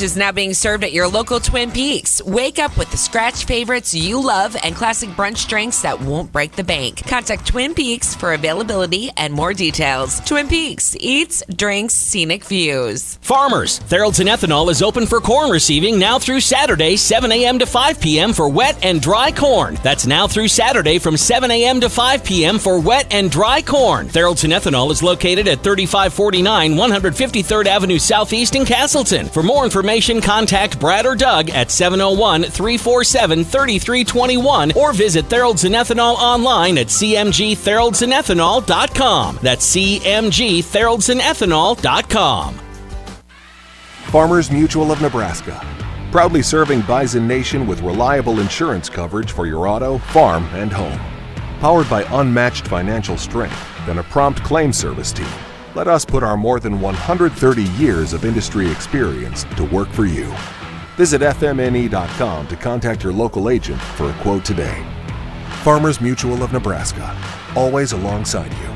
Brunch is now being served at your local Twin Peaks. Wake up with the scratch favorites you love and classic brunch drinks that won't break the bank. Contact Twin Peaks for availability and more details. Twin Peaks, eats, drinks, scenic views. Farmers, Theraldson Ethanol is open for corn receiving now through Saturday, 7 a.m. to 5 p.m. for wet and dry corn. That's now through Saturday from 7 a.m. to 5 p.m. for wet and dry corn. Theraldson Ethanol is located at 3549 153rd Avenue Southeast in Castleton. For more information, contact Brad or Doug at 701-347-3321 or visit Theraldson Ethanol online at cmgtheraldsonethanol.com. That's cmgtheraldsonethanol.com. Farmers Mutual of Nebraska, proudly serving Bison Nation with reliable insurance coverage for your auto, farm, and home. Powered by unmatched financial strength and a prompt claim service team, let us put our more than 130 years of industry experience to work for you. Visit fmne.com to contact your local agent for a quote today. Farmers Mutual of Nebraska, always alongside you.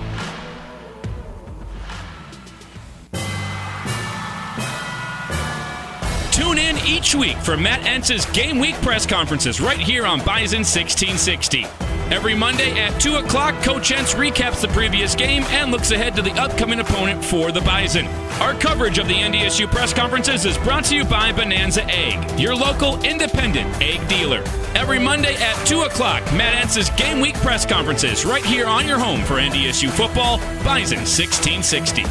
Tune in each week for Matt Entz's Game Week press conferences right here on Bison 1660. Every Monday at 2 o'clock, Coach Entz recaps the previous game and looks ahead to the upcoming opponent for the Bison. Our coverage of the NDSU press conferences is brought to you by Bonanza Egg, your local independent egg dealer. Every Monday at 2 o'clock, Matt Entz's Game Week press conferences right here on your home for NDSU football, Bison 1660.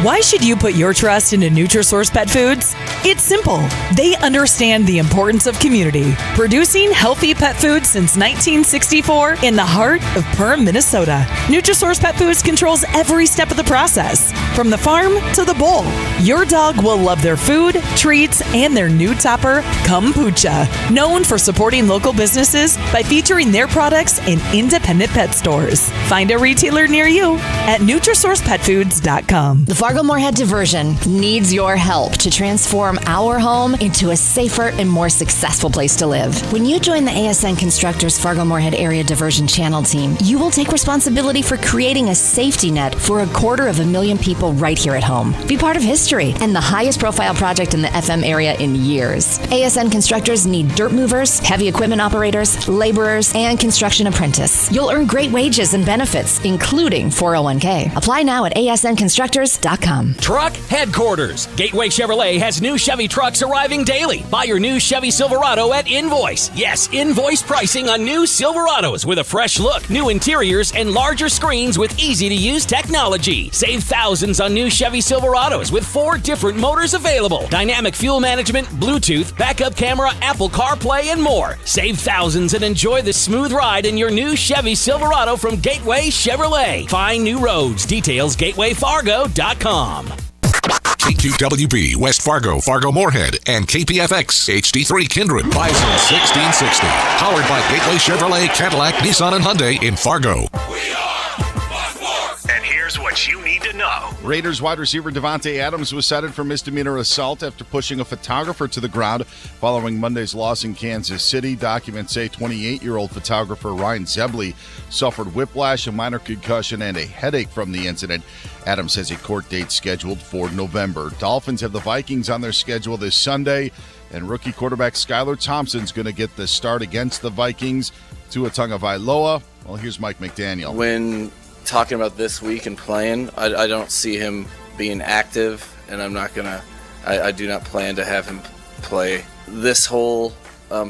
Why should you put your trust into Nutrisource Pet Foods? It's simple. They understand the importance of community, producing healthy pet food since 1964 in the heart of Perham, Minnesota. Nutrisource Pet Foods controls every step of the process, from the farm to the bowl. Your dog will love their food, treats, and their new topper, Kombucha, known for supporting local businesses by featuring their products in independent pet stores. Find a retailer near you at NutrisourcePetFoods.com. The Fargo-Moorhead Diversion needs your help to transform our home into a safer and more successful place to live. When you join the ASN Constructors Fargo-Moorhead Area Diversion Channel team, you will take responsibility for creating a safety net for 250,000 people right here at home. Be part of history and the highest profile project in the FM area in years. ASN Constructors need dirt movers, heavy equipment operators, laborers, and construction apprentice. You'll earn great wages and benefits, including 401k. Apply now at asnconstructors.com. Truck headquarters. Gateway Chevrolet has new Chevy trucks arriving daily. Buy your new Chevy Silverado at Invoice. Yes, Invoice pricing on new Silverados with a fresh look, new interiors, and larger screens with easy-to-use technology. Save thousands on new Chevy Silverados with 4 different motors available. Dynamic fuel management, Bluetooth, backup camera, Apple CarPlay, and more. Save thousands and enjoy the smooth ride in your new Chevy Silverado from Gateway Chevrolet. Find new roads. Details gatewayfargo.com. KQWB, West Fargo, Fargo-Moorhead, and KPFX, HD3 Kindred, Bison 1660. Powered by Gateway Chevrolet, Cadillac, Nissan, and Hyundai in Fargo. We are Bucksport. And here's what you need to know. Raiders wide receiver Devontae Adams was cited for misdemeanor assault after pushing a photographer to the ground following Monday's loss in Kansas City. Documents say 28-year-old photographer Ryan Zebley suffered whiplash, a minor concussion, and a headache from the incident. Adams has a court date scheduled for November. Dolphins have the Vikings on their schedule this Sunday, and rookie quarterback Skylar Thompson's going to get the start against the Vikings. Tua Tagovailoa. Well, here's Mike McDaniel. When talking about this week and playing, I don't see him being active, and I do not plan to have him play. This whole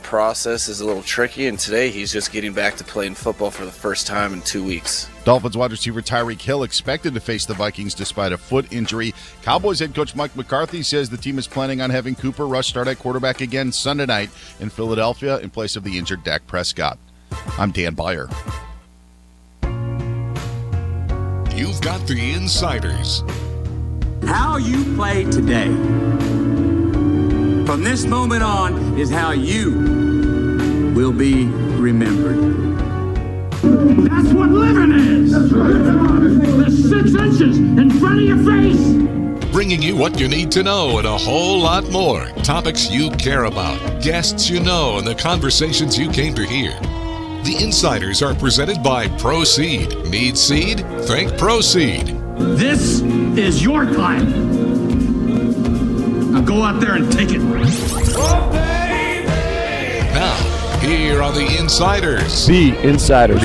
process is a little tricky, and today he's just getting back to playing football for the first time in 2 weeks. Dolphins wide receiver Tyreek Hill expected to face the Vikings despite a foot injury. Cowboys head coach Mike McCarthy says the team is planning on having Cooper Rush start at quarterback again Sunday night in Philadelphia in place of the injured Dak Prescott. I'm Dan Byer. You've got the insiders. How you play today, from this moment on, is how you will be remembered. That's what living is. That's right. The 6 inches in front of your face. Bringing you what you need to know and a whole lot more. Topics you care about, guests you know, and the conversations you came to hear. The Insiders are presented by Proseed. Need seed? Think Proseed. This is your time. Now go out there and take it. Now, here are the Insiders. The Insiders.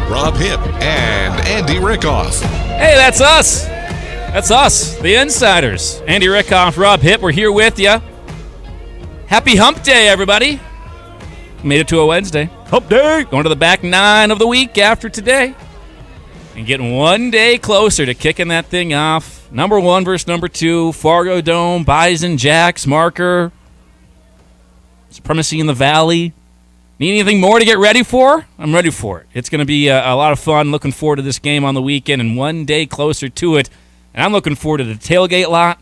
Rob Hipp and Andy Rickoff. Hey, that's us. That's us, the Insiders. Andy Rickoff, Rob Hipp, we're here with you. Happy Hump Day, everybody. Made it to a Wednesday. Hump Day. Going to the back 9 of the week after today. And getting one day closer to kicking that thing off. Number 1 versus number 2. Fargo Dome, Bison, Jacks, Marker. Supremacy in the Valley. Need anything more to get ready for? I'm ready for it. It's going to be a lot of fun. Looking forward to this game on the weekend and one day closer to it. And I'm looking forward to the tailgate lot.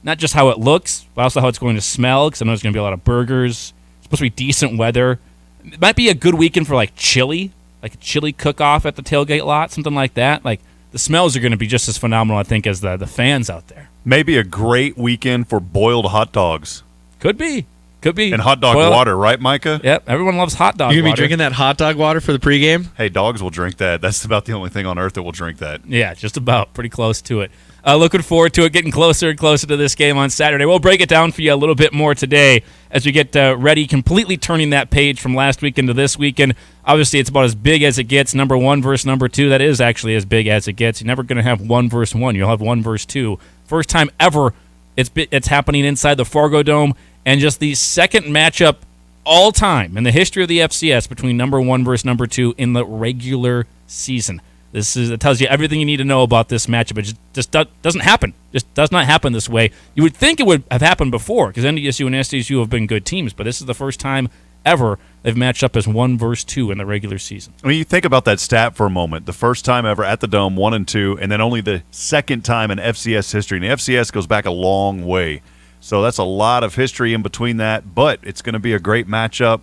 Not just how it looks, but also how it's going to smell, because I know there's going to be a lot of burgers. It's supposed to be decent weather. It might be a good weekend for chili, like a chili cook-off at the tailgate lot, something like that. Like, the smells are going to be just as phenomenal, I think, as the fans out there. Maybe a great weekend for boiled hot dogs. Could be. And hot dog water, right, Micah? Yep, everyone loves hot dog water. You're going to be drinking that hot dog water for the pregame? Hey, dogs will drink that. That's about the only thing on earth that will drink that. Yeah, just about. Pretty close to it. Looking forward to it, getting closer and closer to this game on Saturday. We'll break it down for you a little bit more today as we get ready, completely turning that page from last weekend to this weekend. Obviously, it's about as big as it gets. Number 1 versus number 2. That is actually as big as it gets. You're never going to have 1 versus 1. You'll have 1 versus 2. First time ever it's happening inside the Fargo Dome. And just the second matchup all time in the history of the FCS between number 1 versus number 2 in the regular season. It tells you everything you need to know about this matchup. It just doesn't happen. Just does not happen this way. You would think it would have happened before, because NDSU and SDSU have been good teams, but this is the first time ever they've matched up as 1 versus 2 in the regular season. I mean, you think about that stat for a moment. The first time ever at the Dome, 1 and 2, and then only the second time in FCS history. And the FCS goes back a long way. So that's a lot of history in between that, but it's going to be a great matchup.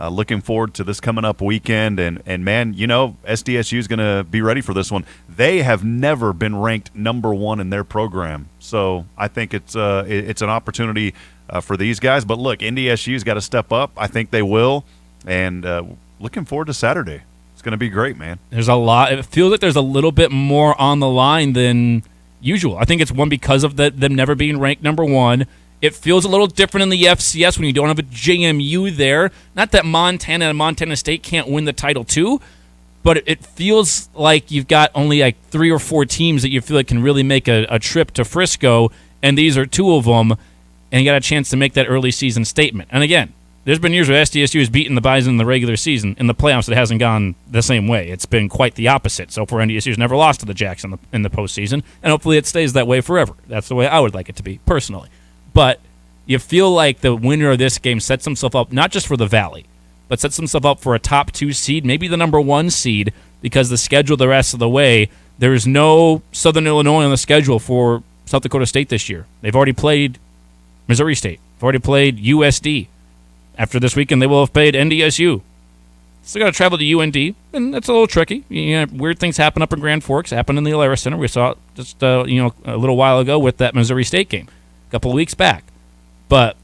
Looking forward to this coming up weekend, and man, SDSU is going to be ready for this one. They have never been ranked number 1 in their program, so I think it's an opportunity for these guys. But look, NDSU's got to step up. I think they will, and looking forward to Saturday. It's going to be great, man. There's a lot. It feels like there's a little bit more on the line than usual. I think it's one because of them never being ranked number 1. It feels a little different in the FCS when you don't have a JMU there. Not that Montana and Montana State can't win the title too, but it feels like you've got only 3 or 4 teams that you feel like can really make a trip to Frisco, and these are 2 of them, and you got a chance to make that early season statement. And again, there's been years where SDSU has beaten the Bison in the regular season. In the playoffs, it hasn't gone the same way. It's been quite the opposite. So for NDSU, has never lost to the Jacks in the postseason, and hopefully it stays that way forever. That's the way I would like it to be, personally. But you feel like the winner of this game sets himself up not just for the Valley, but sets himself up for a top 2 seed, maybe the number 1 seed, because the schedule the rest of the way, there is no Southern Illinois on the schedule for South Dakota State this year. They've already played Missouri State. They've already played USD. After this weekend, they will have played NDSU. Still got to travel to UND, and that's a little tricky. Weird things happen up in Grand Forks. Happened in the Alara Center. We saw it just a little while ago with that Missouri State game, a couple of weeks back. But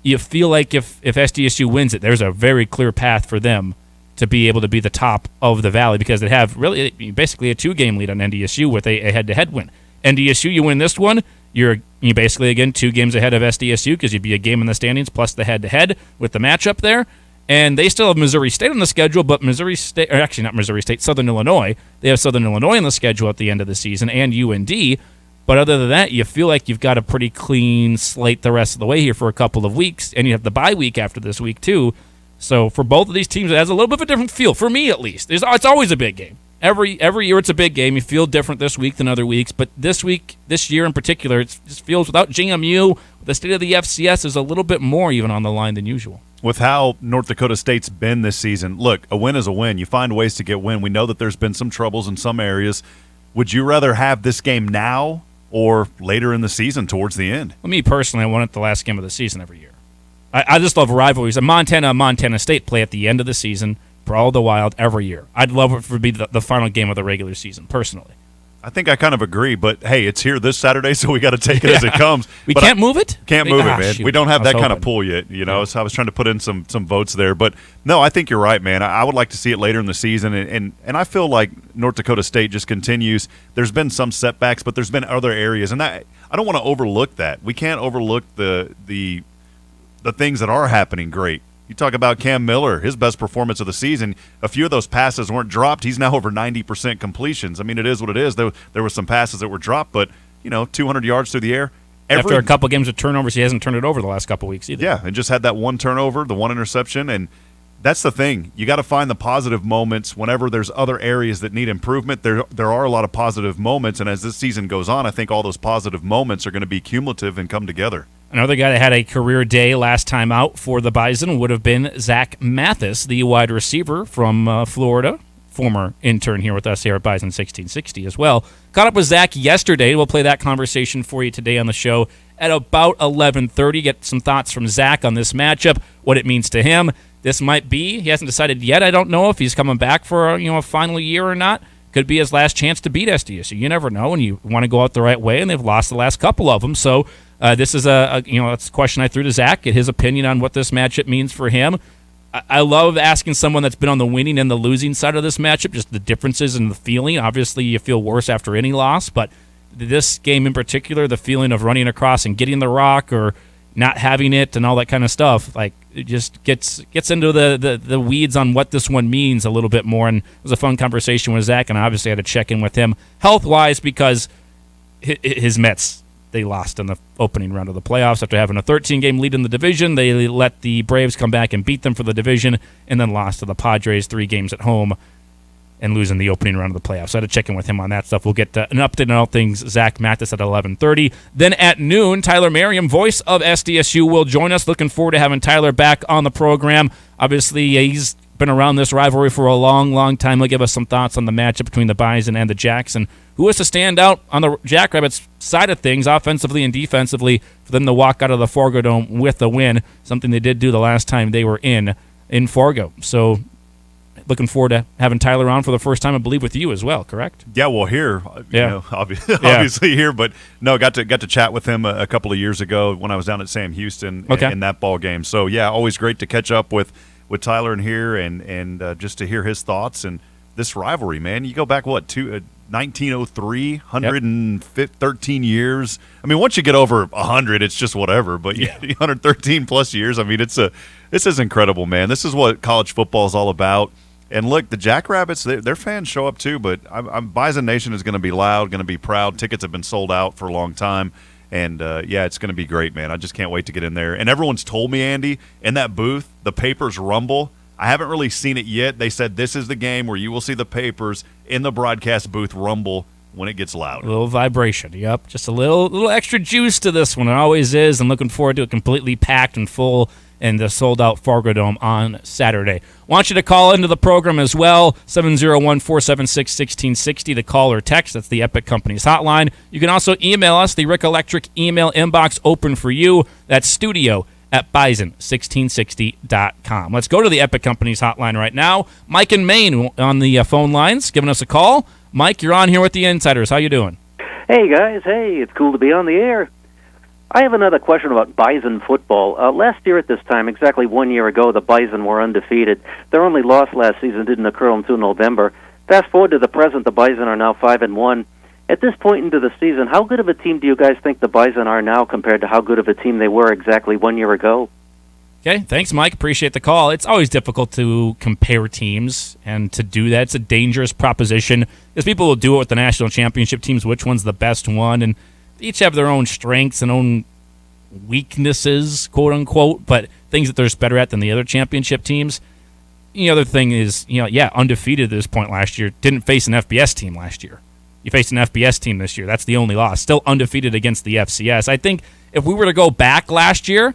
you feel like if SDSU wins it, there's a very clear path for them to be able to be the top of the Valley, because they have really basically a 2-game lead on NDSU with a head-to-head win. NDSU, you win this one, you're basically, again, 2 games ahead of SDSU, because you'd be a game in the standings plus the head-to-head with the matchup there. And they still have Missouri State on the schedule, but Missouri State, or actually not Missouri State, Southern Illinois. They have Southern Illinois on the schedule at the end of the season, and UND. But other than that, you feel like you've got a pretty clean slate the rest of the way here for a couple of weeks, and you have the bye week after this week too. So for both of these teams, it has a little bit of a different feel, for me at least. It's always a big game. Every year it's a big game. You feel different this week than other weeks, but this year in particular, it just feels without JMU, the state of the FCS is a little bit more even on the line than usual. With how North Dakota State's been this season, look, a win is a win. You find ways to get win. We know that there's been some troubles in some areas. Would you rather have this game now or later in the season towards the end? Well, me personally, I want it the last game of the season every year. I just love rivalries. Montana and Montana State play at the end of the season, Brawl of the Wild, every year. I'd love it to be the final game of the regular season, personally. I think I kind of agree, but hey, it's here this Saturday, so we got to take it as it comes. We can't move it? Can't move it, man. Shoot. We don't have that kind of pull yet, so I was trying to put in some votes there. But no, I think you're right, man. I would like to see it later in the season, and I feel like North Dakota State just continues. There's been some setbacks, but there's been other areas, and I I don't want to overlook that. We can't overlook the things that are happening great. You talk about Cam Miller, his best performance of the season. A few of those passes weren't dropped. He's now over 90% completions. I mean, it is what it is. There were some passes that were dropped, but 200 yards through the air. After a couple games of turnovers, he hasn't turned it over the last couple weeks either. Yeah, and just had that one turnover, the one interception, and that's the thing. You got to find the positive moments whenever there's other areas that need improvement. There are a lot of positive moments, and as this season goes on, I think all those positive moments are going to be cumulative and come together. Another guy that had a career day last time out for the Bison would have been Zach Mathis, the wide receiver from Florida, former intern here with us here at Bison 1660 as well. Caught up with Zach yesterday. We'll play that conversation for you today on the show at about 11:30. Get some thoughts from Zach on this matchup, what it means to him. This might be, he hasn't decided yet. I don't know if he's coming back for a final year or not. Could be his last chance to beat SDSU. You never know, and you want to go out the right way, and they've lost the last couple of them. So this is that's a question I threw to Zach, get his opinion on what this matchup means for him. I love asking someone that's been on the winning and the losing side of this matchup, just the differences in the feeling. Obviously, you feel worse after any loss, but this game in particular, the feeling of running across and getting the rock or not having it and all that kind of stuff, like it just gets into the weeds on what this one means a little bit more. And it was a fun conversation with Zach, and I obviously had to check in with him health-wise because his Mets, they lost in the opening round of the playoffs after having a 13-game lead in the division. They let the Braves come back and beat them for the division and then lost to the Padres 3 games at home and losing the opening round of the playoffs. So I had to check in with him on that stuff. We'll get an update on all things Zach Mathis at 11:30. Then at noon, Tyler Merriam, voice of SDSU, will join us. Looking forward to having Tyler back on the program. Obviously, he's been around this rivalry for a long, long time. He'll give us some thoughts on the matchup between the Bison and the Jacks and who is to stand out on the Jackrabbits side of things, offensively and defensively, for them to walk out of the Fargo Dome with a win, something they did do the last time they were in Fargo. So looking forward to having Tyler on for the first time, I believe, with you as well, correct? Yeah, well, here, obviously here, but no, got to chat with him a couple of years ago when I was down at Sam Houston in that ball game. So, yeah, always great to catch up with Tyler in here and just to hear his thoughts and this rivalry, man. You go back, 1903, 113 years. I mean, once you get over 100, it's just whatever. But 113 plus years. I mean, this is incredible, man. This is what college football is all about. And look, the Jackrabbits, their fans show up too. But Bison Nation is going to be loud, going to be proud. Tickets have been sold out for a long time. And, it's going to be great, man. I just can't wait to get in there. And everyone's told me, Andy, in that booth, the Papers rumble. I haven't really seen it yet. They said this is the game where you will see the Papers in the broadcast booth rumble when it gets loud. A little vibration, yep. Just a little extra juice to this one. It always is. And looking forward to it completely packed and full in the sold-out Fargo Dome on Saturday. Want you to call into the program as well, 701-476-1660 to call or text. That's the Epic Companies hotline. You can also email us, the Rick Electric email inbox open for you. That's studio@bison1660.com. Let's go to the Epic Companies hotline right now. Mike in Maine on the phone lines giving us a call. Mike, you're on here with the Insiders. How you doing? Hey, guys. Hey, it's cool to be on the air. I have another question about Bison football. Last year at this time, exactly 1 year ago, the Bison were undefeated. Their only loss last season didn't occur until November. Fast forward to the present, the Bison are now 5-1. At this point into the season, how good of a team do you guys think the Bison are now compared to how good of a team they were exactly 1 year ago? Okay, thanks, Mike. Appreciate the call. It's always difficult to compare teams, and to do that, it's a dangerous proposition because people will do it with the national championship teams, which one's the best one, and they each have their own strengths and own weaknesses, quote-unquote, but things that they're just better at than the other championship teams. The other thing is, undefeated at this point last year, didn't face an FBS team last year. You faced an FBS team this year. That's the only loss. Still undefeated against the FCS. I think if we were to go back last year,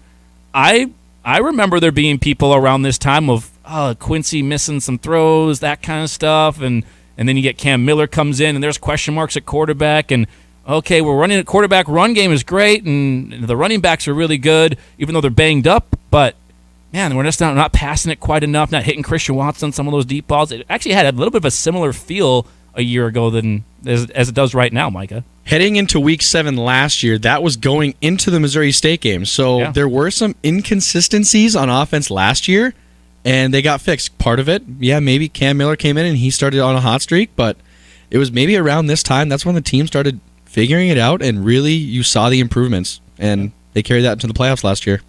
I remember there being people around this time of Quincy missing some throws, that kind of stuff, and then you get Cam Miller comes in, and there's question marks at quarterback, and okay, we're running a quarterback run game is great, and the running backs are really good, even though they're banged up, but man, we're just not passing it quite enough, not hitting Christian Watson some of those deep balls. It actually had a little bit of a similar feel a year ago than as it does right now, Micah. Heading into Week 7 last year, that was going into the Missouri State game. So there were some inconsistencies on offense last year, and they got fixed. Part of it, maybe Cam Miller came in and he started on a hot streak, but it was maybe around this time, that's when the team started figuring it out, and really you saw the improvements, and they carried that into the playoffs last year.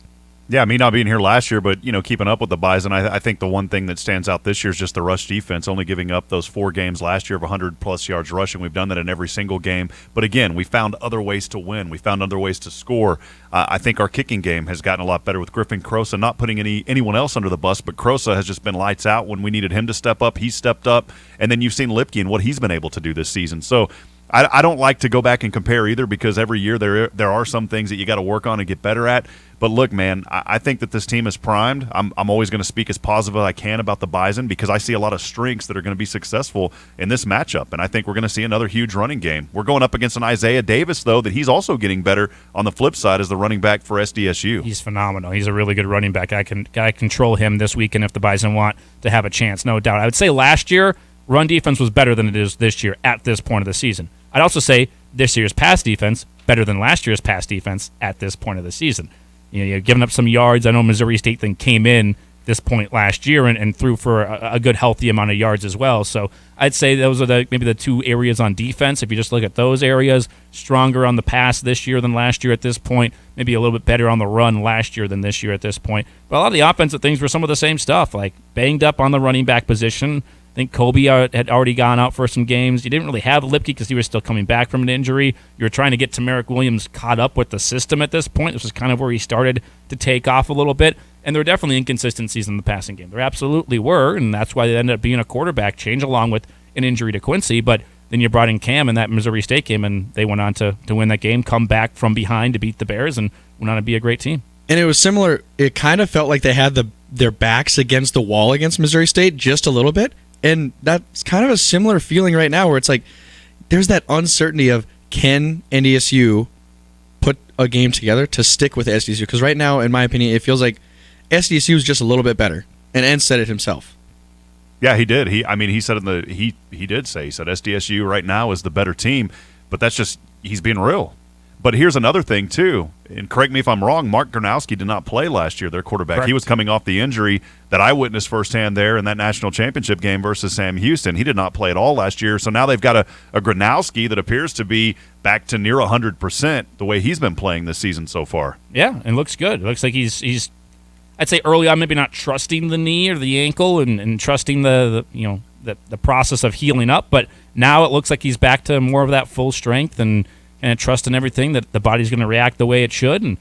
Yeah, me not being here last year, but keeping up with the Bison, I think the one thing that stands out this year is just the rush defense. Only giving up those 4 games last year of 100-plus yards rushing. We've done that in every single game. But again, we found other ways to win. We found other ways to score. I think our kicking game has gotten a lot better with Griffin Crosa, not putting anyone else under the bus, but Crosa has just been lights out. When we needed him to step up, he stepped up. And then you've seen Lipke and what he's been able to do this season. So I don't like to go back and compare either, because every year there are some things that you got to work on and get better at. But look, man, I think that this team is primed. I'm always going to speak as positive as I can about the Bison, because I see a lot of strengths that are going to be successful in this matchup. And I think we're going to see another huge running game. We're going up against an Isaiah Davis, though, that he's also getting better on the flip side as the running back for SDSU. He's phenomenal. He's a really good running back. I control him this weekend if the Bison want to have a chance, no doubt. I would say last year, run defense was better than it is this year at this point of the season. I'd also say this year's pass defense better than last year's pass defense at this point of the season. You're giving up some yards. I know Missouri State then came in this point last year and threw for a good, healthy amount of yards as well. So I'd say those are maybe the 2 areas on defense. If you just look at those areas, stronger on the pass this year than last year at this point, maybe a little bit better on the run last year than this year at this point. But a lot of the offensive things were some of the same stuff, like banged up on the running back position. I think Kobe had already gone out for some games. You didn't really have Lipke because he was still coming back from an injury. You were trying to get Tamarick Williams caught up with the system at this point. This was kind of where he started to take off a little bit. And there were definitely inconsistencies in the passing game. There absolutely were, and that's why they ended up being a quarterback change along with an injury to Quincy. But then you brought in Cam in that Missouri State game, and they went on to win that game, come back from behind to beat the Bears, and went on to be a great team. And it was similar. It kind of felt like they had their backs against the wall against Missouri State just a little bit. And that's kind of a similar feeling right now where it's like there's that uncertainty of, can NDSU put a game together to stick with SDSU? Because right now, in my opinion, it feels like SDSU is just a little bit better. And N said it himself. Yeah, he did. He said he did say SDSU right now is the better team, but that's just, he's being real. But here's another thing, too, and correct me if I'm wrong, Mark Gronowski did not play last year, their quarterback. Correct. He was coming off the injury that I witnessed firsthand there in that national championship game versus Sam Houston. He did not play at all last year, so now they've got a Gronowski that appears to be back to near 100% the way he's been playing this season so far. Yeah, and looks good. It looks like he's I'd say early on maybe not trusting the knee or the ankle and trusting the process of healing up, but now it looks like he's back to more of that full strength and trust in everything that the body's going to react the way it should. And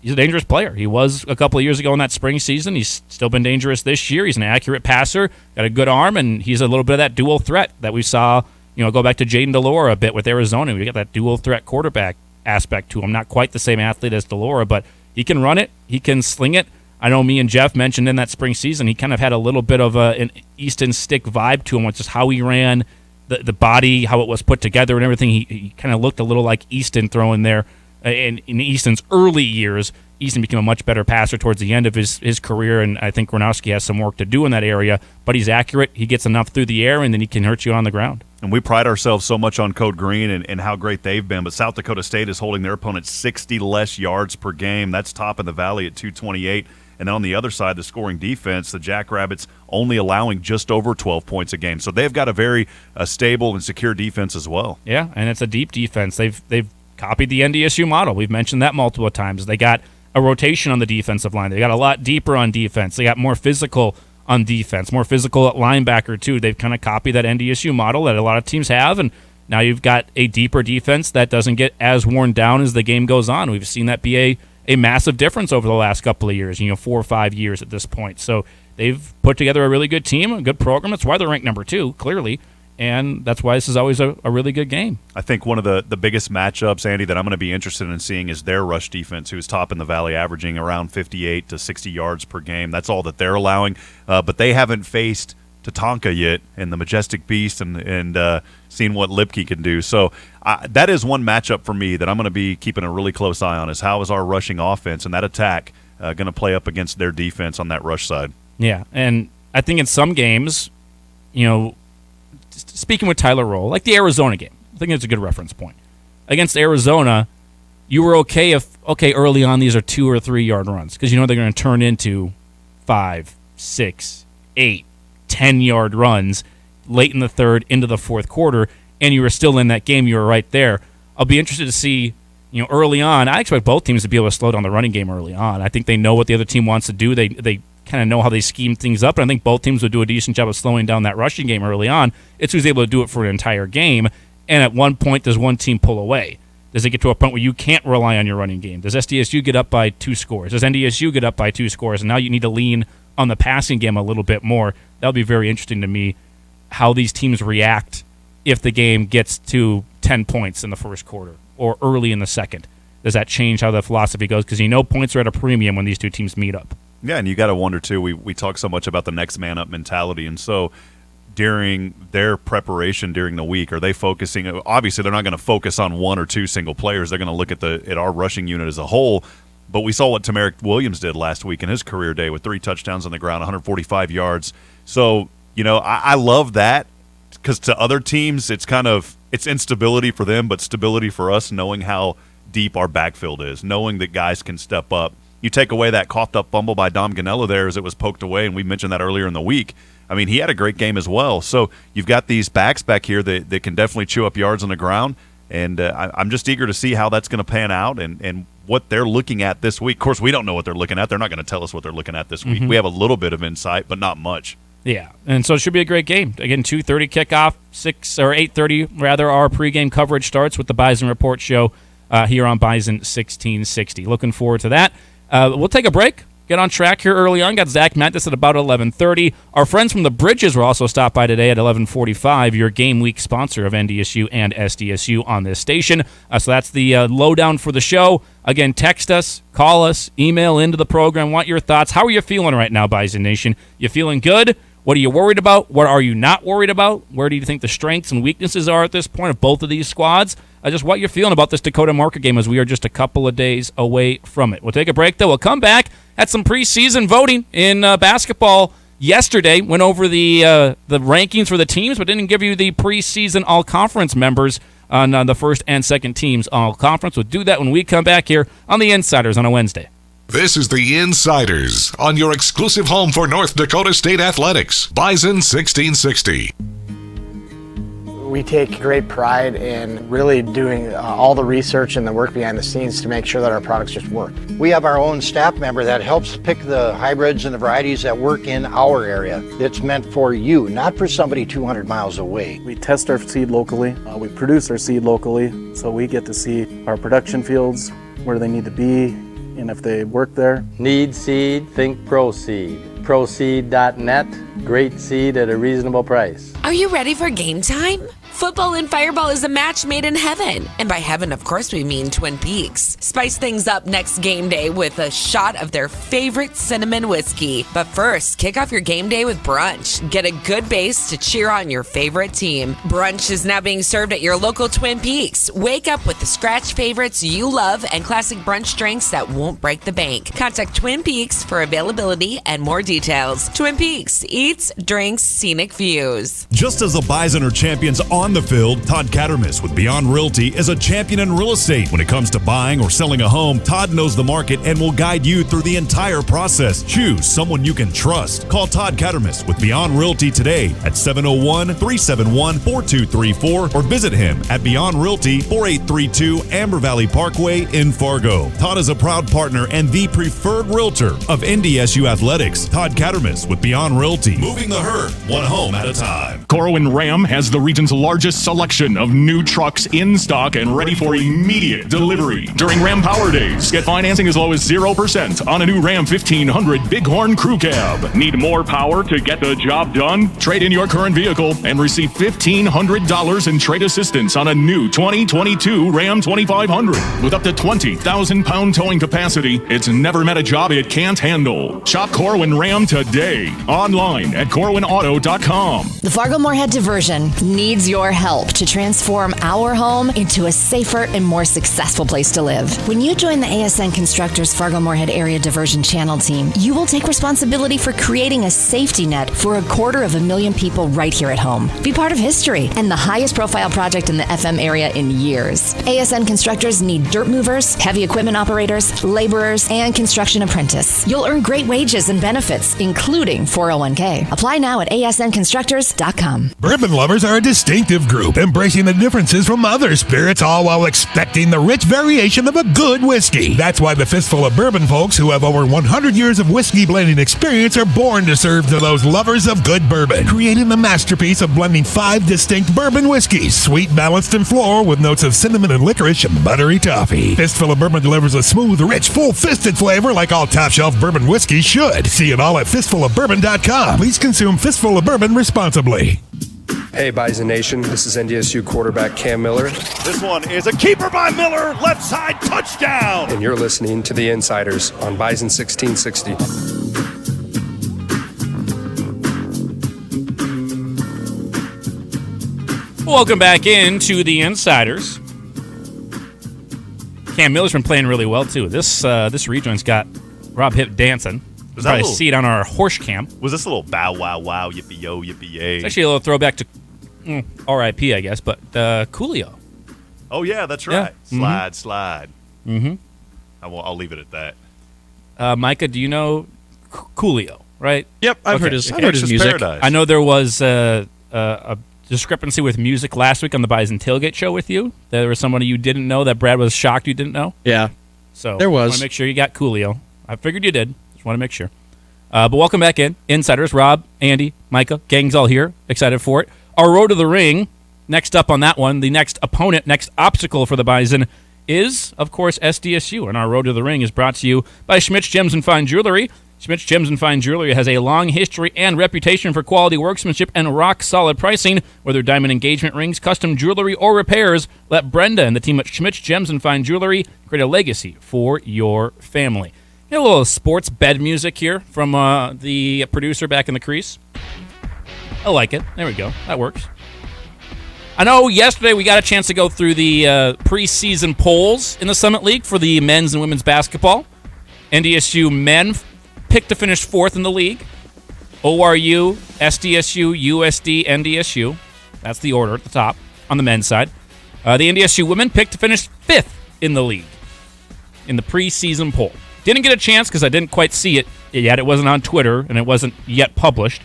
he's a dangerous player. He was a couple of years ago in that spring season. He's still been dangerous this year. He's an accurate passer, got a good arm, and he's a little bit of that dual threat that we saw, go back to Jaden DeLora a bit with Arizona. We got that dual threat quarterback aspect to him. Not quite the same athlete as DeLora, but he can run it. He can sling it. I know me and Jeff mentioned in that spring season, he kind of had a little bit of an Easton Stick vibe to him, which is how he ran, the body, how it was put together and everything. He kind of looked a little like Easton throwing there. In Easton's early years, Easton became a much better passer towards the end of his career, and I think Gronowski has some work to do in that area, but he's accurate. He gets enough through the air, and then he can hurt you on the ground. And we pride ourselves so much on Code Green and how great they've been, but South Dakota State is holding their opponent 60 less yards per game. That's top in the Valley at 228. And then on the other side, the scoring defense, the Jackrabbits only allowing just over 12 points a game. So they've got a very stable and secure defense as well. Yeah, and it's a deep defense. They've copied the NDSU model. We've mentioned that multiple times. They got a rotation on the defensive line. They got a lot deeper on defense. They got more physical on defense, more physical at linebacker too. They've kind of copied that NDSU model that a lot of teams have, and now you've got a deeper defense that doesn't get as worn down as the game goes on. We've seen that be a massive difference over the last couple of years, 4 or 5 years at this point. So they've put together a really good team, a good program. That's why they're ranked number 2, clearly, and that's why this is always a really good game. I think one of the biggest matchups, Andy, that I'm going to be interested in seeing is their rush defense, who's top in the Valley, averaging around 58 to 60 yards per game. That's all that they're allowing, but they haven't faced Tatanka yet and the Majestic Beast and seeing what Lipke can do. So that is one matchup for me that I'm going to be keeping a really close eye on, is how is our rushing offense and that attack going to play up against their defense on that rush side. Yeah, and I think in some games, speaking with Tyler Roll, like the Arizona game, I think it's a good reference point. Against Arizona, you were okay early on these are 2 or 3 yard runs because they're going to turn into 5, 6, 8, 10-yard runs late in the third into the fourth quarter, and you were still in that game. You were right there. I'll be interested to see, early on. I expect both teams to be able to slow down the running game early on. I think they know what the other team wants to do. They kind of know how they scheme things up, and I think both teams would do a decent job of slowing down that rushing game early on. It's who's able to do it for an entire game, and at one point, does one team pull away? Does it get to a point where you can't rely on your running game? Does SDSU get up by 2 scores? Does NDSU get up by 2 scores? And now you need to lean on the passing game a little bit more. That'll be very interesting to me, how these teams react if the game gets to 10 points in the first quarter or early in the second. Does that change how the philosophy goes? Because points are at a premium when these two teams meet up. Yeah, and you got to wonder, too, we talk so much about the next man up mentality, and so during their preparation during the week, are they focusing? Obviously, they're not going to focus on 1 or 2 single players. They're going to look at our rushing unit as a whole. But we saw what Tamarick Williams did last week in his career day with 3 touchdowns on the ground, 145 yards. So, I love that, because to other teams, it's instability for them, but stability for us, knowing how deep our backfield is, knowing that guys can step up. You take away that coughed-up fumble by Dom Ganella there as it was poked away, and we mentioned that earlier in the week. I mean, he had a great game as well. So you've got these backs back here that can definitely chew up yards on the ground, and I'm just eager to see how that's going to pan out and what they're looking at this week. Of course, we don't know what they're looking at. They're not going to tell us what they're looking at this week. We have a little bit of insight, but not much. Yeah, and so it should be a great game. Again, 2:30 kickoff, 8:30 rather. Our pregame coverage starts with the Bison Report show here on Bison 1660. Looking forward to that. We'll take a break. Get on track here early on. Got Zach Mathis at about 11:30. Our friends from the Bridges will also stop by today at 11:45. Your game week sponsor of NDSU and SDSU on this station. So that's the lowdown for the show. Again, text us, call us, email into the program. Want your thoughts? How are you feeling right now, Bison Nation? You feeling good? What are you worried about? What are you not worried about? Where do you think the strengths and weaknesses are at this point of both of these squads? Just what you're feeling about this Dakota Marker game, as we are just a couple of days away from it. We'll take a break, though. We'll come back. Had some preseason voting in basketball yesterday. Went over the rankings for the teams, but didn't give you the preseason all-conference members on the first and second teams all-conference. We'll do that when we come back here on The Insiders on a Wednesday. This is The Insiders on your exclusive home for North Dakota State Athletics, Bison 1660. We take great pride in really doing all the research and the work behind the scenes to make sure that our products just work. We have our own staff member that helps pick the hybrids and the varieties that work in our area. It's meant for you, not for somebody 200 miles away. We test our seed locally. We produce our seed locally, so we get to see our production fields, where they need to be, and if they work there. Need seed? Think ProSeed. ProSeed.net. Great seed at a reasonable price. Are you ready for game time? Football and Fireball is a match made in heaven. And by heaven, of course, we mean Twin Peaks. Spice things up next game day with a shot of their favorite cinnamon whiskey. But first, kick off your game day with brunch. Get a good base to cheer on your favorite team. Brunch is now being served at your local Twin Peaks. Wake up with the scratch favorites you love and classic brunch drinks that won't break the bank. Contact Twin Peaks for availability and more details. Twin Peaks, eats, drinks, scenic views. Just as the Bison are champions on the field, Todd Cattermas with Beyond Realty is a champion in real estate. When it comes to buying or selling a home, Todd knows the market and will guide you through the entire process. Choose someone you can trust. Call Todd Cattermas with Beyond Realty today at 701-371-4234 or visit him at Beyond Realty, 4832 Amber Valley Parkway in Fargo. Todd is a proud partner and the preferred realtor of NDSU Athletics. Todd Cattermas with Beyond Realty. Moving the herd, one home at a time. Corwin Ram has the region's largest selection of new trucks in stock and ready for immediate delivery. During Ram Power Days, get financing as low as 0% on a new Ram 1500 Bighorn Crew Cab. Need more power to get the job done? Trade in your current vehicle and receive $1,500 in trade assistance on a new 2022 Ram 2500. With up to 20,000-pound towing capacity, it's never met a job it can't handle. Shop Corwin Ram today. Online at corwinauto.com. The Fargo-Moorhead Diversion needs your help to transform our home into a safer and more successful place to live. When you join the ASN Constructors Fargo-Moorhead Area Diversion Channel team, you will take responsibility for creating a safety net for 250,000 people right here at home. Be part of history and the highest profile project in the FM area in years. ASN Constructors need dirt movers, heavy equipment operators, laborers, and construction apprentice. You'll earn great wages and benefits, including 401k. Apply now at asnconstructors.com. Bourbon lovers are a distinctive distinctive group, embracing the differences from other spirits, all while expecting the rich variation of a good whiskey. That's why the Fistful of Bourbon folks, who have over 100 years of whiskey blending experience, are born to serve to those lovers of good bourbon, creating the masterpiece of blending 5 distinct bourbon whiskeys, sweet, balanced, and floral, with notes of cinnamon and licorice and buttery toffee. Fistful of Bourbon delivers a smooth, rich, full-fisted flavor like all top-shelf bourbon whiskeys should. See it all at fistfulofbourbon.com. Please consume Fistful of Bourbon responsibly. Hey, Bison Nation, this is NDSU quarterback Cam Miller. This one is a keeper by Miller, left side touchdown. And you're listening to The Insiders on Bison 1660. Welcome back into The Insiders. Cam Miller's been playing really well, too. This rejoin's got Rob Hipp dancing. You probably see it on our horse cam. Was this a little bow wow wow yippee yo yippee yay? It's actually a little throwback to R.I.P. I guess, but Coolio. Oh yeah, that's right. Yeah. Slide. Mm-hmm. I'll leave it at that. Micah, do you know Coolio? Right? Yep, I've heard his music. Paradise. I know there was a discrepancy with music last week on the Bison Tailgate show with you. There was somebody you didn't know that Brad was shocked you didn't know. Yeah, so there was. I want to make sure you got Coolio. I figured you did. Want to make sure. But welcome back in. Insiders, Rob, Andy, Micah, gang's all here. Excited for it. Our road to the ring, next up on that one, the next opponent, next obstacle for the Bison is, of course, SDSU. And our road to the ring is brought to you by Schmidt's Gems and Fine Jewelry. Schmidt's Gems and Fine Jewelry has a long history and reputation for quality workmanship and rock-solid pricing. Whether diamond engagement rings, custom jewelry, or repairs, let Brenda and the team at Schmidt's Gems and Fine Jewelry create a legacy for your family. A little sports bed music here from the producer back in the crease. I like it. There we go. That works. I know yesterday we got a chance to go through the preseason polls in the Summit League for the men's and women's basketball. NDSU men picked to finish 4th in the league. ORU, SDSU, USD, NDSU. That's the order at the top on the men's side. The NDSU women picked to finish 5th in the league in the preseason poll. Didn't get a chance because I didn't quite see it yet. It wasn't on Twitter, and it wasn't yet published.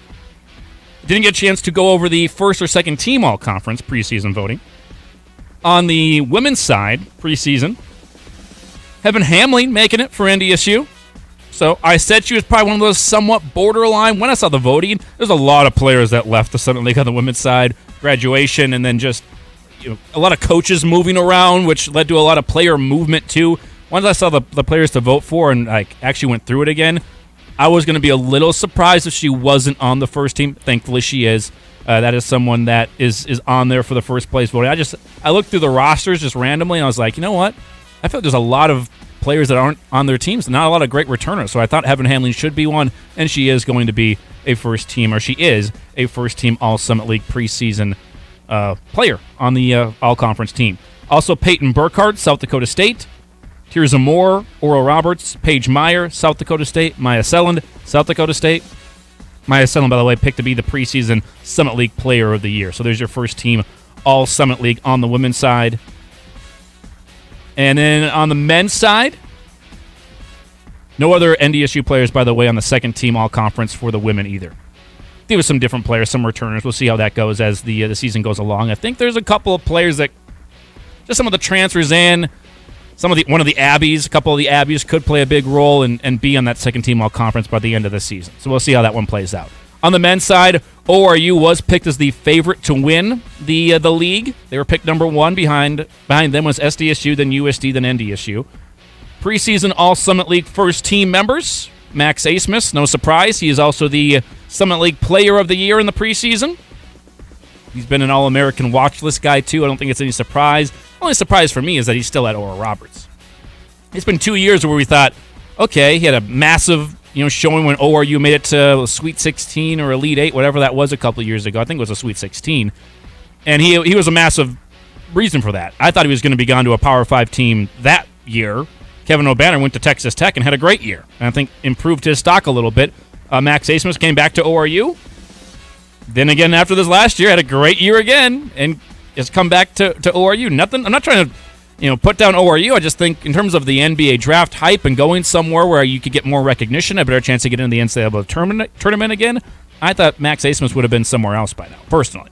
Didn't get a chance to go over the first or second team all-conference preseason voting. On the women's side, preseason, Heaven Hamling making it for NDSU. So I said she was probably one of those somewhat borderline. When I saw the voting, there's a lot of players that left the Summit League on the women's side. Graduation, and then just a lot of coaches moving around, which led to a lot of player movement, too. Once I saw the players to vote for and I actually went through it again, I was going to be a little surprised if she wasn't on the first team. Thankfully, she is. That is someone that is on there for the first place voting. I looked through the rosters just randomly, and I was like, you know what? I feel like there's a lot of players that aren't on their teams, not a lot of great returners. So I thought Heaven Hamling should be one, and she is going to be a first team, or she is a first team All-Summit League preseason player on the all-conference team. Also, Peyton Burkhardt, South Dakota State. Tirza Moore, Oral Roberts, Paige Meyer, South Dakota State, Maya Selland, South Dakota State. Maya Selland, by the way, picked to be the preseason Summit League Player of the Year. So there's your first team All-Summit League on the women's side. And then on the men's side, no other NDSU players, by the way, on the second team All-Conference for the women either. There was some different players, some returners. We'll see how that goes as the season goes along. I think there's a couple of players that, just some of the transfers in, one of the Abbeys, a couple of the Abbeys could play a big role and be on that second team all-conference by the end of the season. So we'll see how that one plays out. On the men's side, ORU was picked as the favorite to win the league. They were picked number 1. Behind them was SDSU, then USD, then NDSU. Preseason All-Summit League first team members, Max Asmus, no surprise. He is also the Summit League Player of the Year in the preseason. He's been an All-American watch list guy, too. I don't think it's any surprise. The only surprise for me is that he's still at Oral Roberts. It's been 2 years where we thought, okay, he had a massive showing when ORU made it to Sweet 16 or Elite 8, whatever that was a couple of years ago. I think it was a Sweet 16. And he was a massive reason for that. I thought he was going to be gone to a Power 5 team that year. Kevin O'Banner went to Texas Tech and had a great year. And I think improved his stock a little bit. Max Asmus came back to ORU. Then again, after this last year, had a great year again and has come back to ORU. Nothing. I'm not trying to put down ORU. I just think in terms of the NBA draft hype and going somewhere where you could get more recognition, a better chance to get into the NCAA tournament again, I thought Max Asmus would have been somewhere else by now, personally.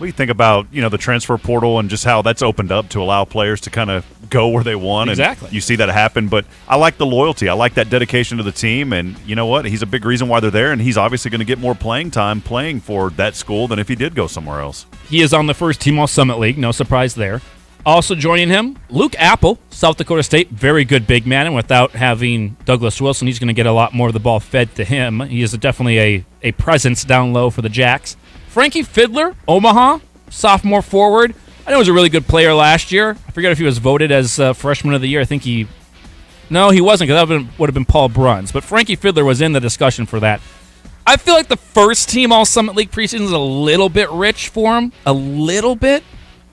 What do you think about, the transfer portal and just how that's opened up to allow players to kind of go where they want? Exactly. And you see that happen, but I like the loyalty. I like that dedication to the team, and you know what? He's a big reason why they're there, and he's obviously going to get more playing time playing for that school than if he did go somewhere else. He is on the first team All-Summit League. No surprise there. Also joining him, Luke Apple, South Dakota State. Very good big man, and without having Douglas Wilson, he's going to get a lot more of the ball fed to him. He is definitely a presence down low for the Jacks. Frankie Fiddler, Omaha, sophomore forward. I know he was a really good player last year. I forget if he was voted as freshman of the year. I think No, he wasn't, because that would have been Paul Bruns. But Frankie Fiddler was in the discussion for that. I feel like the first team All-Summit League preseason is a little bit rich for him. A little bit.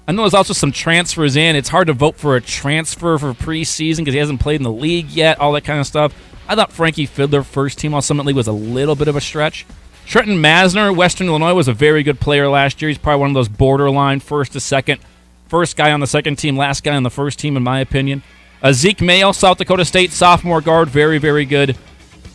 I know there's also some transfers in. It's hard to vote for a transfer for preseason because he hasn't played in the league yet, all that kind of stuff. I thought Frankie Fiddler, first team All-Summit League, was a little bit of a stretch. Trenton Masner, Western Illinois, was a very good player last year. He's probably one of those borderline first to second. First guy on the second team, last guy on the first team, in my opinion. Zeke Mayo, South Dakota State, sophomore guard, very, very good.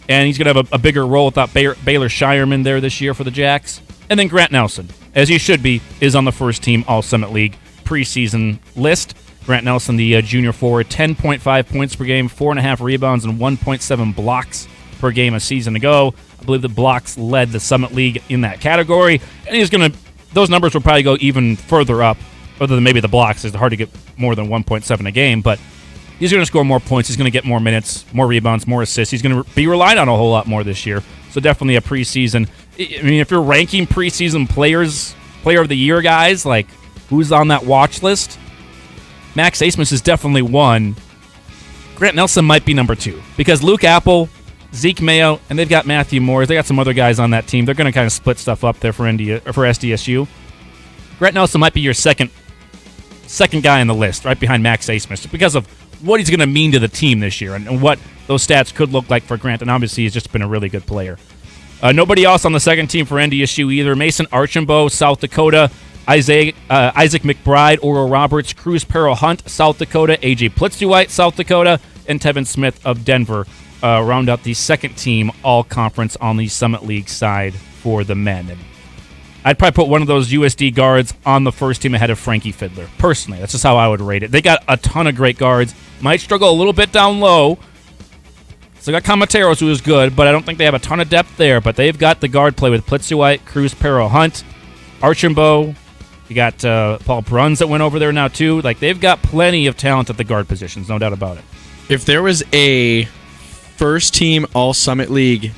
And he's going to have a bigger role without Baylor Shireman there this year for the Jacks. And then Grant Nelson, as he should be, is on the first team All-Summit League preseason list. Grant Nelson, the junior forward, 10.5 points per game, 4.5 rebounds, and 1.7 blocks per game a season ago. I believe the blocks led the Summit League in that category. And he's going to, those numbers will probably go even further up, other than maybe the blocks. It's hard to get more than 1.7 a game, but he's going to score more points. He's going to get more minutes, more rebounds, more assists. He's going to be relied on a whole lot more this year. So definitely a preseason. I mean, if you're ranking preseason players, player of the year guys, like who's on that watch list, Max Asmus is definitely one. Grant Nelson might be number two because Luke Apple, Zeke Mayo, and they've got Matthew Moores. They got some other guys on that team. They're going to kind of split stuff up there for SDSU. Grant Nelson might be your second guy on the list, right behind Max Asmus, because of what he's going to mean to the team this year and what those stats could look like for Grant. And obviously, he's just been a really good player. Nobody else on the second team for NDSU either. Mason Archambault, South Dakota. Isaac McBride, Oral Roberts, Cruz Perro Hunt, South Dakota. AJ Plitzewhite, South Dakota. And Tevin Smith of Denver round out the second team all-conference on the Summit League side for the men. And I'd probably put one of those USD guards on the first team ahead of Frankie Fiddler. Personally, that's just how I would rate it. They got a ton of great guards. Might struggle a little bit down low. So they got Comateros, who is good, but I don't think they have a ton of depth there. But they've got the guard play with Plitzewhite, Cruz Perro Hunt, Archambault. You got Paul Bruns that went over there now, too. Like, they've got plenty of talent at the guard positions, no doubt about it. If there was a first-team All-Summit League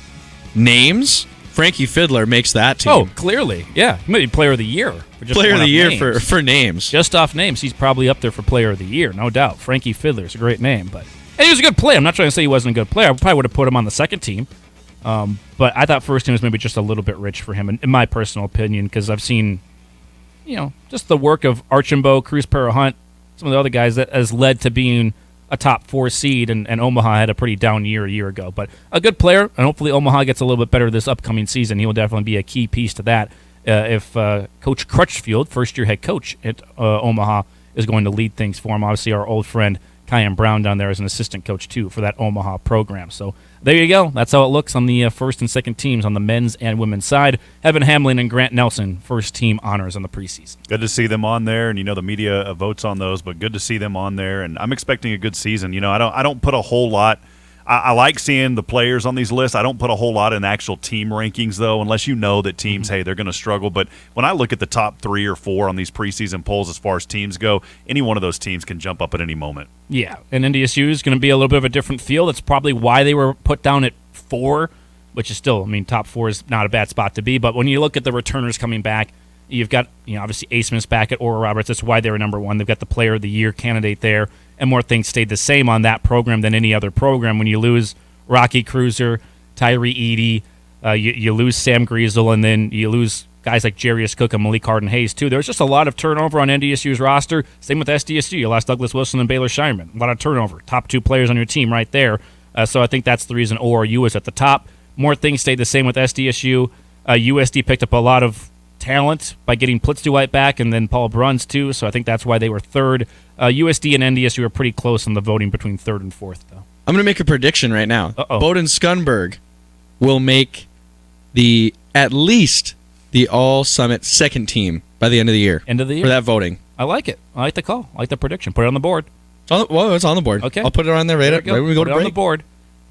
names, Frankie Fiddler makes that team. Oh, clearly. Yeah. He might be Player of the Year. Player of the Year for names. Just off names, he's probably up there for Player of the Year, no doubt. Frankie Fiddler is a great name. And he was a good player. I'm not trying to say he wasn't a good player. I probably would have put him on the second team. But I thought first team was maybe just a little bit rich for him, in my personal opinion, because I've seen, just the work of Archambault, Cruz Perro Hunt, some of the other guys that has led to being a top 4 seed, and Omaha had a pretty down year a year ago. But a good player, and hopefully Omaha gets a little bit better this upcoming season. He will definitely be a key piece to that if Coach Crutchfield, first-year head coach at Omaha, is going to lead things for him. Obviously, our old friend Kyan Brown down there as an assistant coach, too, for that Omaha program. So there you go. That's how it looks on the first and second teams on the men's and women's side. Evan Hamlin and Grant Nelson, first-team honors on the preseason. Good to see them on there, and the media votes on those, but good to see them on there, and I'm expecting a good season. I don't put a whole lot. I like seeing the players on these lists. I don't put a whole lot in actual team rankings, though, unless you know that teams, hey, they're going to struggle. But when I look at the top 3 or 4 on these preseason polls as far as teams go, any one of those teams can jump up at any moment. Yeah, and NDSU is going to be a little bit of a different feel. That's probably why they were put down at 4, which is still, top 4 is not a bad spot to be. But when you look at the returners coming back, you've got, obviously Asmus back at Oral Roberts. That's why they were number 1. They've got the Player of the Year candidate there, and more things stayed the same on that program than any other program. When you lose Rocky Cruiser, Tyree Edey, you lose Sam Griesel, and then you lose guys like Jarius Cook and Malik Harden-Hayes, too. There's just a lot of turnover on NDSU's roster. Same with SDSU. You lost Douglas Wilson and Baylor Shireman. A lot of turnover. Top 2 players on your team right there. So I think that's the reason ORU is at the top. More things stayed the same with SDSU. USD picked up a lot of talent by getting Plitzewhite back and then Paul Bruns, too. So I think that's why they were 3rd. USD and NDSU are pretty close in the voting between 3rd and 4th, though. I'm going to make a prediction right now. Uh-oh. Bowden Skunberg will make at least the All-Summit second team by the end of the year. End of the year. For that voting. I like it. I like the call. I like the prediction. Put it on the board. It's on the board. Okay. I'll put it on there right when we go Put to it break. on the board.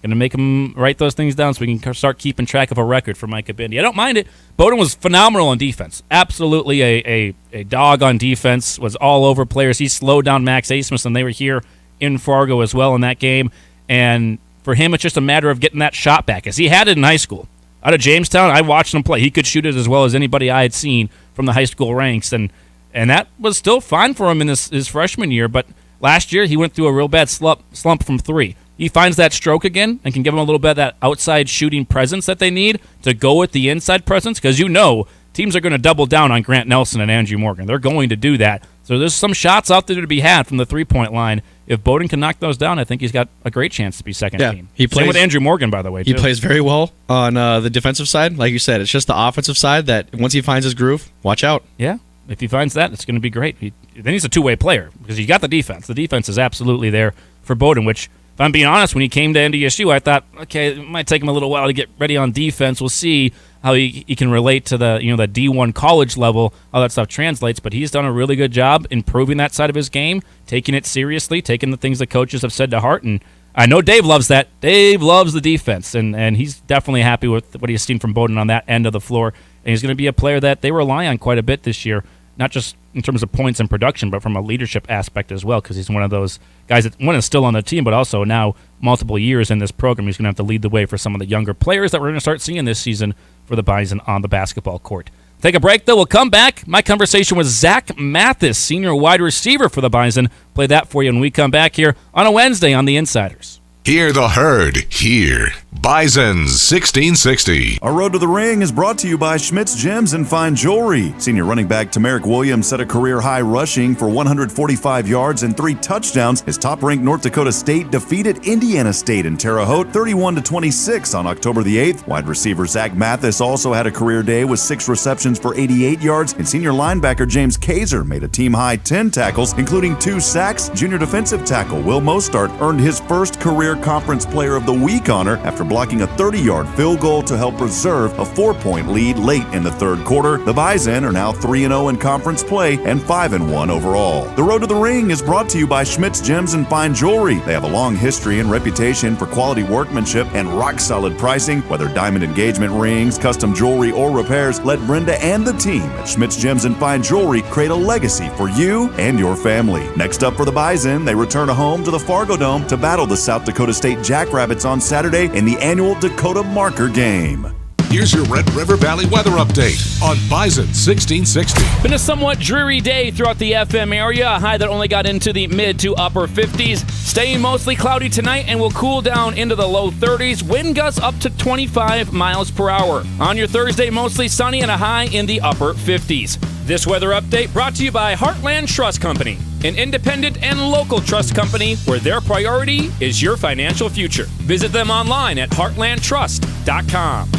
Going to make them write those things down so we can start keeping track of a record for Micah Bindi. I don't mind it. Bowdoin was phenomenal on defense. Absolutely a dog on defense. Was all over players. He slowed down Max Asmus, and they were here in Fargo as well in that game. And for him, it's just a matter of getting that shot back, as he had it in high school. Out of Jamestown, I watched him play. He could shoot it as well as anybody I had seen from the high school ranks, and that was still fine for him in his freshman year. But last year, he went through a real bad slump from three. He finds that stroke again and can give them a little bit of that outside shooting presence that they need to go with the inside presence, because teams are going to double down on Grant Nelson and Andrew Morgan. They're going to do that. So there's some shots out there to be had from the three-point line. If Bowdoin can knock those down, I think he's got a great chance to be second team. Same with Andrew Morgan, by the way, too. He plays very well on the defensive side. Like you said, it's just the offensive side that once he finds his groove, watch out. Yeah, if he finds that, it's going to be great. Then he's a two-way player because you got the defense. The defense is absolutely there for Bowdoin, which, if I'm being honest, when he came to NDSU, I thought, okay, it might take him a little while to get ready on defense. We'll see how he can relate to the the D1 college level, how that stuff translates. But he's done a really good job improving that side of his game, taking it seriously, taking the things the coaches have said to heart. And I know Dave loves that. Dave loves the defense, and he's definitely happy with what he's seen from Bowdoin on that end of the floor. And he's going to be a player that they rely on quite a bit this year, not just in terms of points and production, but from a leadership aspect as well, because he's one of those guys that, one, is still on the team, but also now multiple years in this program. He's going to have to lead the way for some of the younger players that we're going to start seeing this season for the Bison on the basketball court. Take a break, though. We'll come back. My conversation with Zach Mathis, senior wide receiver for the Bison. Play that for you when we come back here on a Wednesday on The Insiders. Hear the herd here. Bison's 1660. Our Road to the Ring is brought to you by Schmidt's Gems and Fine Jewelry. Senior running back Tamarick Williams set a career-high rushing for 145 yards and 3 touchdowns as top-ranked North Dakota State defeated Indiana State in Terre Haute 31-26 on October the 8th. Wide receiver Zach Mathis also had a career day with 6 receptions for 88 yards, and senior linebacker James Kaiser made a team-high 10 tackles, including 2 sacks. Junior defensive tackle Will Mostart earned his first career Conference Player of the Week honor after blocking a 30-yard field goal to help preserve a 4-point lead late in the third quarter. The Bison are now 3-0 in conference play and 5-1 overall. The Road to the Ring is brought to you by Schmidt's Gems and Fine Jewelry. They have a long history and reputation for quality workmanship and rock-solid pricing. Whether diamond engagement rings, custom jewelry, or repairs, let Brenda and the team at Schmidt's Gems and Fine Jewelry create a legacy for you and your family. Next up for the Bison, they return home to the Fargo Dome to battle the South Dakota State Jackrabbits on Saturday in the annual Dakota Marker game. Here's your Red River Valley weather update on Bison 1660. Been a somewhat dreary day throughout the FM area, a high that only got into the mid to upper 50s. Staying mostly cloudy tonight and will cool down into the low 30s. Wind gusts up to 25 miles per hour. On your Thursday, mostly sunny and a high in the upper 50s. This weather update brought to you by Heartland Trust Company, an independent and local trust company where their priority is your financial future. Visit them online at heartlandtrust.com.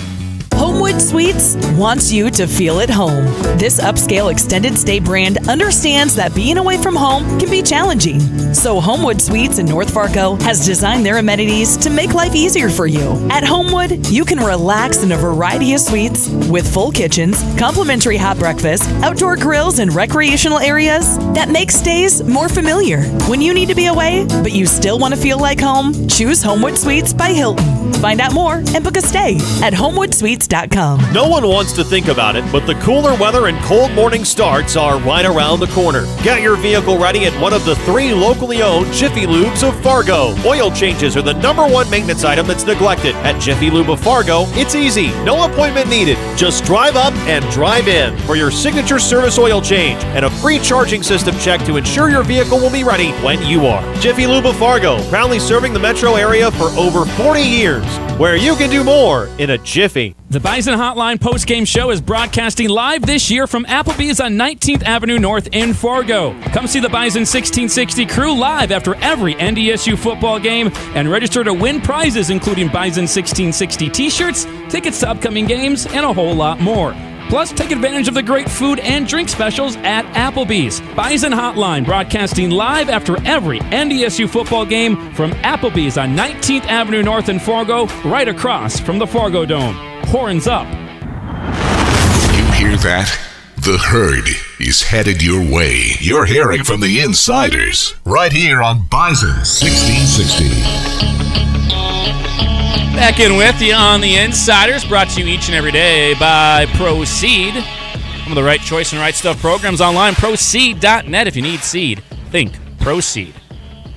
Homewood Suites wants you to feel at home. This upscale extended stay brand understands that being away from home can be challenging. So Homewood Suites in North Fargo has designed their amenities to make life easier for you. At Homewood, you can relax in a variety of suites with full kitchens, complimentary hot breakfast, outdoor grills, and recreational areas that make stays more familiar. When you need to be away, but you still want to feel like home, choose Homewood Suites by Hilton. Find out more and book a stay at HomewoodSuites.com. No one wants to think about it, but the cooler weather and cold morning starts are right around the corner. Get your vehicle ready at one of the 3 locally owned Jiffy Lubes of Fargo. Oil changes are the #1 maintenance item that's neglected. At Jiffy Lube of Fargo, it's easy. No appointment needed. Just drive up and drive in for your signature service oil change and a free charging system check to ensure your vehicle will be ready when you are. Jiffy Lube of Fargo, proudly serving the metro area for over 40 years, where you can do more in a jiffy. The Bison Hotline postgame show is broadcasting live this year from Applebee's on 19th Avenue North in Fargo. Come see the Bison 1660 crew live after every NDSU football game and register to win prizes including Bison 1660 t-shirts, tickets to upcoming games, and a whole lot more. Plus, take advantage of the great food and drink specials at Applebee's. Bison Hotline broadcasting live after every NDSU football game from Applebee's on 19th Avenue North in Fargo, right across from the Fargo Dome. Horns up. You hear that? The herd is headed your way. You're hearing from the insiders right here on Bison 1660. Back in with you on the Insiders, brought to you each and every day by Proceed. One of the right choice and right stuff programs online, proceed.net. If you need seed, think Proceed.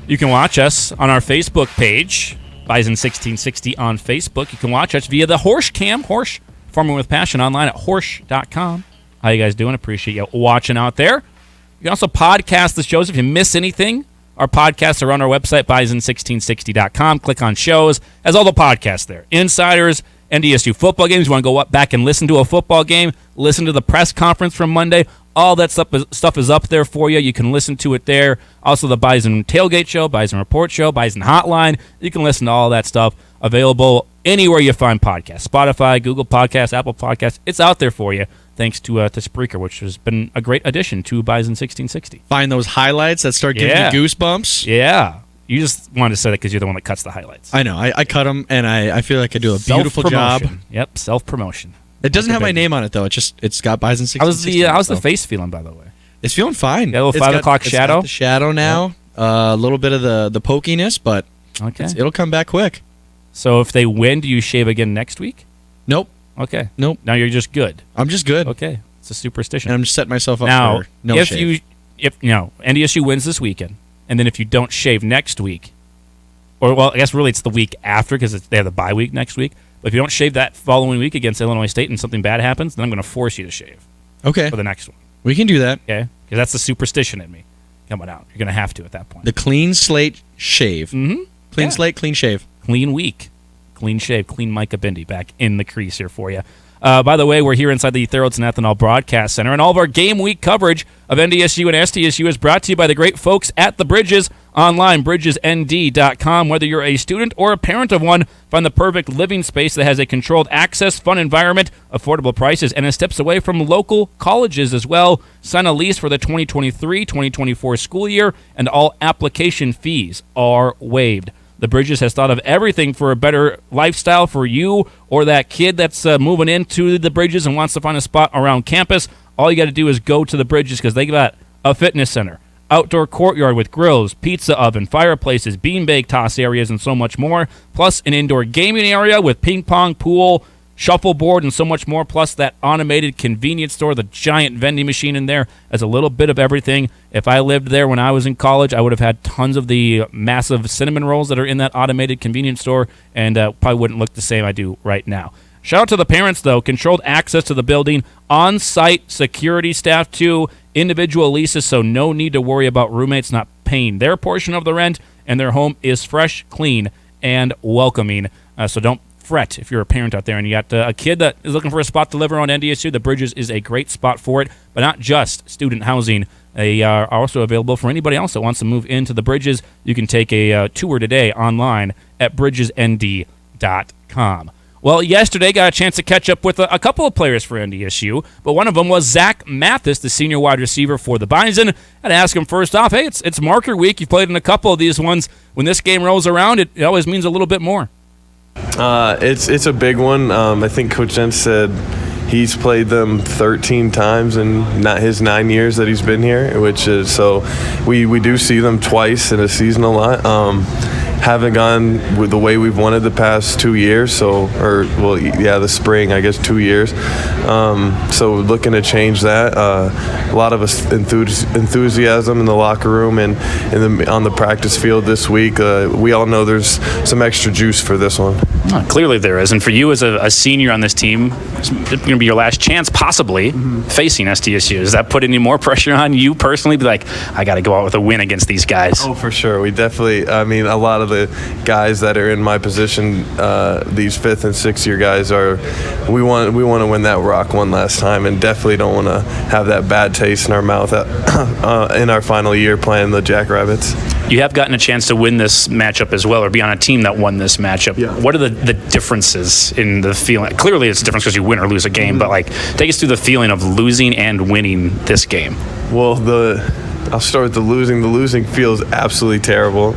You can watch us on our Facebook page, Bison 1660 on Facebook. You can watch us via the Horse Cam, Horse Farming with Passion, online at horse.com. How you guys doing? Appreciate you watching out there. You can also podcast the shows if you miss anything. Our podcasts are on our website, bison1660.com. Click on shows. Has all the podcasts there. Insiders, NDSU football games. You want to go back and listen to a football game, listen to the press conference from Monday. All that stuff is up there for you. You can listen to it there. Also, the Bison Tailgate Show, Bison Report Show, Bison Hotline. You can listen to all that stuff. Available anywhere you find podcasts. Spotify, Google Podcasts, Apple Podcasts. It's out there for you. Thanks to Spreaker, which has been a great addition to Bison 1660. Find those highlights that start giving you goosebumps. Yeah. You just wanted to say that because you're the one that cuts the highlights. I know. I cut them, and I feel like I do a beautiful job. Yep, self-promotion. It doesn't have my name on it, though. It's got Bison 1660. How's the face feeling, by the way? It's feeling fine. Got a little 5 o'clock shadow? It's got the shadow now. A little bit of the pokiness, but it'll come back quick. So if they win, do you shave again next week? Nope. Okay. Nope. Now you're just good. I'm just good. Okay. It's a superstition. And I'm just setting myself up now, for no shave. If NDSU wins this weekend, and then if you don't shave next week, or well, I guess really it's the week after because they have the bye week next week. But if you don't shave that following week against Illinois State and something bad happens, then I'm going to force you to shave. Okay. For the next one. We can do that. Okay. Because that's the superstition in me coming out. You're going to have to at that point. The clean slate shave. Mm-hmm. Clean slate, clean shave. Clean week. Clean shave. Clean Micah Bindi back in the crease here for you. By the way, we're here inside the Theraldson Ethanol Broadcast Center, and all of our game week coverage of NDSU and SDSU is brought to you by the great folks at The Bridges, online, bridgesnd.com. Whether you're a student or a parent of one, find the perfect living space that has a controlled access, fun environment, affordable prices, and is steps away from local colleges as well. Sign a lease for the 2023-2024 school year, and all application fees are waived. The Bridges has thought of everything for a better lifestyle for you or that kid that's moving into the Bridges and wants to find a spot around campus. All you got to do is go to the Bridges because they got a fitness center, outdoor courtyard with grills, pizza oven, fireplaces, beanbag toss areas, and so much more, plus an indoor gaming area with ping pong, pool, shuffleboard, and so much more, plus that automated convenience store, the giant vending machine in there has a little bit of everything. If I lived there when I was in college, I would have had tons of the massive cinnamon rolls that are in that automated convenience store, and probably wouldn't look the same I do right now. Shout out to the parents, though. Controlled access to the building, on-site security staff, too, individual leases, so no need to worry about roommates not paying their portion of the rent, and their home is fresh, clean, and welcoming. So don't fret if you're a parent out there and you got a kid that is looking for a spot to live around NDSU. The Bridges is a great spot for it, but not just student housing. They are also available for anybody else that wants to move into the Bridges. You can take a tour today online at bridgesnd.com. Well, yesterday got a chance to catch up with a couple of players for NDSU, but one of them was Zach Mathis, the senior wide receiver for the Bison. I'd ask him first off, hey, it's marker week. You've played in a couple of these ones. When this game rolls around, it always means a little bit more. It's a big one. I think Coach Jentz said he's played them 13 times in not his 9 years that he's been here, which is so we do see them twice in a season a lot. Haven't gone with the way we've wanted the past 2 years, the spring, I guess 2 years. So looking to change that. A lot of enthusiasm in the locker room and on the practice field this week. We all know there's some extra juice for this one. Clearly there is, and for you as a senior on this team, it's going to be your last chance possibly facing SDSU. Does that put any more pressure on you personally? Be like, I got to go out with a win against these guys. Oh, for sure. We definitely, a lot of the guys that are in my position, these 5th and 6th year guys we want to win that rock one last time, and definitely don't want to have that bad taste in our mouth in our final year playing the Jackrabbits. You have gotten a chance to win this matchup as well, or be on a team that won this matchup. Yeah. What are the differences in the feeling? Clearly it's a difference because you win or lose a game, but take us through the feeling of losing and winning this game. Well, the I'll start with the losing. The losing feels absolutely terrible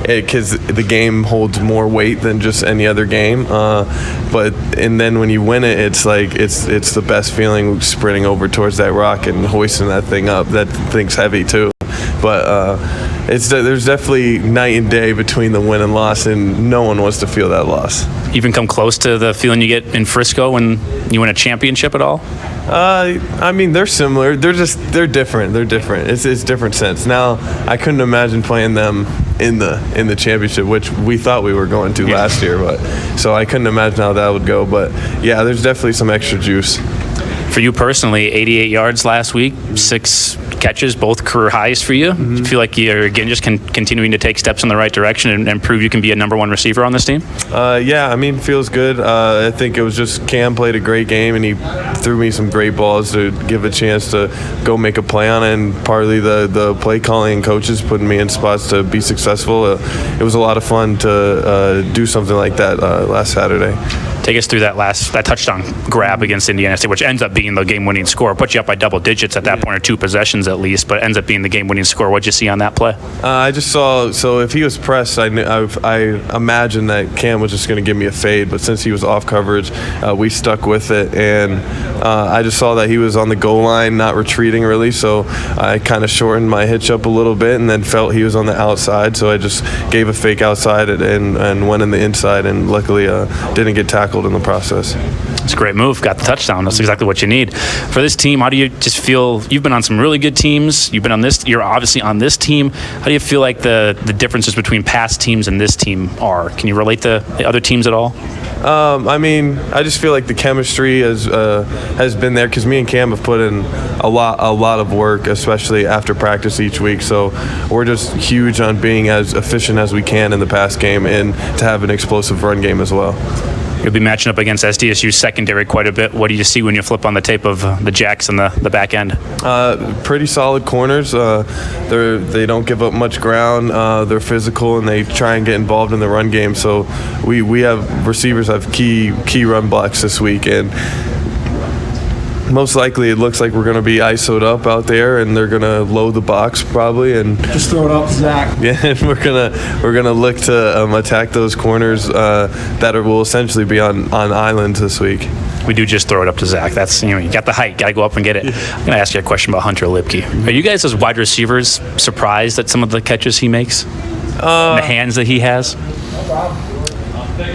because the game holds more weight than just any other game. And then when you win it, it's like it's the best feeling, sprinting over towards that rock and hoisting that thing up. That thing's heavy too, but there's definitely night and day between the win and loss, and no one wants to feel that loss. Even come close to the feeling you get in Frisco when you win a championship at all? I mean, they're similar. They're different. They're different. It's different sense. Now, I couldn't imagine playing them in the championship, which we thought we were going to last year. But so I couldn't imagine how that would go. But yeah, there's definitely some extra juice. For you personally, 88 yards last week, 6 catches, both career highs for you. Do you feel like you're, again, just continuing to take steps in the right direction and prove you can be a number 1 receiver on this team? Yeah, I mean, feels good. I think it was just Cam played a great game, and he threw me some great balls to give a chance to go make a play on it, and partly the play calling and coaches putting me in spots to be successful. It was a lot of fun to do something like that last Saturday. Take us through that touchdown grab against Indiana State, which ends up being the game-winning score. Put you up by double digits at that point, or 2 possessions at least, but ends up being the game-winning score. What'd you see on that play? I just saw, so if he was pressed, I imagined that Cam was just going to give me a fade, but since he was off coverage, we stuck with it, and I just saw that he was on the goal line, not retreating really, so I kind of shortened my hitch up a little bit and then felt he was on the outside, so I just gave a fake outside and went in the inside, and luckily didn't get tackled in the process. It's a great move. Got the touchdown. That's exactly what you need. For this team, how do you just feel? You've been on some really good teams. You've been on this. You're obviously on this team. How do you feel like the differences between past teams and this team are? Can you relate to the other teams at all? I mean, I just feel like the chemistry has been there because me and Cam have put in a lot of work, especially after practice each week. So we're just huge on being as efficient as we can in the pass game and to have an explosive run game as well. You'll be matching up against SDSU secondary quite a bit. What do you see when you flip on the tape of the Jacks and the back end? Pretty solid corners. They don't give up much ground. They're physical, and they try and get involved in the run game. So we have receivers have key run blocks this week, and most likely it looks like we're going to be ISO'd up out there, and they're going to load the box probably, and just throw it up, Zach. Yeah, and we're gonna look to attack those corners that will essentially be on islands this week. We do just throw it up to Zach. That's, you got the height, got to go up and get it. I'm going to ask you a question about Hunter Lipke. Are you guys as wide receivers surprised at some of the catches he makes? The hands that he has?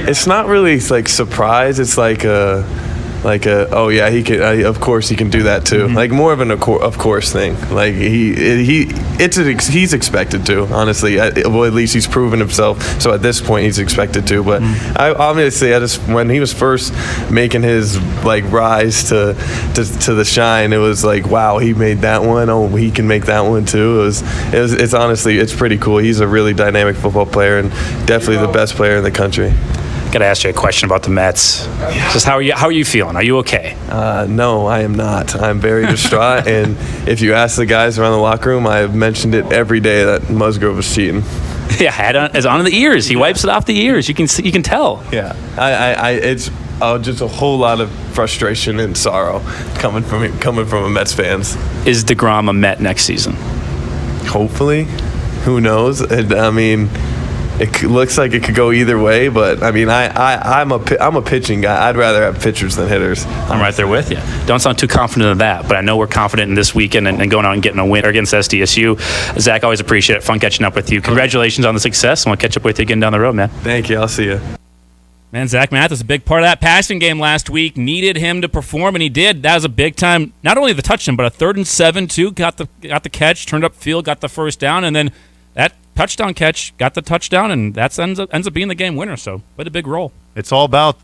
It's not really like surprise. It's like oh yeah, he can. Of course he can do that too. Like more of an of course thing. Like he's expected to. Honestly, well, at least he's proven himself. So at this point he's expected to. But when he was first making his rise to the shine, it was like, wow, he made that one. Oh, he can make that one too. It's honestly pretty cool. He's a really dynamic football player and definitely the best player in the country. Got to ask you a question about the Mets. Just how are you feeling? Are you okay? No, I am not. I'm very distraught. And if you ask the guys around the locker room, I have mentioned it every day that Musgrove was cheating. Yeah, it's on the ears. He wipes it off the ears. You can tell. Yeah, it's just a whole lot of frustration and sorrow coming from a Mets fans. Is DeGrom a Met next season? Hopefully. Who knows? I mean, it looks like it could go either way, but I mean, I'm a pitching guy. I'd rather have pitchers than hitters. I'm right there with you. Don't sound too confident of that, but I know we're confident in this weekend and going out and getting a win against SDSU. Zach, always appreciate it. Fun catching up with you. Congratulations on the success, and we'll catch up with you again down the road, man. Thank you. I'll see you. Man, Zach Mathis, a big part of that passing game last week. Needed him to perform, and he did. That was a big time, not only the touchdown, but a 3rd and 7 too. Got the catch, turned up field, got the first down, and then that touchdown catch, got the touchdown, and that ends up being the game winner. So, played a big role. It's all about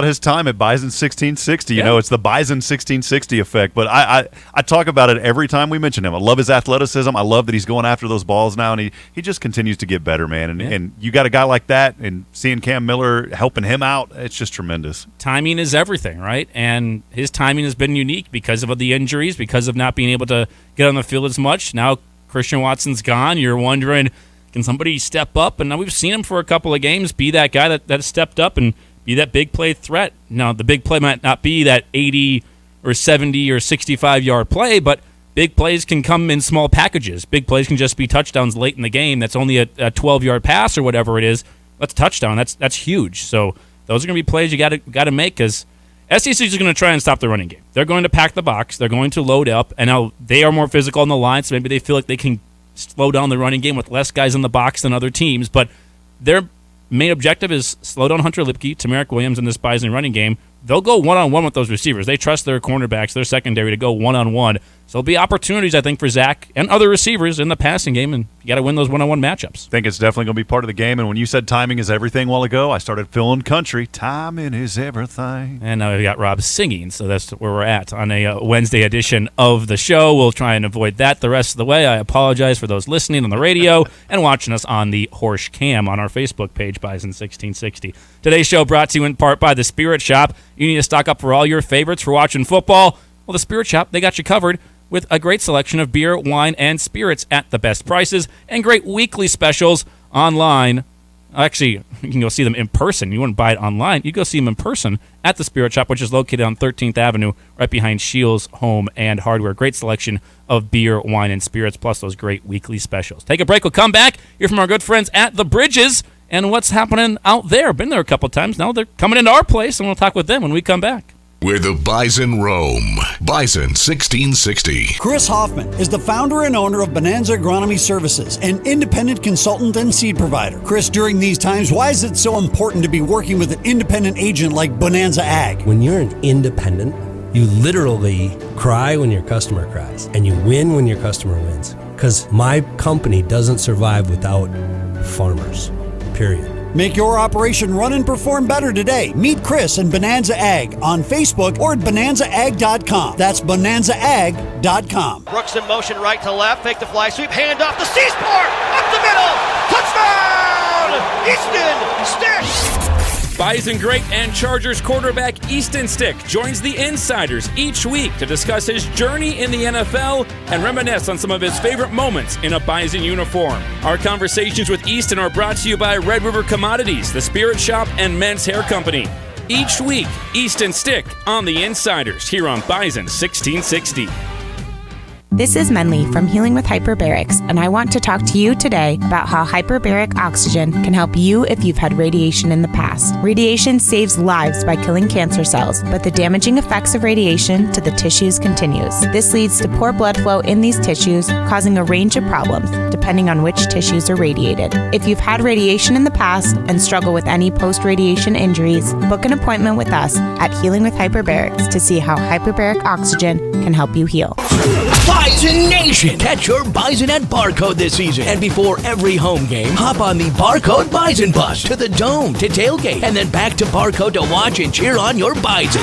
his time at Bison 1660. You know, it's the Bison 1660 effect. But I talk about it every time we mention him. I love his athleticism. I love that he's going after those balls now, and he just continues to get better, man. And you got a guy like that, and seeing Cam Miller helping him out, it's just tremendous. Timing is everything, right? And his timing has been unique because of the injuries, because of not being able to get on the field as much. Now Christian Watson's gone. You're wondering, can somebody step up? And now we've seen him for a couple of games be that guy that stepped up and be that big play threat. Now, the big play might not be that 80 or 70 or 65-yard play, but big plays can come in small packages. Big plays can just be touchdowns late in the game. That's only a 12-yard pass or whatever it is. That's a touchdown. That's huge. So those are going to be plays you got to make because SDSU is going to try and stop the running game. They're going to pack the box. They're going to load up. And now they are more physical on the line, so maybe they feel like they can slow down the running game with less guys in the box than other teams. But their main objective is slow down Hunter Lipke, Tamarick Williams in this Bison running game. They'll go one-on-one with those receivers. They trust their cornerbacks, their secondary, to go one-on-one. So there'll be opportunities, I think, for Zach and other receivers in the passing game, and you got to win those one-on-one matchups. I think it's definitely going to be part of the game, and when you said timing is everything a while ago, I started feeling country. Timing is everything. And now we've got Rob singing, so that's where we're at on a Wednesday edition of the show. We'll try and avoid that the rest of the way. I apologize for those listening on the radio and watching us on the Horsch Cam on our Facebook page, Bison1660. Today's show brought to you in part by The Spirit Shop. You need to stock up for all your favorites for watching football. Well, The Spirit Shop, they got you covered with a great selection of beer, wine, and spirits at the best prices and great weekly specials online. Actually, you can go see them in person. You wouldn't buy it online. You go see them in person at The Spirit Shop, which is located on 13th Avenue, right behind Shields Home and Hardware. Great selection of beer, wine, and spirits, plus those great weekly specials. Take a break. We'll come back. Hear from our good friends at The Bridges and what's happening out there. Been there a couple times. Now they're coming into our place, and we'll talk with them when we come back. Where the bison roam. Bison 1660. Chris Hoffman is the founder and owner of Bonanza Agronomy Services, an independent consultant and seed provider. Chris, during these times, why is it so important to be working with an independent agent like Bonanza Ag? When you're an independent, you literally cry when your customer cries, and you win when your customer wins. Because my company doesn't survive without farmers, period. Make your operation run and perform better today. Meet Chris and Bonanza Ag on Facebook or at bonanzaag.com. That's bonanzaag.com. Brooks in motion right to left, fake the fly sweep, hand off the C-Sport, up the middle, touchdown! Easton Stick! Bison great and Chargers quarterback Easton Stick joins the Insiders each week to discuss his journey in the NFL and reminisce on some of his favorite moments in a Bison uniform. Our conversations with Easton are brought to you by Red River Commodities, The Spirit Shop, and Men's Hair Company. Each week, Easton Stick on the Insiders here on Bison 1660. This is Menli from Healing with Hyperbarics, and I want to talk to you today about how hyperbaric oxygen can help you if you've had radiation in the past. Radiation saves lives by killing cancer cells, but the damaging effects of radiation to the tissues continues. This leads to poor blood flow in these tissues, causing a range of problems, depending on which tissues are radiated. If you've had radiation in the past and struggle with any post-radiation injuries, book an appointment with us at Healing with Hyperbarics to see how hyperbaric oxygen can help you heal. Bison Nation! Catch your Bison at Barcode this season. And before every home game, hop on the Barcode Bison Bus to the Dome to tailgate, and then back to Barcode to watch and cheer on your Bison.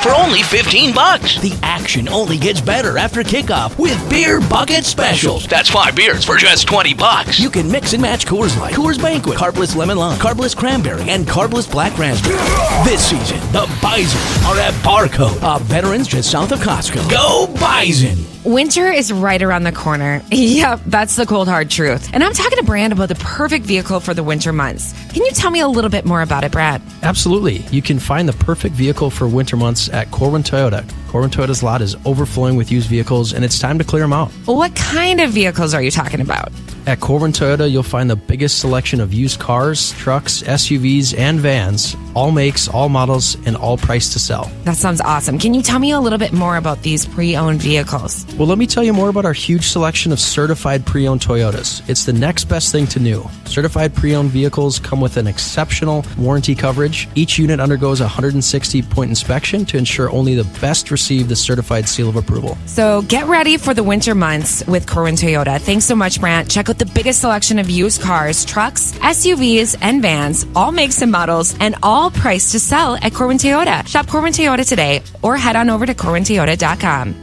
For only $15. The action only gets better after kickoff with beer bucket specials. That's 5 beers for just $20. You can mix and match Coors Light, Coors Banquet, Carbless Lemon Lime, Carbless Cranberry, and Carbless Black Raspberry. This season, the Bison are at Barcode, veterans just south of Costco. Go Bison! Winter is right around the corner. Yep, that's the cold, hard truth. And I'm talking to Brad about the perfect vehicle for the winter months. Can you tell me a little bit more about it, Brad? Absolutely. You can find the perfect vehicle for winter months at Corwin Toyota. Corwin Toyota's lot is overflowing with used vehicles, and it's time to clear them out. Well, what kind of vehicles are you talking about? At Corwin Toyota, you'll find the biggest selection of used cars, trucks, SUVs, and vans, all makes, all models, and all priced to sell. That sounds awesome. Can you tell me a little bit more about these pre-owned vehicles? Well, let me tell you more about our huge selection of certified pre-owned Toyotas. It's the next best thing to new. Certified pre-owned vehicles come with an exceptional warranty coverage. Each unit undergoes a 160-point inspection to ensure only the best receive the certified seal of approval. So get ready for the winter months with Corwin Toyota. Thanks so much, Brant. Check out the biggest selection of used cars, trucks, SUVs, and vans, all makes and models, and all priced to sell at Corwin Toyota. Shop Corwin Toyota today or head on over to CorwinToyota.com.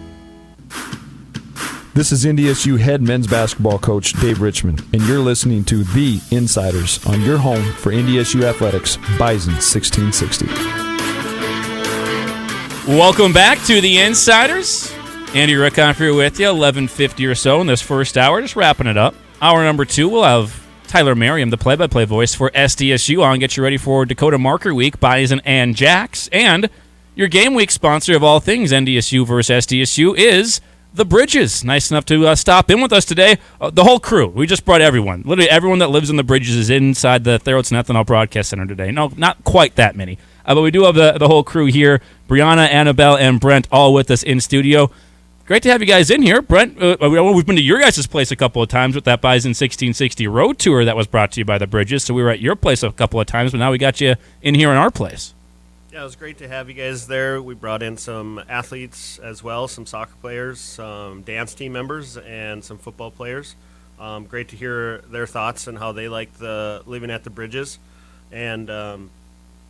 This is NDSU head men's basketball coach Dave Richmond, and you're listening to The Insiders on your home for NDSU athletics, Bison 1660. Welcome back to The Insiders. Andy Rickon here with you, 11:50 or so in this first hour, just wrapping it up. Hour number 2, we'll have Tyler Merriam, the play-by-play voice for SDSU, on. Get you ready for Dakota Marker Week, Bison and Jacks. And your game week sponsor of all things NDSU versus SDSU is the Bridges. Nice enough to stop in with us today. The whole crew. We just brought everyone. Literally everyone that lives in the Bridges is inside the Therotz and Ethanol Broadcast Center today. No, not quite that many. But we do have the whole crew here. Brianna, Annabelle, and Brent all with us in studio. Great to have you guys in here. Brent, we've been to your guys' place a couple of times with that Bison 1660 road tour that was brought to you by the Bridges. So we were at your place a couple of times, but now we got you in here in our place. Yeah, it was great to have you guys there. We brought in some athletes as well, some soccer players, some dance team members, and some football players. Great to hear their thoughts and how they like the living at the Bridges. And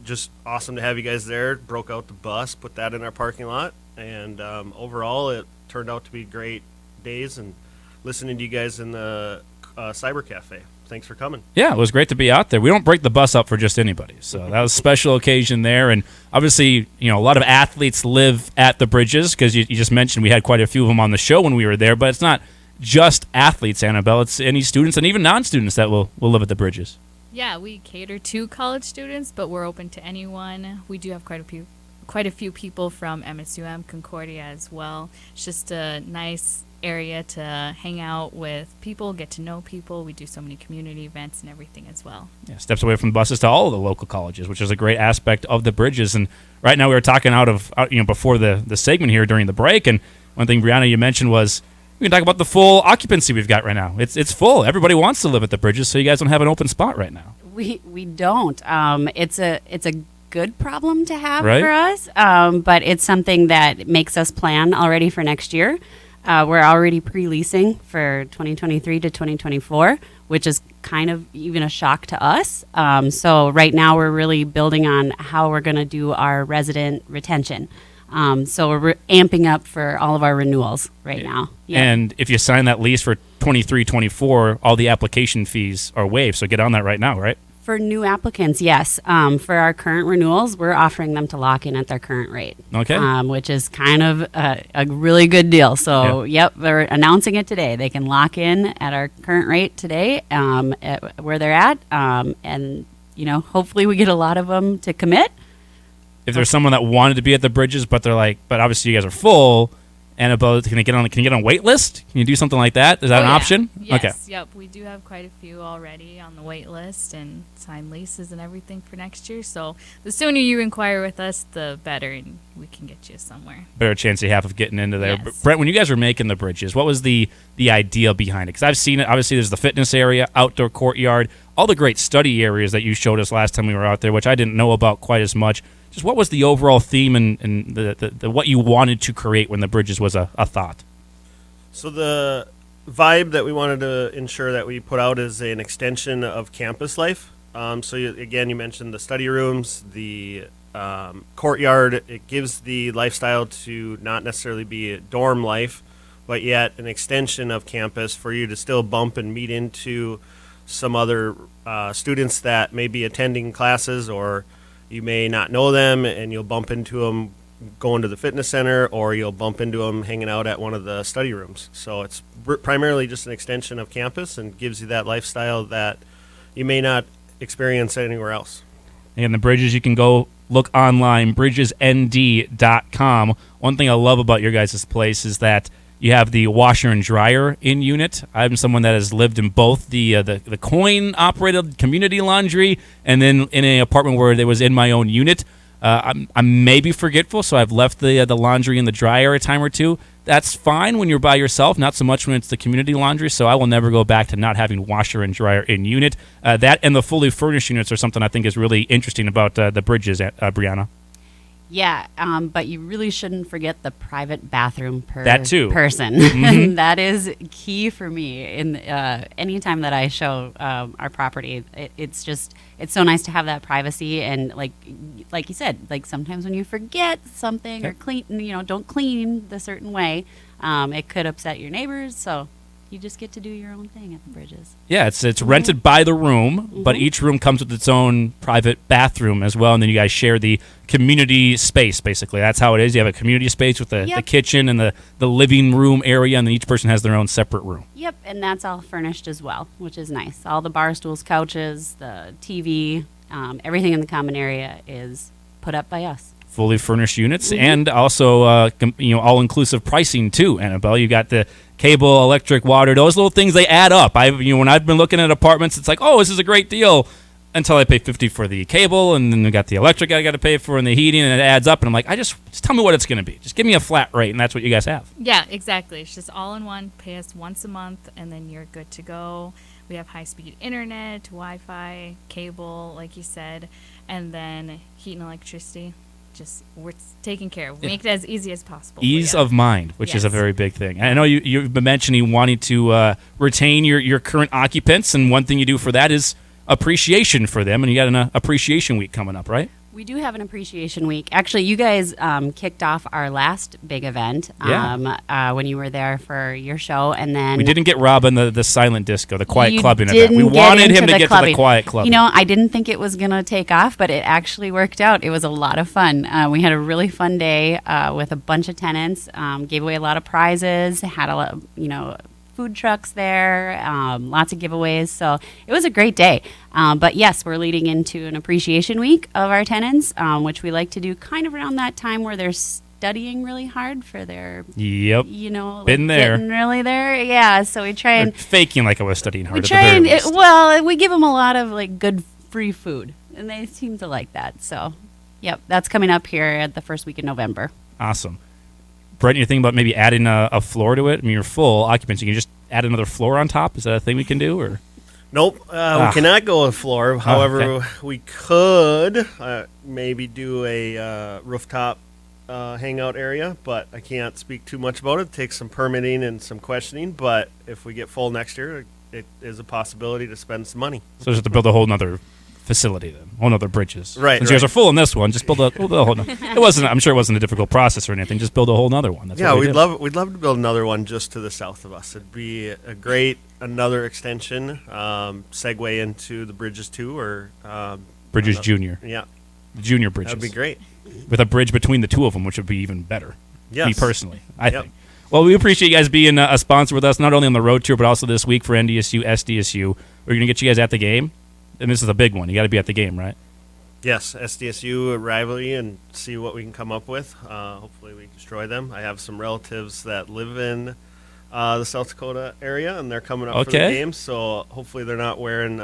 just awesome to have you guys there. Broke out the bus, put that in our parking lot. And overall, it turned out to be great days and listening to you guys in the Cyber Cafe. Thanks for coming. Yeah, it was great to be out there. We don't break the bus up for just anybody. So that was a special occasion there. And obviously, a lot of athletes live at the Bridges because you just mentioned we had quite a few of them on the show when we were there. But it's not just athletes, Annabelle. It's any students and even non-students that will live at the Bridges. Yeah, we cater to college students, but we're open to anyone. We do have quite a few people from MSUM, Concordia as well. It's just a nice area to hang out with people, get to know people. We do so many community events and everything as well. Yeah, steps away from the buses to all of the local colleges, which is a great aspect of the Bridges. And right now we were talking before the segment here during the break, and one thing, Brianna, you mentioned was we can talk about the full occupancy we've got right now. It's full. Everybody wants to live at the Bridges, so you guys don't have an open spot right now. We don't. It's a good problem to have right? for us, but it's something that makes us plan already for next year. We're already pre-leasing for 2023 to 2024, which is kind of even a shock to us. So right now we're really building on how we're going to do our resident retention. So we're amping up for all of our renewals right now. Yeah. And if you sign that lease for 23-24, all the application fees are waived. So get on that right now, right? For new applicants, yes. For our current renewals, we're offering them to lock in at their current rate. Okay. Which is kind of a really good deal. So, Yep, they're announcing it today. They can lock in at our current rate today at where they're at. And, hopefully we get a lot of them to commit. If there's someone that wanted to be at the Bridges, but they're like, but obviously you guys are full, Annabelle, can you get on a wait list? Can you do something like that? Is that an option? Yes. Okay. Yep. We do have quite a few already on the wait list and signed leases and everything for next year. So the sooner you inquire with us, the better, and we can get you somewhere. Better chance you have of getting into there. Yes. But Brent, when you guys were making the Bridges, what was the idea behind it? Because I've seen it. Obviously, there's the fitness area, outdoor courtyard, all the great study areas that you showed us last time we were out there, which I didn't know about quite as much. Just what was the overall theme and the what you wanted to create when the Bridges was a thought? So the vibe that we wanted to ensure that we put out is an extension of campus life. You mentioned the study rooms, the courtyard. It gives the lifestyle to not necessarily be a dorm life, but yet an extension of campus for you to still bump and meet into some other students that may be attending classes, or you may not know them and you'll bump into them going to the fitness center, or you'll bump into them hanging out at one of the study rooms. So it's primarily just an extension of campus and gives you that lifestyle that you may not experience anywhere else. And the Bridges, you can go look online, bridgesnd.com. One thing I love about your guys' place is that you have the washer and dryer in unit. I'm someone that has lived in both the coin-operated community laundry and then in an apartment where it was in my own unit. I'm maybe forgetful, so I've left the laundry in the dryer a time or two. That's fine when you're by yourself, not so much when it's the community laundry, so I will never go back to not having washer and dryer in unit. That and the fully furnished units are something I think is really interesting about the Bridges, Brianna. Yeah, but you really shouldn't forget the private bathroom per that too. person. Mm-hmm. That is key for me. In anytime that I show our property, it's so nice to have that privacy. And like you said, like sometimes when you forget something or don't clean the certain way, it could upset your neighbors. So you just get to do your own thing at the Bridges. Yeah, it's rented by the room, but each room comes with its own private bathroom as well, and then you guys share the community space, basically. That's how it is. You have a community space with the kitchen and the living room area, and then each person has their own separate room. Yep, and that's all furnished as well, which is nice. All the bar stools, couches, the TV, everything in the common area is put up by us. Fully furnished units, and also all-inclusive pricing too. Annabelle, you got the cable, electric, water, those little things, they add up. When I've been looking at apartments, it's like, oh, this is a great deal, until I pay $50 for the cable, and then we got the electric I got to pay for, and the heating, and it adds up, and I'm like, just tell me what it's going to be. Just give me a flat rate, and that's what you guys have. Yeah, exactly. It's just all in one. Pay us once a month, and then you're good to go. We have high-speed internet, Wi-Fi, cable, like you said, and then heat and electricity. We're taking care of. We make it as easy as possible. Ease of mind, which is a very big thing. I know you've been mentioning wanting to retain your current occupants, and one thing you do for that is appreciation for them, and you got an appreciation week coming up, right? We do have an appreciation week. Actually, you guys kicked off our last big event when you were there for your show, and then we didn't get Rob in the silent disco, the quiet clubbing event. We wanted him to get to the quiet club. I didn't think it was going to take off, but it actually worked out. It was a lot of fun. We had a really fun day with a bunch of tenants. Gave away a lot of prizes. Had a lot, food trucks there, lots of giveaways. So it was a great day. But yes, we're leading into an appreciation week of our tenants, which we like to do kind of around that time where they're studying really hard for their, been there. Getting really there. Yeah. So we try and faking like I was studying hard. We give them a lot of good free food, and they seem to like that. So, that's coming up here at the first week in November. Awesome. Brent, you think about maybe adding a floor to it? I mean, you're full occupancy. You can just add another floor on top? Is that a thing we can do? Or Nope. We cannot go with floor. However, we could maybe do a rooftop hangout area, but I can't speak too much about it. It takes some permitting and some questioning, but if we get full next year, it is a possibility to spend some money. So just to build a whole nother facility, then whole nother bridges. Right. Since you guys are full in this one, just build a whole. I'm sure it wasn't a difficult process or anything. Just build a whole nother one. That's we'd love to build another one just to the south of us. It'd be a great another extension, segue into the bridges too, or Bridges Junior. Yeah, the junior bridges. That'd be great. With a bridge between the two of them, which would be even better. Yes. Me personally, I think. Well, we appreciate you guys being a sponsor with us, not only on the road tour, but also this week for NDSU, SDSU. We're going to get you guys at the game. And this is a big one. You got to be at the game, right? Yes, SDSU rivalry, and see what we can come up with. Hopefully we destroy them. I have some relatives that live in the South Dakota area, and they're coming up for the game, so hopefully they're not wearing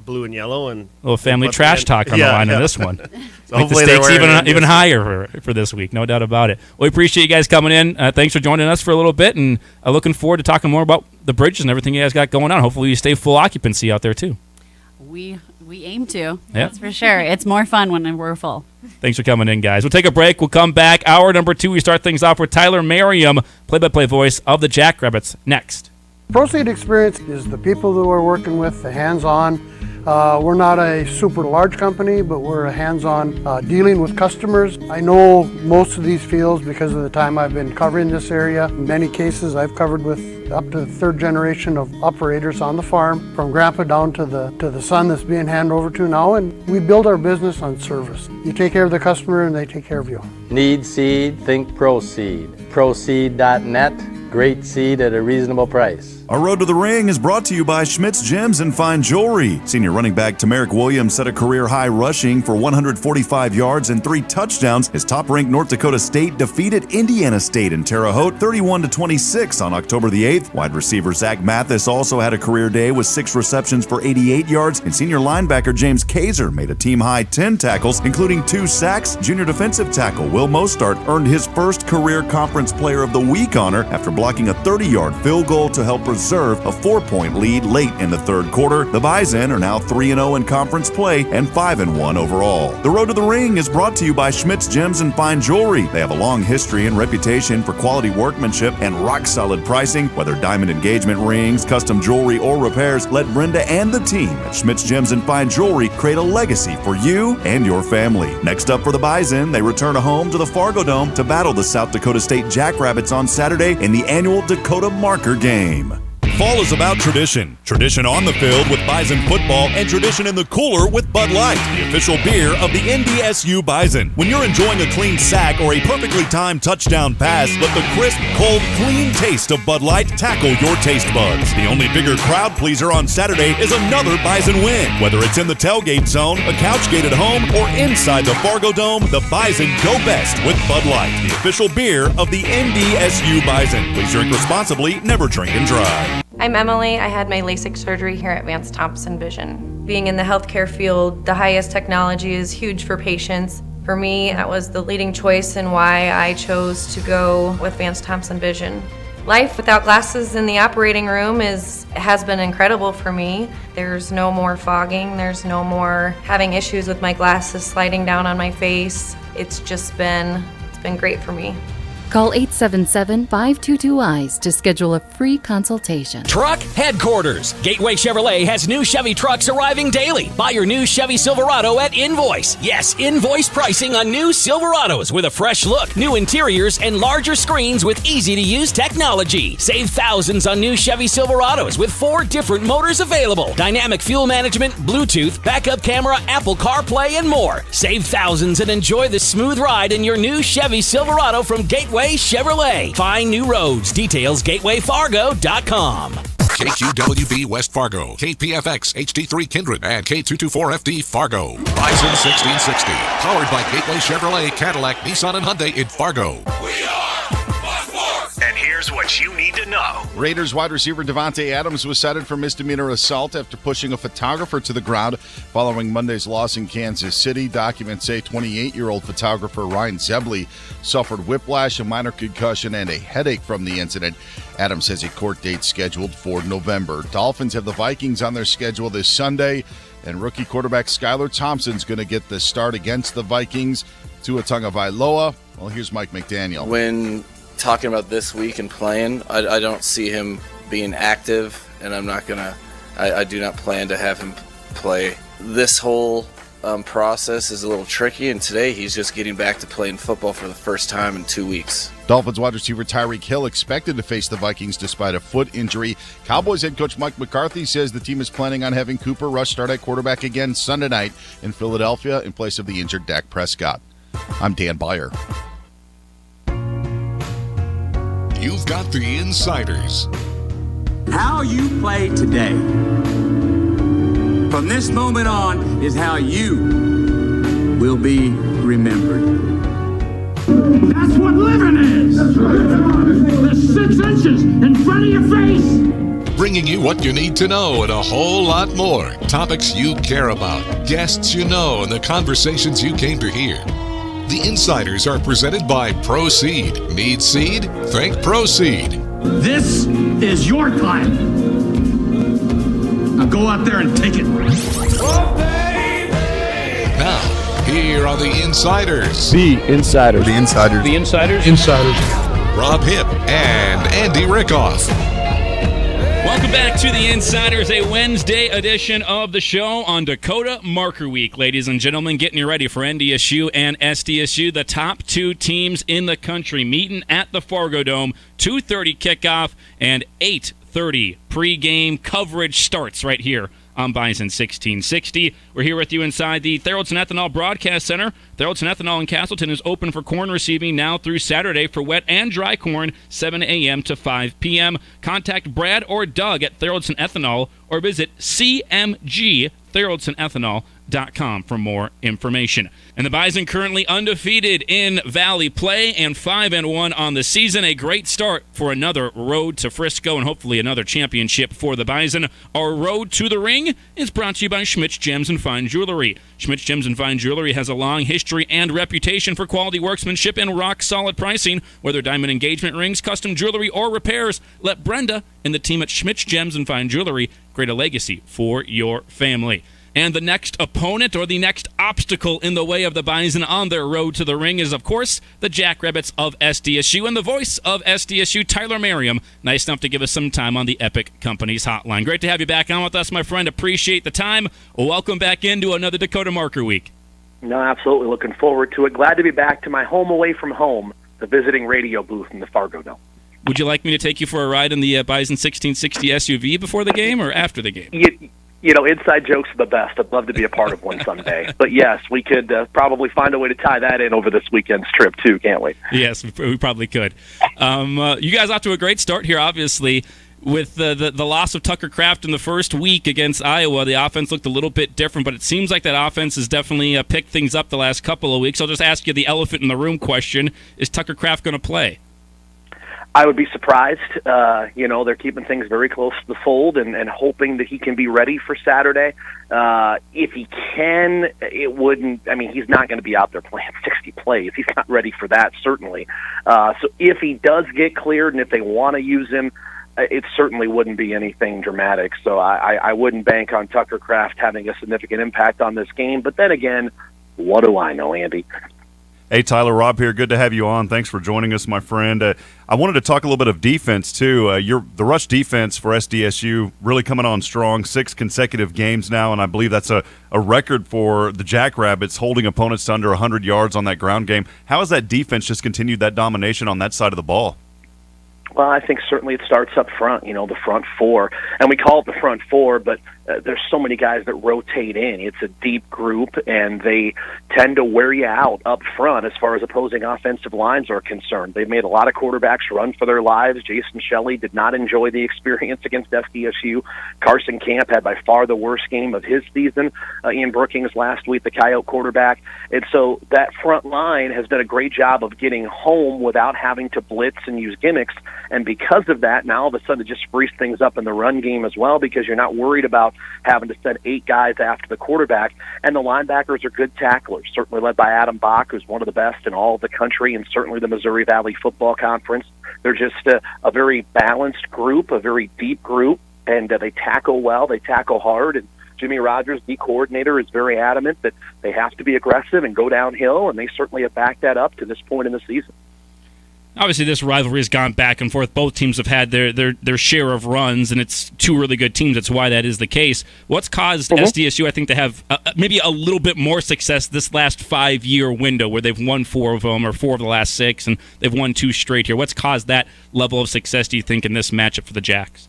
blue and yellow. And a little family trash talk on the line in this one. So make the stakes even higher for this week, no doubt about it. Well, we appreciate you guys coming in. Thanks for joining us for a little bit, and looking forward to talking more about the bridges and everything you guys got going on. Hopefully you stay full occupancy out there, too. We aim to. That's for sure. It's more fun when we're full. Thanks for coming in, guys. We'll take a break. We'll come back. Hour number 2, we start things off with Tyler Merriam, play-by-play voice of the Jackrabbits, next. Proceed Experience is the people that we're working with, the hands-on. We're not a super large company, but we're a hands-on dealing with customers. I know most of these fields because of the time I've been covering this area. In many cases, I've covered with up to the third generation of operators on the farm, from grandpa down to the son that's being handed over to now, and we build our business on service. You take care of the customer and they take care of you. Need seed? Think Proceed. Proceed.net. Great seed at a reasonable price. Our Road to the Ring is brought to you by Schmidt's Gems and Fine Jewelry. Senior running back Tamarick Williams set a career-high rushing for 145 yards and 3 touchdowns. His top-ranked North Dakota State defeated Indiana State in Terre Haute 31-26 on October the 8th. Wide receiver Zach Mathis also had a career day with 6 receptions for 88 yards, and senior linebacker James Kaiser made a team-high 10 tackles, including 2 sacks. Junior defensive tackle Will Mostart earned his first career Conference Player of the Week honor after blocking a 30-yard field goal to help preserve a 4-point lead late in the third quarter. The Bison are now 3-0 in conference play and 5-1 overall. The Road to the Ring is brought to you by Schmidt's Gems and Fine Jewelry. They have a long history and reputation for quality workmanship and rock-solid pricing. Whether diamond engagement rings, custom jewelry, or repairs, let Brenda and the team at Schmidt's Gems and Fine Jewelry create a legacy for you and your family. Next up for the Bison, they return home to the Fargo Dome to battle the South Dakota State Jackrabbits on Saturday in the annual Dakota Marker game. Fall is about tradition. Tradition on the field with Bison football and tradition in the cooler with Bud Light, the official beer of the NDSU Bison. When you're enjoying a clean sack or a perfectly timed touchdown pass, let the crisp, cold, clean taste of Bud Light tackle your taste buds. The only bigger crowd pleaser on Saturday is another Bison win. Whether it's in the tailgate zone, a couch gate at home, or inside the Fargo Dome, the Bison go best with Bud Light, the official beer of the NDSU Bison. Please drink responsibly, never drink and drive. I'm Emily. I had my LASIK surgery here at Vance Thompson Vision. Being in the healthcare field, the highest technology is huge for patients. For me, that was the leading choice and why I chose to go with Vance Thompson Vision. Life without glasses in the operating room has been incredible for me. There's no more fogging, there's no more having issues with my glasses sliding down on my face. It's been great for me. Call 877-522-EYES to schedule a free consultation. Truck Headquarters. Gateway Chevrolet has new Chevy trucks arriving daily. Buy your new Chevy Silverado at Invoice. Yes, Invoice pricing on new Silverados with a fresh look, new interiors, and larger screens with easy-to-use technology. Save thousands on new Chevy Silverados with 4 different motors available. Dynamic fuel management, Bluetooth, backup camera, Apple CarPlay, and more. Save thousands and enjoy the smooth ride in your new Chevy Silverado from Gateway Chevrolet. Find new roads. Details gatewayfargo.com. KQWB West Fargo, KPFX HD3 Kindred, and K224FD Fargo. Bison 1660, powered by Gateway Chevrolet, Cadillac, Nissan, and Hyundai in Fargo. And here's what you need to know. Raiders wide receiver Devontae Adams was cited for misdemeanor assault after pushing a photographer to the ground following Monday's loss in Kansas City. Documents say 28-year-old photographer Ryan Zebley suffered whiplash, a minor concussion, and a headache from the incident. Adams has a court date scheduled for November. Dolphins have the Vikings on their schedule this Sunday, and rookie quarterback Skylar Thompson's going to get the start against the Vikings. Tua Tagovailoa. Well, here's Mike McDaniel. When talking about this week and playing, I don't see him being active, and I do not plan to have him play. This whole process is a little tricky, and today he's just getting back to playing football for the first time in 2 weeks. Dolphins wide receiver Tyreek Hill expected to face the Vikings despite a foot injury. Cowboys head coach Mike McCarthy says the team is planning on having Cooper Rush start at quarterback again Sunday night in Philadelphia in place of the injured Dak Prescott. I'm Dan Byer. You've got the insiders. How you play today, from this moment on, is how you will be remembered. That's what living is. That's right. The 6 inches in front of your face. Bringing you what you need to know and a whole lot more. Topics you care about, guests you know, and the conversations you came to hear. The Insiders are presented by Proceed. Need seed? Think Proceed. This is your time. Now go out there and take it. Now, here are the Insiders. The Insiders. The Insiders. The Insiders. Insiders. Rob Hipp and Andy Rickoff. Welcome back to the Insiders, a Wednesday edition of the show on Dakota Marker Week. Ladies and gentlemen, getting you ready for NDSU and SDSU, the top 2 teams in the country, meeting at the Fargo Dome. 2:30 kickoff and 8:30 pregame coverage starts right here on Bison 1660. We're here with you inside the Theraldson Ethanol Broadcast Center. Theraldson Ethanol in Castleton is open for corn receiving now through Saturday for wet and dry corn, 7 a.m. to 5 p.m. Contact Brad or Doug at Theraldson Ethanol or visit cmgtheraldsonethanol.com for more information. And the Bison currently undefeated in Valley play and 5-1 on the season. A great start for another road to Frisco and hopefully another championship for the Bison. Our road to the ring is brought to you by Schmidt's Gems and Fine Jewelry. Schmidt's Gems and Fine Jewelry has a long history and reputation for quality workmanship and rock-solid pricing. Whether diamond engagement rings, custom jewelry, or repairs, let Brenda and the team at Schmidt's Gems and Fine Jewelry create a legacy for your family. And the next opponent or the next obstacle in the way of the Bison on their road to the ring is, of course, the Jackrabbits of SDSU. And the voice of SDSU, Tyler Merriam, nice enough to give us some time on the Epic Companies Hotline. Great to have you back on with us, my friend. Appreciate the time. Welcome back into another Dakota Marker Week. No, absolutely. Looking forward to it. Glad to be back to my home away from home, the visiting radio booth in the Fargo Dome. Would you like me to take you for a ride in the Bison 1660 SUV before the game or after the game? You know, inside jokes are the best. I'd love to be a part of one someday. But yes, we could probably find a way to tie that in over this weekend's trip too, can't we? Yes, we probably could. You guys off to a great start here, obviously. With the loss of Tucker Kraft in the first week against Iowa, the offense looked a little bit different, but it seems like that offense has definitely picked things up the last couple of weeks. I'll just ask you the elephant in the room question. Is Tucker Kraft going to play? I would be surprised. They're keeping things very close to the fold and hoping that he can be ready for Saturday. If he can, it wouldn't. I mean, he's not going to be out there playing 60 plays. He's not ready for that, certainly. So if he does get cleared and if they want to use him, it certainly wouldn't be anything dramatic. So I wouldn't bank on Tucker Kraft having a significant impact on this game. But then again, what do I know, Andy? Hey, Tyler, Rob here. Good to have you on. Thanks for joining us, my friend. I wanted to talk a little bit of defense, too. The rush defense for SDSU really coming on strong, 6 consecutive games now, and I believe that's a record for the Jackrabbits, holding opponents to under 100 yards on that ground game. How has that defense just continued that domination on that side of the ball? Well, I think certainly it starts up front, the front four. And we call it the front four, but there's so many guys that rotate in. It's a deep group, and they tend to wear you out up front as far as opposing offensive lines are concerned. They've made a lot of quarterbacks run for their lives. Jason Shelley did not enjoy the experience against SDSU. Carson Camp had by far the worst game of his season. Ian Brookings last week, the Coyote quarterback. And so that front line has done a great job of getting home without having to blitz and use gimmicks. And because of that, now all of a sudden it just frees things up in the run game as well, because you're not worried about having to send 8 guys after the quarterback. And the linebackers are good tacklers, certainly led by Adam Bach, who's one of the best in all of the country, and certainly the Missouri Valley Football Conference. They're just a very balanced group, a very deep group, and they tackle well, they tackle hard. And Jimmy Rogers, the coordinator, is very adamant that they have to be aggressive and go downhill, and they certainly have backed that up to this point in the season. Obviously, this rivalry has gone back and forth. Both teams have had their share of runs, and it's 2 really good teams. That's why that is the case. What's caused SDSU, I think, to have maybe a little bit more success this last 5-year window where they've won 4 of them, or 4 of the last 6, and they've won 2 straight here? What's caused that level of success, do you think, in this matchup for the Jacks?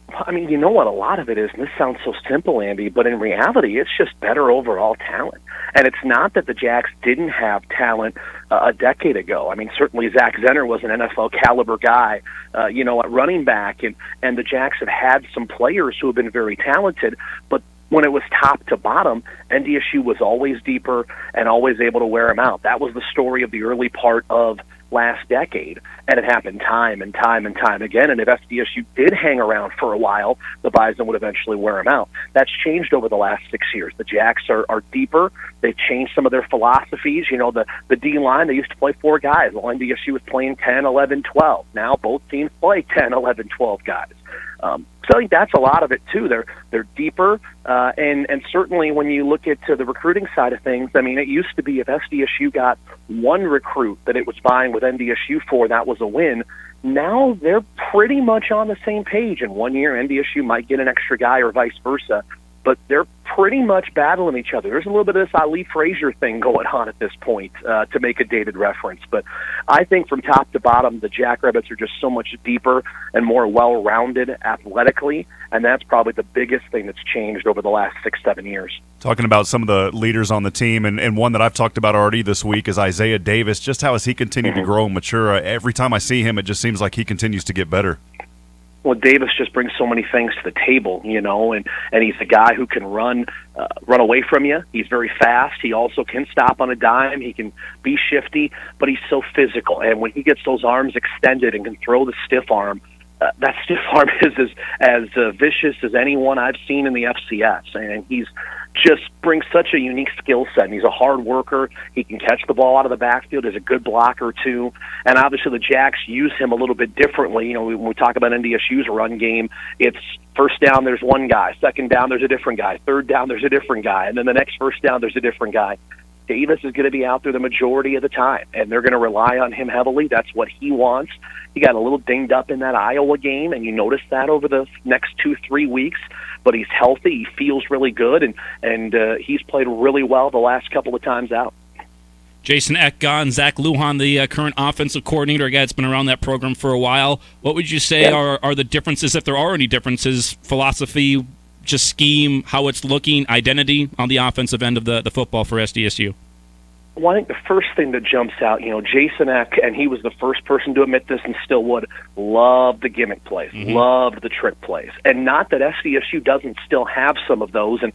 I mean, you know what? A lot of it is, and this sounds so simple, Andy, but in reality, it's just better overall talent. And it's not that the Jacks didn't have talent a decade ago. I mean, certainly Zach Zenner was an NFL caliber guy, at running back, and the Jacks have had some players who have been very talented, but when it was top to bottom, NDSU was always deeper and always able to wear them out. That was the story of the early part of last decade, and it happened time and time and time again. And if SDSU did hang around for a while, the Bison would eventually wear them out. That's changed over the last 6 years. The Jacks are deeper. They've changed some of their philosophies. The D-line, they used to play 4 guys. Well, NDSU was playing 10, 11, 12. Now both teams play 10, 11, 12 guys. So I think that's a lot of it too. They're deeper, and certainly when you look at the recruiting side of things, I mean, it used to be if SDSU got 1 recruit that it was vying with NDSU for, that was a win. Now they're pretty much on the same page. In 1 year, NDSU might get an extra guy or vice versa, but they're pretty much battling each other. There's a little bit of this Ali Frazier thing going on at this point, to make a dated reference. But I think from top to bottom, the Jackrabbits are just so much deeper and more well-rounded athletically, and that's probably the biggest thing that's changed over the last 6-7 years. Talking about some of the leaders on the team, and one that I've talked about already this week is Isaiah Davis. Just how has he continued to grow and mature? Every time I see him, it just seems like he continues to get better. Well, Davis just brings so many things to the table, and he's a guy who can run away from you. He's very fast. He also can stop on a dime. He can be shifty, but he's so physical. And when he gets those arms extended and can throw the stiff arm, that stiff arm is as vicious as anyone I've seen in the FCS. And he's just brings such a unique skill set, and he's a hard worker. He can catch the ball out of the backfield. He's a good blocker, too. And obviously the Jacks use him a little bit differently. When we talk about NDSU's run game, it's first down, there's one guy. Second down, there's a different guy. Third down, there's a different guy. And then the next first down, there's a different guy. Davis is going to be out there the majority of the time, and they're going to rely on him heavily. That's what he wants. He got a little dinged up in that Iowa game, and you notice that over the next 2-3 weeks, but he's healthy. He feels really good, and he's played really well the last couple of times out. Jason Eck gone, Zach Lujan, the current offensive coordinator, a guy that's been around that program for a while. What would you say are the differences, if there are any differences, philosophy, just scheme, how it's looking, identity on the offensive end of the football for SDSU? Well, I think the first thing that jumps out, Jason Eck, and he was the first person to admit this and still would, loved the gimmick plays, loved the trick plays. And not that SDSU doesn't still have some of those, and,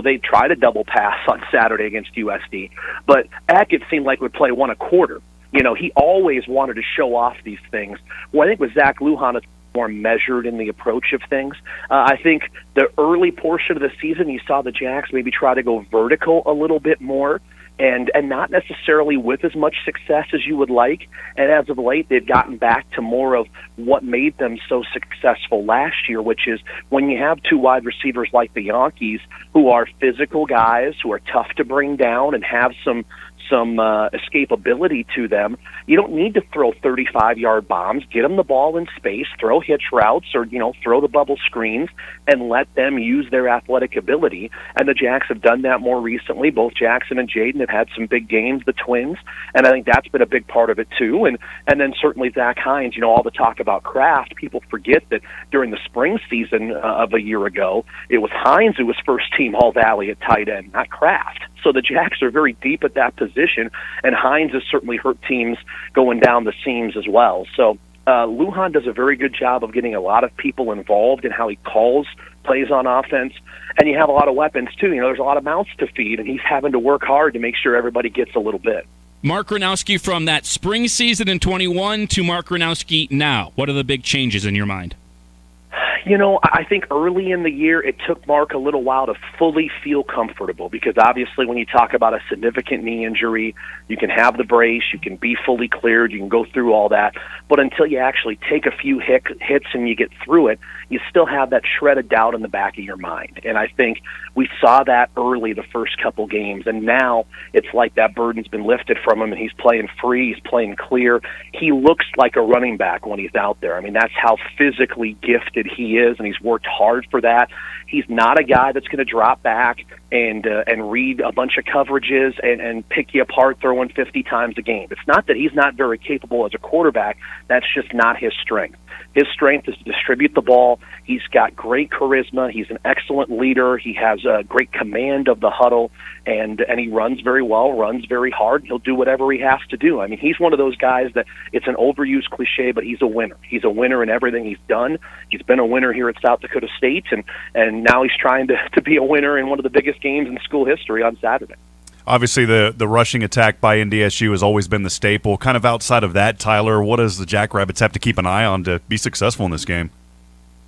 they tried a double pass on Saturday against USD. But Eck, it seemed like, would play one a quarter. He always wanted to show off these things. Well, I think with Zach Lujan, it's more measured in the approach of things. I think the early portion of the season, you saw the Jacks maybe try to go vertical a little bit more, and not necessarily with as much success as you would like. And as of late, they've gotten back to more of what made them so successful last year, which is when you have two wide receivers like the Yankees, who are physical guys, who are tough to bring down and have some escapability to them. You don't need to throw 35-yard bombs. Get them the ball in space, throw hitch routes, or throw the bubble screens, and let them use their athletic ability. And the Jacks have done that more recently. Both Jackson and Jaden have had some big games, the twins, and I think that's been a big part of it too. And then certainly Zach Hines. All the talk about Kraft. People forget that during the spring season of a year ago, it was Hines who was first team All Valley at tight end, not Kraft. So the Jacks are very deep at that position, and Hines has certainly hurt teams going down the seams as well. So Lujan does a very good job of getting a lot of people involved in how he calls plays on offense, and you have a lot of weapons too. There's a lot of mouths to feed, and he's having to work hard to make sure everybody gets a little bit. Mark Gronowski, from that spring season in 21 to Mark Gronowski now, what are the big changes in your mind? I think early in the year it took Mark a little while to fully feel comfortable, because obviously when you talk about a significant knee injury, you can have the brace, you can be fully cleared, you can go through all that, but until you actually take a few hits and you get through it, you still have that shred of doubt in the back of your mind. And I think we saw that early the first couple games, and now it's like that burden's been lifted from him, and he's playing free, he's playing clear. He looks like a running back when he's out there. I mean, that's how physically gifted he is, and he's worked hard for that. He's not a guy that's going to drop back and read a bunch of coverages and pick you apart throwing 50 times a game. It's not that he's not very capable as a quarterback. That's just not his strength. His strength is to distribute the ball. He's got great charisma. He's an excellent leader. He has a great command of the huddle, and he runs very well, runs very hard. He'll do whatever he has to do. I mean, he's one of those guys that it's an overused cliche, but he's a winner. He's a winner in everything he's done. He's been a winner here at South Dakota State, and now he's trying to be a winner in one of the biggest games in school history on Saturday. Obviously, the rushing attack by NDSU has always been the staple. Kind of outside of that, Tyler, what does the Jackrabbits have to keep an eye on to be successful in this game?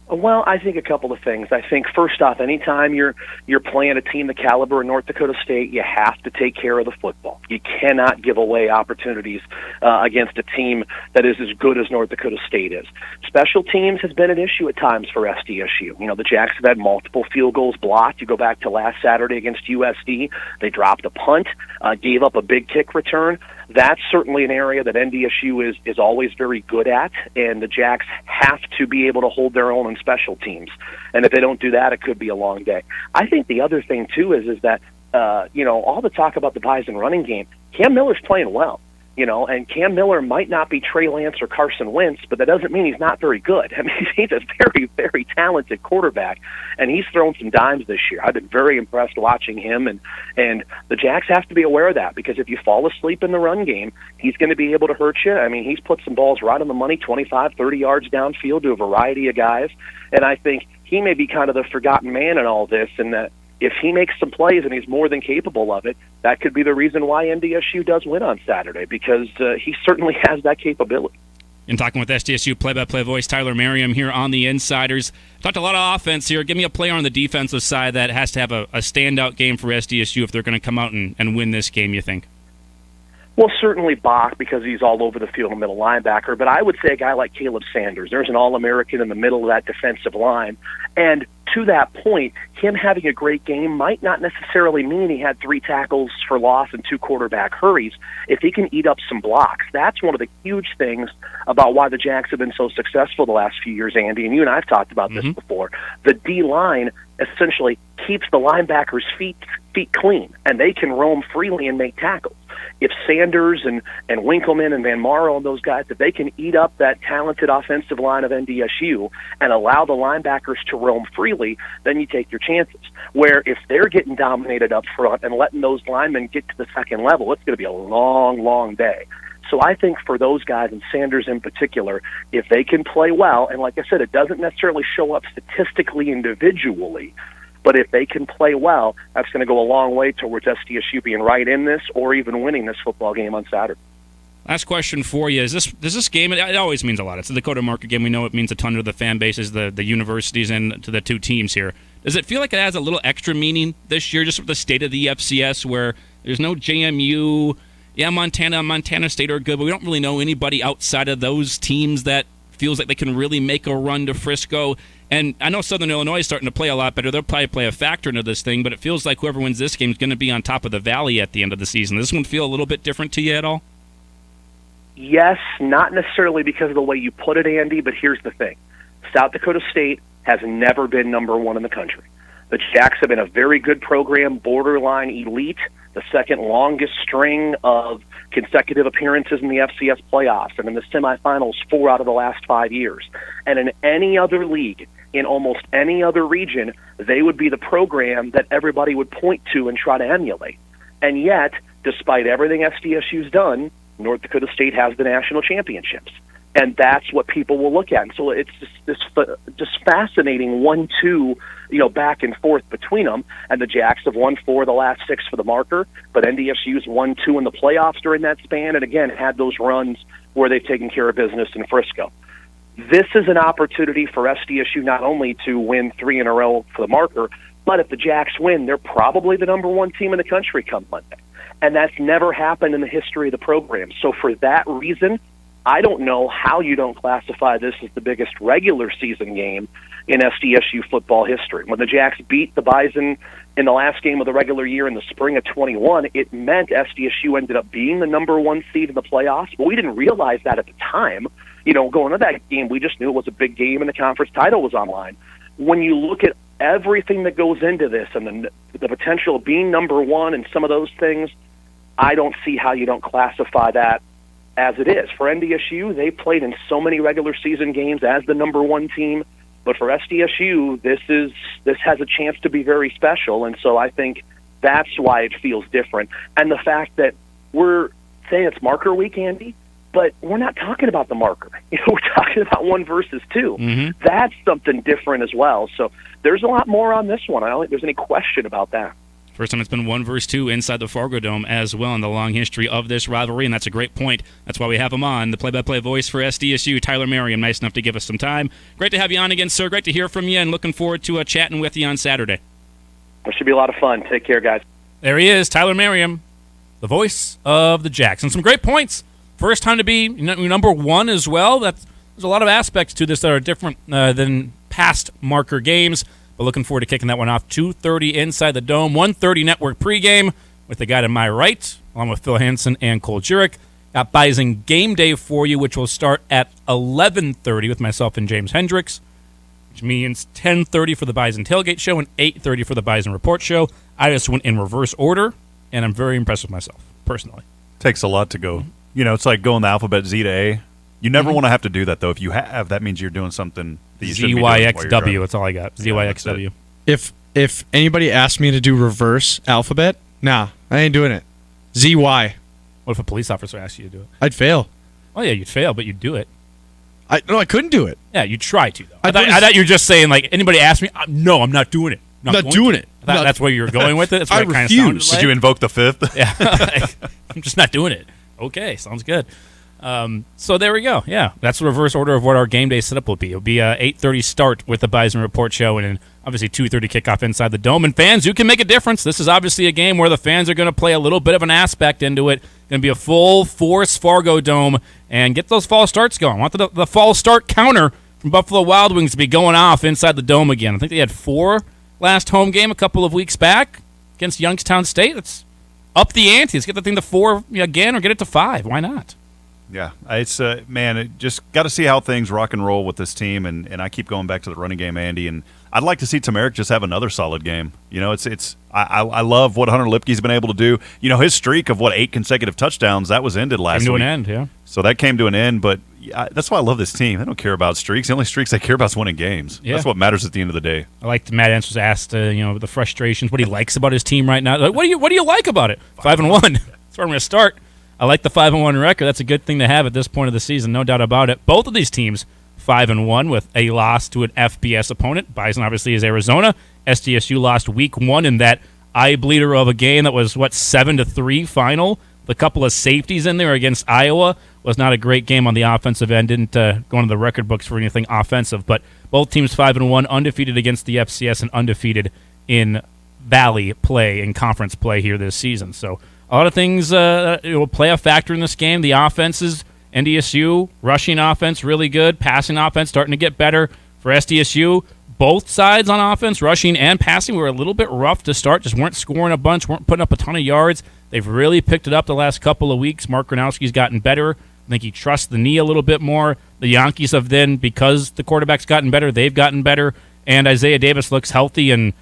Well, I think a couple of things. I think, first off, anytime you're playing a team the caliber of North Dakota State, you have to take care of the football. You cannot give away opportunities against a team that is as good as North Dakota State is. Special teams has been an issue at times for SDSU. The Jacks have had multiple field goals blocked. You go back to last Saturday against USD, they dropped a punt, gave up a big kick return. That's certainly an area that NDSU is always very good at, and the Jacks have to be able to hold their own in special teams. And if they don't do that, it could be a long day. I think the other thing, too, is that, all the talk about the Bison running game, Cam Miller's playing well. And Cam Miller might not be Trey Lance or Carson Wentz, but that doesn't mean he's not very good. I mean, he's a very, very talented quarterback, and he's thrown some dimes this year. I've been very impressed watching him, and the Jacks have to be aware of that, because if you fall asleep in the run game, he's going to be able to hurt you. I mean, he's put some balls right on the money, 25, 30 yards downfield to a variety of guys, and I think he may be kind of the forgotten man in all this, and that if he makes some plays and he's more than capable of it, that could be the reason why NDSU does win on Saturday, because he certainly has that capability. In talking with SDSU play-by-play voice Tyler Merriam here on the Insiders. Talked a lot of offense here. Give me a player on the defensive side that has to have a standout game for SDSU if they're going to come out and win this game, you think? Well, certainly Bach, because he's all over the field, a middle linebacker, but I would say a guy like Caleb Sanders. There's an All-American in the middle of that defensive line, and to that point, him having a great game might not necessarily mean he had 3 tackles for loss and 2 quarterback hurries. If he can eat up some blocks, that's one of the huge things about why the Jacks have been so successful the last few years, Andy, and you and I have talked about this before. The D-line essentially keeps the linebackers' feet clean, and they can roam freely and make tackles. If Sanders and Winkleman and Van Maro and those guys, if they can eat up that talented offensive line of NDSU and allow the linebackers to roam freely, then you take your chances. Where if they're getting dominated up front and letting those linemen get to the second level, it's going to be a long, long day. So I think for those guys, and Sanders in particular, if they can play well, and like I said, it doesn't necessarily show up statistically individually, but if they can play well, that's going to go a long way towards SDSU being right in this or even winning this football game on Saturday. Last question for you. Does this game, it always means a lot. It's the Dakota Marker game. We know it means a ton to the fan bases, the universities, and to the two teams here. Does it feel like it has a little extra meaning this year, just with the state of the FCS, where there's no JMU? Yeah, Montana and Montana State are good, but we don't really know anybody outside of those teams that feels like they can really make a run to Frisco. And I know Southern Illinois is starting to play a lot better. They'll probably play a factor into this thing, but it feels like whoever wins this game is going to be on top of the valley at the end of the season. Does this one feel a little bit different to you at all? Yes, not necessarily because of the way you put it, Andy, but here's the thing. South Dakota State has never been number one in the country. The Jacks have been a very good program, borderline elite, the second longest string of consecutive appearances in the FCS playoffs, and in the semifinals 4 out of the last 5 years. And in any other league, in almost any other region, they would be the program that everybody would point to and try to emulate. And yet, despite everything SDSU's done, North Dakota State has the national championships. And that's what people will look at. And so it's just fascinating 1-2, back and forth between them. And the Jacks have won 4 of the last 6 for the Marker, but NDSU's 1-2 in the playoffs during that span, and again had those runs where they've taken care of business in Frisco. This is an opportunity for SDSU not only to win 3 in a row for the Marker, but if the Jacks win, they're probably the number 1 team in the country come Monday. And that's never happened in the history of the program. So for that reason, I don't know how you don't classify this as the biggest regular season game in SDSU football history. When the Jacks beat the Bison in the last game of the regular year in the spring of 21, it meant SDSU ended up being the number 1 seed in the playoffs, but we didn't realize that at the time. Going into that game, we just knew it was a big game and the conference title was online. When you look at everything that goes into this and the potential of being number 1 and some of those things, I don't see how you don't classify that as it is. For NDSU, they played in so many regular season games as the number 1 team, but for SDSU, this has a chance to be very special, and so I think that's why it feels different. And the fact that we're saying it's Marker Week, Andy, but we're not talking about the Marker. We're talking about 1 versus 2. Mm-hmm. That's something different as well. So there's a lot more on this one. I don't think there's any question about that. First time it's been 1 versus 2 inside the Fargo Dome as well in the long history of this rivalry, and that's a great point. That's why we have him on, the play-by-play voice for SDSU, Tyler Merriam. Nice enough to give us some time. Great to have you on again, sir. Great to hear from you, and looking forward to chatting with you on Saturday. It should be a lot of fun. Take care, guys. There he is, Tyler Merriam, the voice of the Jacks. And some great points. First time to be number 1 as well. There's a lot of aspects to this that are different than past Marker games. But looking forward to kicking that one off. 2:30 inside the Dome, 1:30 network pregame with the guy to my right, along with Phil Hansen and Cole Jurek. Got Bison Game Day for you, which will start at 11:30 with myself and James Hendricks, which means 10:30 for the Bison Tailgate Show and 8:30 for the Bison Report Show. I just went in reverse order, and I'm very impressed with myself, personally. Takes a lot to go. It's like going the alphabet Z to A. You never want to have to do that, though. If you have, that means you're doing something that you shouldn't be doing while you're ZYXW, driving. that's all I got. ZYXW. If anybody asked me to do reverse alphabet, nah, I ain't doing it. ZY. What if a police officer asked you to do it? I'd fail. Oh, yeah, you'd fail, but you'd do it. I couldn't do it. Yeah, you'd try to, though. I thought you were just saying, like, anybody asked me, no, I'm not doing it. Not doing it. That's where you were going with it? That's what I it kind of refuse. sounded like. Did you invoke the 5th? Yeah. I'm just not doing it. Okay, sounds good. So there we go. Yeah, that's the reverse order of what our game day setup will be. It'll be a 8:30 start with the Bison Report Show, and then obviously 2:30 kickoff inside the Dome. And fans, you can make a difference. This is obviously a game where the fans are going to play a little bit of an aspect into it. Going to be a full force Fargo Dome, and get those fall starts going. I want the fall start counter from Buffalo Wild Wings to be going off inside the Dome again. I think they had 4 last home game a couple of weeks back against Youngstown State. Let's up the ante. Let's get the thing to 4 again, or get it to 5. Why not? Yeah, it's just got to see how things rock and roll with this team, and I keep going back to the running game, Andy, and I'd like to see Tamarick just have another solid game. I love what Hunter Lipke's been able to do. His streak of 8 consecutive touchdowns that was ended last week. Came to an end, yeah. So that came to an end, but that's why I love this team. They don't care about streaks. The only streaks they care about is winning games. Yeah. That's what matters at the end of the day. I like Matt Entz was asked, the frustrations, what he likes about his team right now. Like, what do you like about it? 5-1. That's where I'm going to start. I like the 5-1 record. That's a good thing to have at this point of the season, no doubt about it. Both of these teams 5-1 with a loss to an FBS opponent. Bison obviously is Arizona. SDSU lost week 1 in that eye bleeder of a game that was 7-3 final. The couple of safeties in there against Iowa was not a great game on the offensive end. Didn't go into the record books for anything offensive, but both teams 5-1, undefeated against the FCS and undefeated in Valley play, in conference play here this season. So a lot of things will play a factor in this game. The offenses, NDSU, rushing offense, really good. Passing offense starting to get better for SDSU. Both sides on offense, rushing and passing, were a little bit rough to start. Just weren't scoring a bunch, weren't putting up a ton of yards. They've really picked it up the last couple of weeks. Mark Gronowski's gotten better. I think he trusts the knee a little bit more. The Yankees have then, because the quarterback's gotten better, they've gotten better. And Isaiah Davis looks healthy, and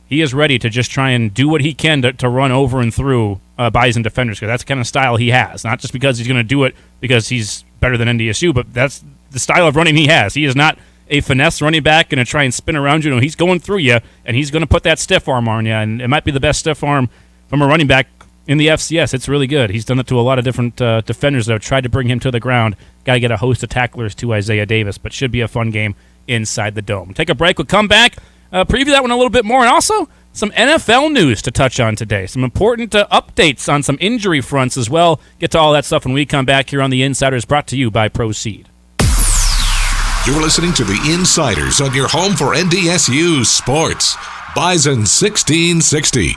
he is ready to just try and do what he can to run over and through Bison defenders, because that's the kind of style he has. Not just because he's going to do it because he's better than NDSU, but that's the style of running he has. He is not a finesse running back going to try and spin around you. No, he's going through you, and he's going to put that stiff arm on you, and it might be the best stiff arm from a running back in the FCS. It's really good. He's done it to a lot of different defenders that have tried to bring him to the ground. Got to get a host of tacklers to Isaiah Davis, but should be a fun game inside the dome. Take a break. We'll come back, preview that one a little bit more, and also some NFL news to touch on today. Some important updates on some injury fronts as well. Get to all that stuff when we come back here on The Insiders, brought to you by Proceed. You're listening to The Insiders on your home for NDSU sports. Bison 1660.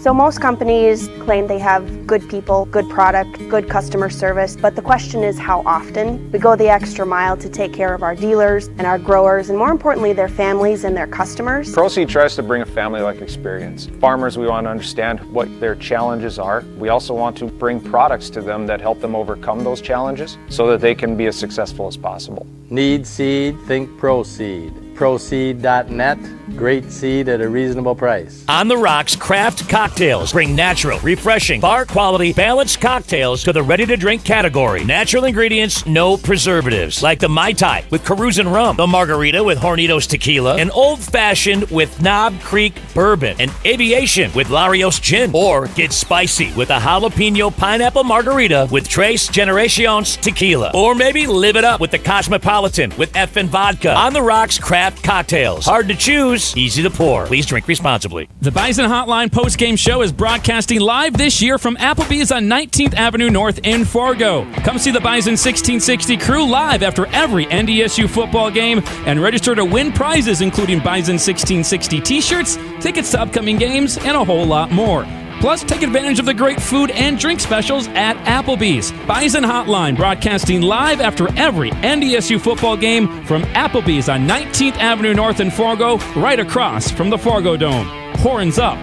So most companies claim they have good people, good product, good customer service, but the question is how often. We go the extra mile to take care of our dealers and our growers, and more importantly, their families and their customers. Proceed tries to bring a family-like experience. Farmers, we want to understand what their challenges are. We also want to bring products to them that help them overcome those challenges so that they can be as successful as possible. Need seed? Think Proceed. Proceed.net. Great seed at a reasonable price. On the Rocks Craft Cocktails bring natural, refreshing, bar-quality, balanced cocktails to the ready-to-drink category. Natural ingredients, no preservatives. Like the Mai Tai with Carusan Rum, the Margarita with Hornitos Tequila, an Old Fashioned with Knob Creek Bourbon, an Aviation with Larios Gin, or get spicy with a Jalapeno Pineapple Margarita with Tres Generaciones Tequila. Or maybe live it up with the Cosmopolitan with Effin' Vodka. On the Rocks Craft Cocktails. Hard to choose, easy to pour. Please drink responsibly. The Bison Hotline post-game show is broadcasting live this year from Applebee's on 19th Avenue North in Fargo. Come see the Bison 1660 crew live after every NDSU football game and register to win prizes including Bison 1660 t-shirts, tickets to upcoming games, and a whole lot more. Plus, take advantage of the great food and drink specials at Applebee's. Bison Hotline broadcasting live after every NDSU football game from Applebee's on 19th Avenue North in Fargo, right across from the Fargo Dome. Horns up.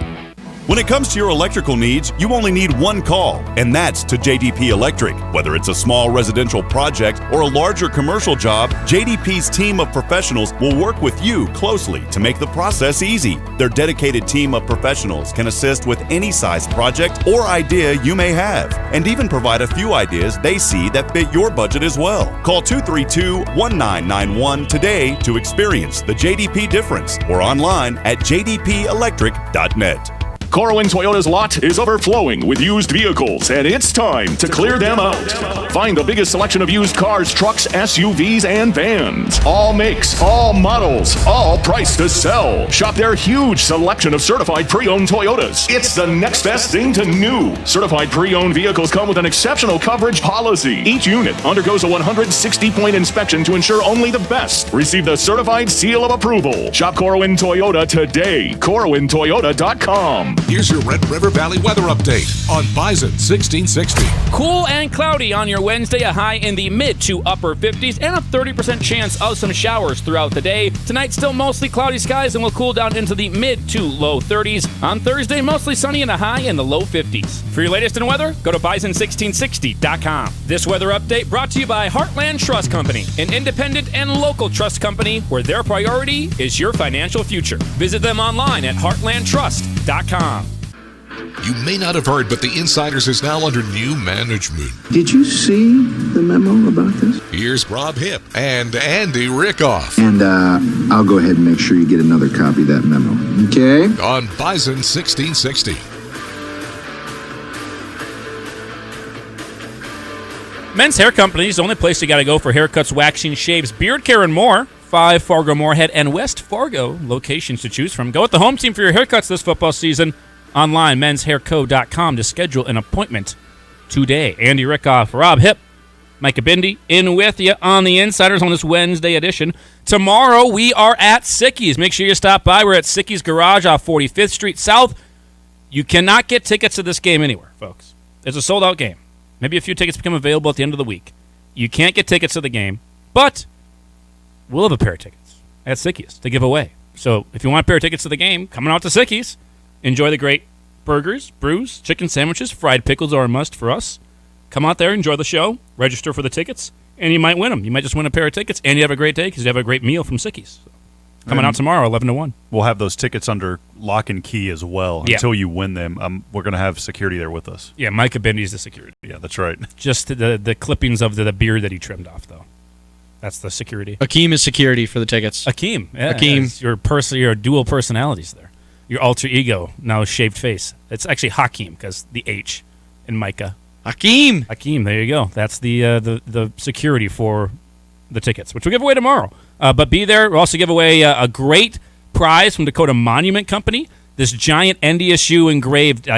When it comes to your electrical needs, you only need one call, and that's to JDP Electric. Whether it's a small residential project or a larger commercial job, JDP's team of professionals will work with you closely to make the process easy. Their dedicated team of professionals can assist with any size project or idea you may have, and even provide a few ideas they see that fit your budget as well. Call 232-1991 today to experience the JDP difference, or online at jdpelectric.net. Corwin Toyota's lot is overflowing with used vehicles, and it's time to clear them out. Find the biggest selection of used cars, trucks, SUVs, and vans. All makes, all models, all priced to sell. Shop their huge selection of certified pre-owned Toyotas. It's the next best thing to new. Certified pre-owned vehicles come with an exceptional coverage policy. Each unit undergoes a 160-point inspection to ensure only the best receive the certified seal of approval. Shop Corwin Toyota today. CorwinToyota.com. Here's your Red River Valley weather update on Bison 1660. Cool and cloudy on your Wednesday, a high in the mid to upper 50s, and a 30% chance of some showers throughout the day. Tonight, still mostly cloudy skies, and will cool down into the mid to low 30s. On Thursday, mostly sunny and a high in the low 50s. For your latest in weather, go to Bison1660.com. This weather update brought to you by Heartland Trust Company, an independent and local trust company where their priority is your financial future. Visit them online at heartlandtrust.com. You may not have heard, but the Insiders is now under new management. Did you see the memo about this? Here's Rob Hipp and Andy Rickoff. And I'll go ahead and make sure you get another copy of that memo. Okay? On Bison 1660. Men's Hair Company is the only place you got to go for haircuts, waxing, shaves, beard care, and more. 5 Fargo, Moorhead, and West Fargo locations to choose from. Go with the home team for your haircuts this football season. Online, menshairco.com to schedule an appointment today. Andy Rickoff, Rob Hipp, Micah Bindi in with you on the Insiders on this Wednesday edition. Tomorrow, we are at Sicky's. Make sure you stop by. We're at Sicky's Garage off 45th Street South. You cannot get tickets to this game anywhere, folks. It's a sold-out game. Maybe a few tickets become available at the end of the week. You can't get tickets to the game, but we'll have a pair of tickets at Sicky's to give away. So if you want a pair of tickets to the game, coming out to Sicky's, enjoy the great burgers, brews, chicken sandwiches, fried pickles are a must for us. Come out there, enjoy the show, register for the tickets, and you might win them. You might just win a pair of tickets, and you have a great day because you have a great meal from Sicky's. So, coming out tomorrow, 11 to 1. We'll have those tickets under lock and key as well until you win them. We're going to have security there with us. Yeah, Micah Bindi's the security. Yeah, that's right. Just the clippings of the beard that he trimmed off, though. That's the security. Akeem is security for the tickets. Akeem. Yeah, Akeem. Your dual personalities there. Your alter ego, now shaved face. It's actually Hakeem because the H in Micah. Hakeem. Hakeem, there you go. That's the security for the tickets, which we'll give away tomorrow. But be there. We'll also give away a great prize from Dakota Monument Company. This giant NDSU engraved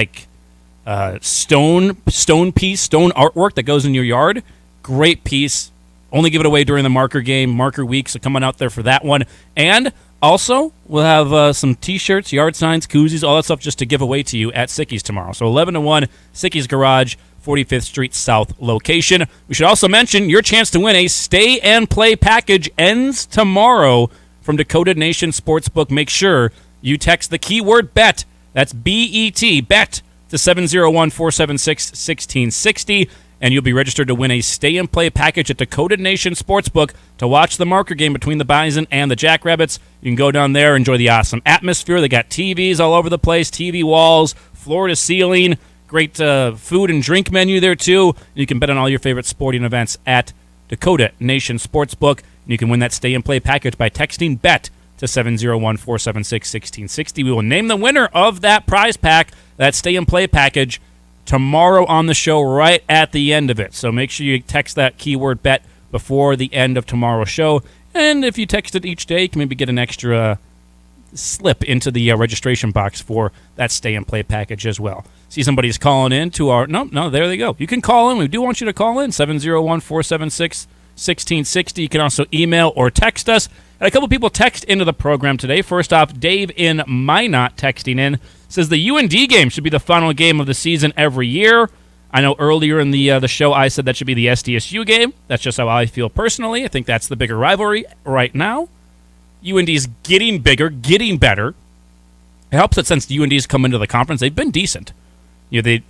stone piece, stone artwork that goes in your yard. Great piece. Only give it away during the marker game, marker week, so come on out there for that one. And also, we'll have some T-shirts, yard signs, koozies, all that stuff just to give away to you at Sicky's tomorrow. So 11 to 1, Sicky's Garage, 45th Street South location. We should also mention your chance to win a stay and play package ends tomorrow from Dakota Nation Sportsbook. Make sure you text the keyword BET, that's B-E-T, BET, to 701-476-1660. And you'll be registered to win a stay-and-play package at Dakota Nation Sportsbook to watch the marker game between the Bison and the Jackrabbits. You can go down there, enjoy the awesome atmosphere. They got TVs all over the place, TV walls, floor-to-ceiling, great food and drink menu there, too. You can bet on all your favorite sporting events at Dakota Nation Sportsbook. And you can win that stay-and-play package by texting BET to 701-476-1660. We will name the winner of that prize pack, that stay-and-play package, tomorrow on the show right at the end of it. So make sure you text that keyword BET before the end of tomorrow's show. And if you text it each day, you can maybe get an extra slip into the registration box for that stay-and-play package as well. See somebody's calling in to our... No, there they go. You can call in. We do want you to call in, 701-476-1660. You can also email or text us. And a couple people text into the program today. First off, Dave in Minot texting in says the UND game should be the final game of the season every year. I know earlier in the show I said that should be the SDSU game. That's just how I feel personally. I think that's the bigger rivalry right now. UND's getting bigger, getting better. It helps that since the UND's come into the conference, they've been decent. We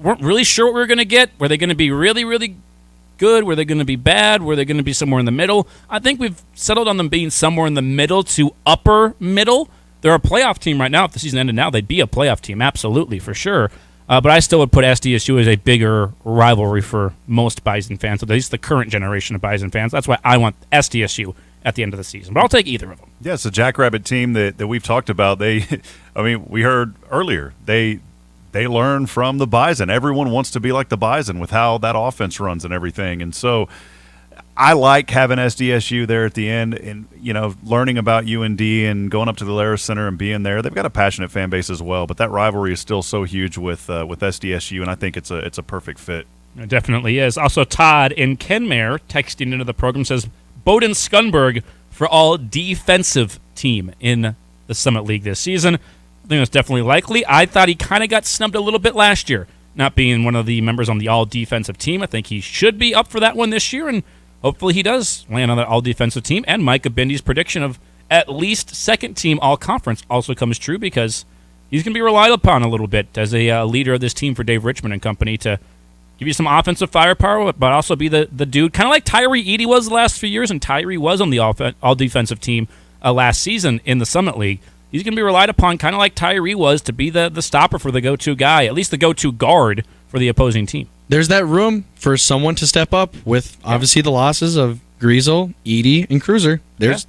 weren't really sure what we were going to get. Were they going to be really, really good? Were they going to be bad? Were they going to be somewhere in the middle? I think we've settled on them being somewhere in the middle to upper middle. They're a playoff team right now. If the season ended now, they'd be a playoff team, absolutely, for sure. But I still would put SDSU as a bigger rivalry for most Bison fans, at least the current generation of Bison fans. That's why I want SDSU at the end of the season. But I'll take either of them. Yeah, it's a Jackrabbit team that we've talked about. We heard earlier, they learn from the Bison. Everyone wants to be like the Bison with how that offense runs and everything. And so I like having SDSU there at the end and, learning about UND and going up to the Lara Center and being there. They've got a passionate fan base as well, but that rivalry is still so huge with SDSU, and I think it's a perfect fit. It definitely is. Also, Todd in Kenmare texting into the program says, Bowden Skunberg for all defensive team in the Summit League this season. think that's definitely likely. I thought he kind of got snubbed a little bit last year, not being one of the members on the all-defensive team. I think he should be up for that one this year, and hopefully he does land on that all-defensive team. And Micah Bindy's prediction of at least second-team all-conference also comes true, because he's going to be relied upon a little bit as a leader of this team for Dave Richmond and company to give you some offensive firepower, but also be the dude, kind of like Tyree Eady was the last few years, and Tyree was on the all-defensive team last season in the Summit League. He's going to be relied upon kind of like Tyree was to be the stopper for the go-to guy, at least the go-to guard for the opposing team. There's that room for someone to step up with obviously the losses of Griesel, Eady, and Cruiser. There's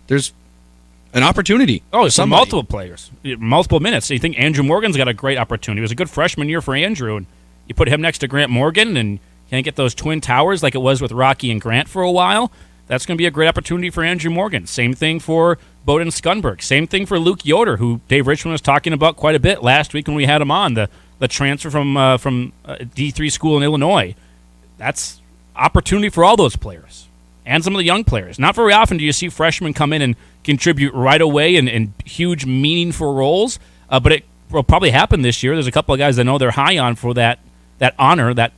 an opportunity. Oh, it's multiple players, multiple minutes. So you think Andrew Morgan's got a great opportunity. It was a good freshman year for Andrew, and you put him next to Grant Morgan and can't get those twin towers like it was with Rocky and Grant for a while. That's going to be a great opportunity for Andrew Morgan. Same thing for Bowden Skunberg. Same thing for Luke Yoder, who Dave Richmond was talking about quite a bit last week when we had him on, the transfer from D3 school in Illinois. That's opportunity for all those players and some of the young players. Not very often do you see freshmen come in and contribute right away in huge, meaningful roles, but it will probably happen this year. There's a couple of guys I know they're high on for that honor, that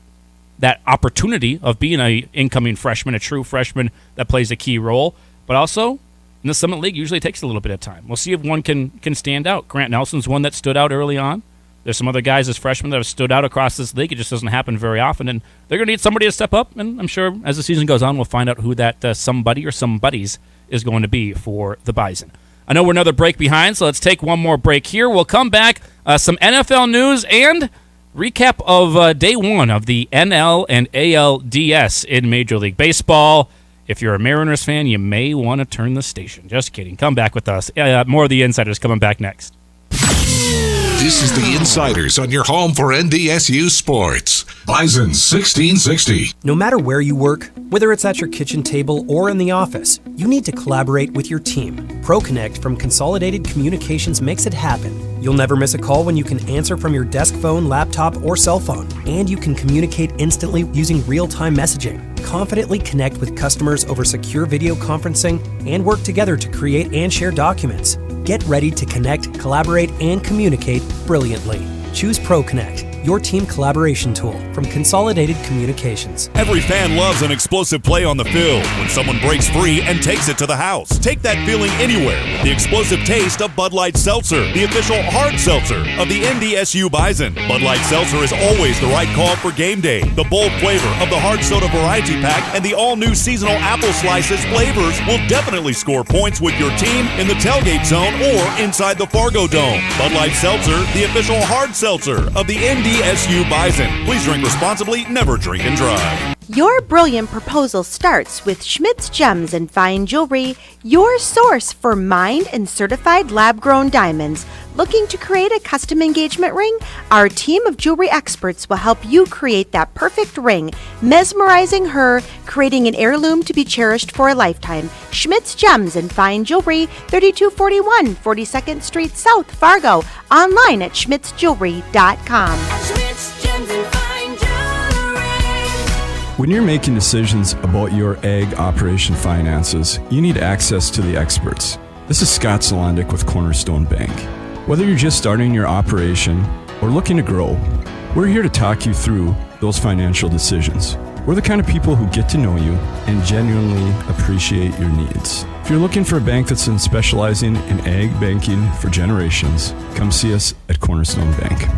opportunity of being an incoming freshman, a true freshman that plays a key role. But also, in the Summit League, usually takes a little bit of time. We'll see if one can stand out. Grant Nelson's one that stood out early on. There's some other guys as freshmen that have stood out across this league. It just doesn't happen very often, and they're going to need somebody to step up, and I'm sure as the season goes on, we'll find out who that somebody or somebodies is going to be for the Bison. I know we're another break behind, so let's take one more break here. We'll come back, some NFL news and recap of day one of the NL and ALDS in Major League Baseball. If you're a Mariners fan, you may want to turn the station. Just kidding. Come back with us. More of the Insiders coming back next. This is the Insiders on your home for NDSU sports. Bison 1660. No matter where you work, whether it's at your kitchen table or in the office, you need to collaborate with your team. ProConnect from Consolidated Communications makes it happen. You'll never miss a call when you can answer from your desk phone, laptop, or cell phone. And you can communicate instantly using real-time messaging. Confidently connect with customers over secure video conferencing and work together to create and share documents. Get ready to connect, collaborate, and communicate brilliantly. Choose ProConnect, your team collaboration tool from Consolidated Communications. Every fan loves an explosive play on the field when someone breaks free and takes it to the house. Take that feeling anywhere with the explosive taste of Bud Light Seltzer, the official hard seltzer of the NDSU Bison. Bud Light Seltzer is always the right call for game day. The bold flavor of the hard soda variety pack and the all-new seasonal apple slices flavors will definitely score points with your team in the tailgate zone or inside the Fargo Dome. Bud Light Seltzer, the official hard seltzer of the NDSU Bison. Please drink responsibly, never drink and drive. Your brilliant proposal starts with Schmidt's Gems and Fine Jewelry, your source for mined and certified lab-grown diamonds. Looking to create a custom engagement ring? Our team of jewelry experts will help you create that perfect ring, mesmerizing her, creating an heirloom to be cherished for a lifetime. Schmidt's Gems and Fine Jewelry, 3241 42nd Street South, Fargo. Online at schmittsjewelry.com. Schmidt's Gems and Fine Jewelry. When you're making decisions about your ag operation finances, you need access to the experts. This is Scott Solandic with Cornerstone Bank. Whether you're just starting your operation or looking to grow, we're here to talk you through those financial decisions. We're the kind of people who get to know you and genuinely appreciate your needs. If you're looking for a bank that's been specializing in ag banking for generations, come see us at Cornerstone Bank.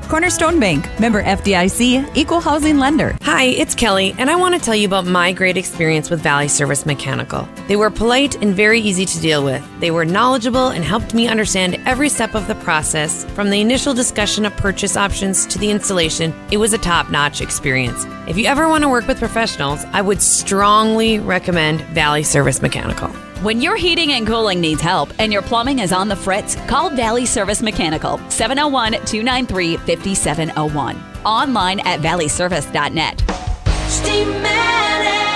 Cornerstone Bank, member FDIC, equal housing lender. Hi, it's Kelly, and I want to tell you about my great experience with Valley Service Mechanical. They were polite and very easy to deal with. They were knowledgeable and helped me understand every step of the process, from the initial discussion of purchase options to the installation. It was a top-notch experience. If you ever want to work with professionals, I would strongly recommend Valley Service Mechanical. When your heating and cooling needs help and your plumbing is on the fritz, call Valley Service Mechanical, 701-293-5701. Online at valleyservice.net.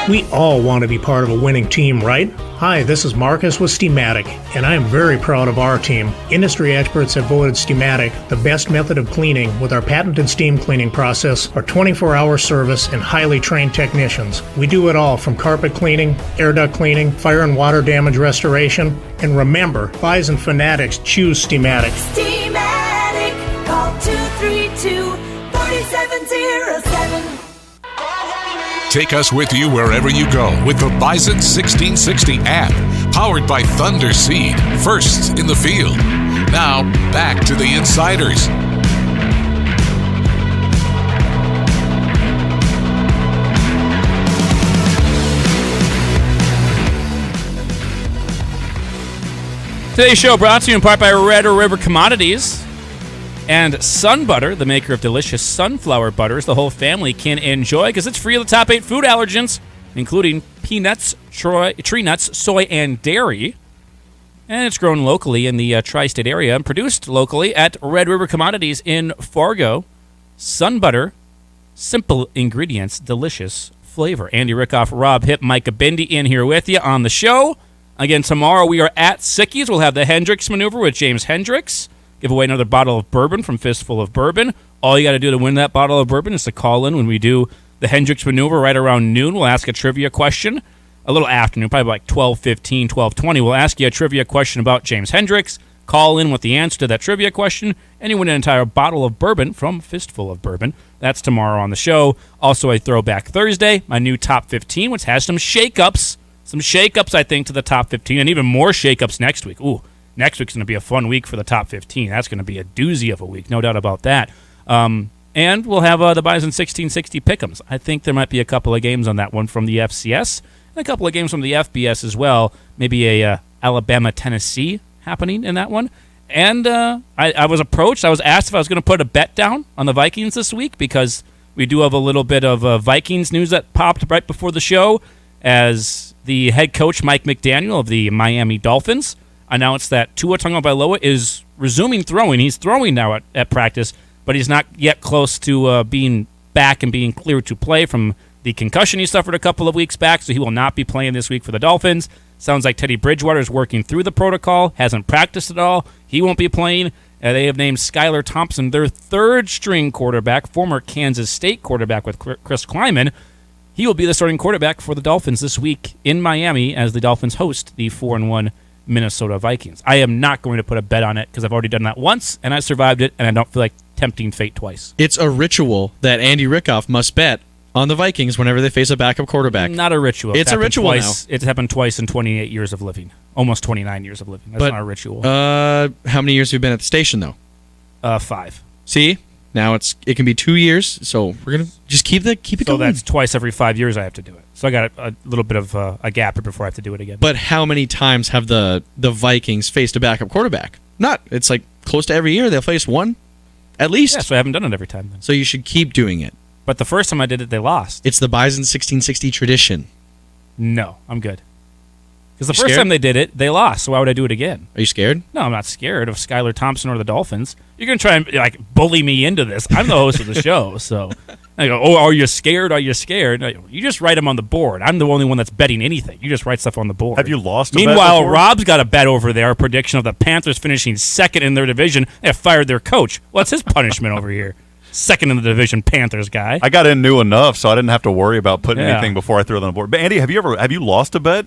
We all want to be part of a winning team, right? Hi, this is Marcus with Steamatic, and I am very proud of our team. Industry experts have voted Steamatic the best method of cleaning with our patented steam cleaning process, our 24-hour service, and highly trained technicians. We do it all from carpet cleaning, air duct cleaning, fire and water damage restoration, and remember, Bison fanatics choose Steamatic. Steamatic. Take us with you wherever you go with the Bison 1660 app, powered by Thunder Seed, first in the field. Now, back to the Insiders. Today's show brought to you in part by Red River Commodities and Sun Butter, the maker of delicious sunflower butters the whole family can enjoy because it's free of the top 8 food allergens, including peanuts, tree nuts, soy, and dairy. And it's grown locally in the tri-state area and produced locally at Red River Commodities in Fargo. Sun Butter, simple ingredients, delicious flavor. Andy Rickoff, Rob Hipp, Micah Bindi in here with you on the show. Again, tomorrow we are at Sicky's. We'll have the Hendricks Maneuver with James Hendricks. Give away another bottle of bourbon from Fistful of Bourbon. All you got to do to win that bottle of bourbon is to call in when we do the Hendricks Maneuver right around noon. We'll ask a trivia question. A little afternoon, probably like 12:15, 12:20. We'll ask you a trivia question about James Hendricks. Call in with the answer to that trivia question, and you win an entire bottle of bourbon from Fistful of Bourbon. That's tomorrow on the show. Also a Throwback Thursday, my new Top 15, which has some shakeups. Some shakeups, I think, to the top 15, and even more shakeups next week. Ooh, next week's going to be a fun week for the top 15. That's going to be a doozy of a week, no doubt about that. And we'll have the Bison 1660 Pick'ems. I think there might be a couple of games on that one from the FCS, and a couple of games from the FBS as well. Maybe a Alabama-Tennessee happening in that one. And I was approached. I was asked if I was going to put a bet down on the Vikings this week because we do have a little bit of Vikings news that popped right before the show as the head coach, Mike McDaniel of the Miami Dolphins, announced that Tua Tagovailoa is resuming throwing. He's throwing now at practice, but he's not yet close to being back and being cleared to play from the concussion he suffered a couple of weeks back, so he will not be playing this week for the Dolphins. Sounds like Teddy Bridgewater is working through the protocol, hasn't practiced at all. He won't be playing. They have named Skylar Thompson their third-string quarterback, former Kansas State quarterback with Chris Kleiman. He will be the starting quarterback for the Dolphins this week in Miami as the Dolphins host the 4-1 Minnesota Vikings. I am not going to put a bet on it because I've already done that once, and I survived it, and I don't feel like tempting fate twice. It's a ritual that Andy Rickoff must bet on the Vikings whenever they face a backup quarterback. Not a ritual. It's a ritual twice. now. It's happened twice in 28 years of living. Almost 29 years of living. That's not a ritual. How many years have you been at the station, though? 5. See? Now it can be 2 years, so we're going to just keep it going. So that's twice every 5 years I have to do it. So I got a little bit of a gap here before I have to do it again. But how many times have the Vikings faced a backup quarterback? It's like close to every year they'll face one, at least. Yeah, so I haven't done it every time then. So you should keep doing it. But the first time I did it, they lost. It's the Bison 1660 tradition. No, I'm good. Because the first time they did it, they lost, so why would I do it again? Are you scared? No, I'm not scared of Skylar Thompson or the Dolphins. You're going to try and bully me into this. I'm the host of the show, so I go, oh, are you scared? Are you scared? You just write them on the board. I'm the only one that's betting anything. You just write stuff on the board. Have you lost a bet Meanwhile, before? Rob's got a bet over there, a prediction of the Panthers finishing second in their division. They have fired their coach. What's his punishment over here? Second in the division, Panthers guy. I got in new enough, so I didn't have to worry about putting anything before I threw it on the board. But Andy, have you lost a bet?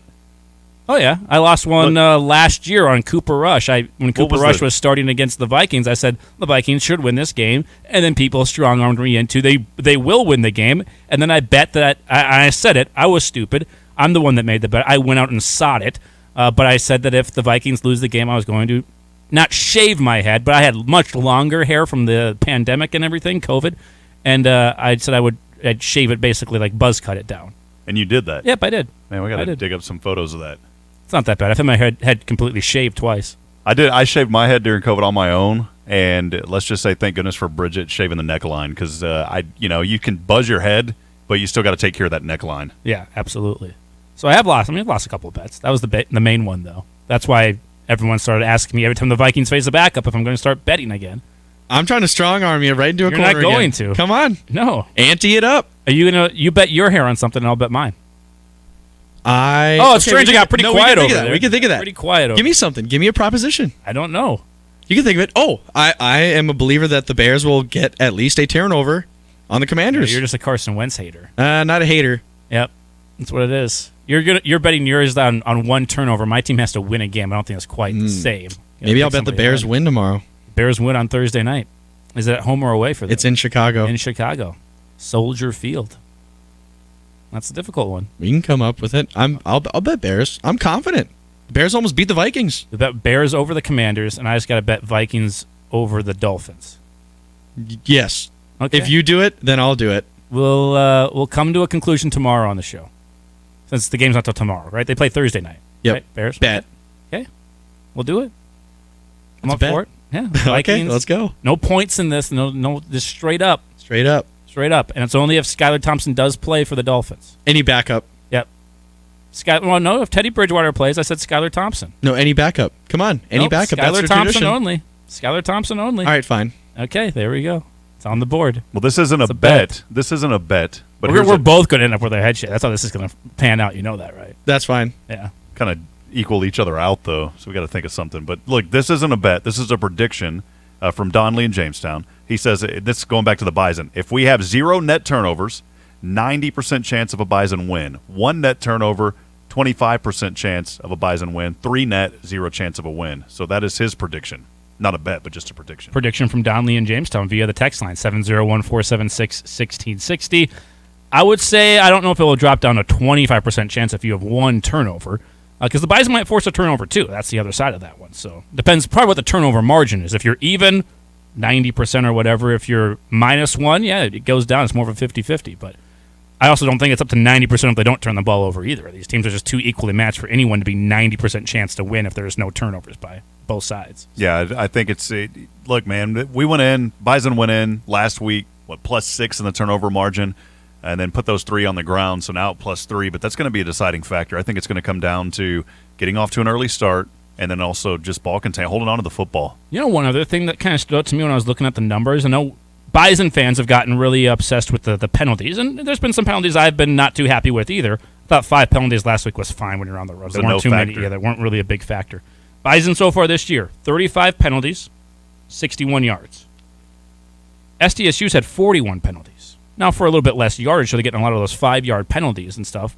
Oh yeah, I lost one last year on Cooper Rush. When Cooper Rush was starting against the Vikings, I said the Vikings should win this game, and then people strong-armed me into they will win the game, and then I bet that I said it. I was stupid. I'm the one that made the bet. I went out and sought it, but I said that if the Vikings lose the game, I was going to not shave my head, but I had much longer hair from the pandemic and everything, COVID, and I said I'd shave it basically like buzz cut it down. And you did that? Yep, I did. Man, we got to dig up some photos of that. It's not that bad. I've had my head completely shaved twice. I did. I shaved my head during COVID on my own, and let's just say thank goodness for Bridget shaving the neckline because you can buzz your head, but you still got to take care of that neckline. Yeah, absolutely. So I've lost a couple of bets. That was the main one though. That's why everyone started asking me every time the Vikings face a backup if I'm going to start betting again. I'm trying to strong arm you right into a corner. You're not going again. to. Come on, no. Ante it up. Are you gonna? You bet your hair on something, and I'll bet mine. It's strange. It got pretty quiet over there. We can think of that. Pretty quiet over Give me something. Give me a proposition. I don't know. You can think of it. Oh, I am a believer that the Bears will get at least a turnover on the Commanders. You're just a Carson Wentz hater. Not a hater. Yep, that's what it is. You're betting yours on one turnover. My team has to win a game. I don't think that's quite the same. Maybe I'll bet the Bears win tomorrow. Bears win on Thursday night. Is it at home or away for them? It's in Chicago. In Chicago. Soldier Field. That's a difficult one. We can come up with it. I'll bet Bears. I'm confident. Bears almost beat the Vikings. You bet Bears over the Commanders, and I just got to bet Vikings over the Dolphins. Yes. Okay. If you do it, then I'll do it. We'll come to a conclusion tomorrow on the show, since the game's not till tomorrow, right? They play Thursday night. Yep. Right? Bears. Bet. Okay. We'll do it. I'm Let's up bet. for it. Yeah. Okay, Vikings. let's go. No points in this. No, just straight up. Straight up. Straight up. And it's only if Skylar Thompson does play for the Dolphins. Any backup. Yep. No, if Teddy Bridgewater plays, I said Skylar Thompson. No, any backup. Come on. Any Nope, backup. Skylar That's the Thompson tradition. only. Skylar Thompson only. All right, fine. Okay, there we go. It's on the board. Well, this isn't a bet. This isn't a bet. But We're both going to end up with our head shit. That's how this is going to pan out. You know that, right? That's fine. Yeah. kind of equal each other out, though, so we got to think of something. But look, this isn't a bet. This is a prediction from Donley in Jamestown. He says, this is going back to the Bison, if we have 0 net turnovers, 90% chance of a Bison win. 1 net turnover, 25% chance of a Bison win. 3 net, 0 chance of a win. So that is his prediction. Not a bet, but just a prediction. Prediction from Donley in Jamestown via the text line, 701-476-1660. I would say, I don't know if it will drop down to 25% chance if you have 1 turnover, because the Bison might force a turnover too. That's the other side of that one. So depends probably what the turnover margin is. If you're even, 90% or whatever. If you're -1, yeah, it goes down. It's more of a 50-50. But I also don't think it's up to 90% if they don't turn the ball over either. These teams are just too equally matched for anyone to be 90% chance to win if there's no turnovers by both sides. Yeah, I think it's look, man, we went in, Bison went in last week, +6 in the turnover margin, and then put those 3 on the ground, so now +3, but that's going to be a deciding factor. I think it's going to come down to getting off to an early start and then also just ball contain, holding on to the football. You know, one other thing that kind of stood out to me when I was looking at the numbers, I know Bison fans have gotten really obsessed with the penalties, and there's been some penalties I've been not too happy with either. I thought 5 penalties last week was fine when you're on the road. There weren't too many. Yeah, they weren't really a big factor. Bison so far this year, 35 penalties, 61 yards. SDSU's had 41 penalties. Now, for a little bit less yardage, so they're getting a lot of those 5-yard penalties and stuff,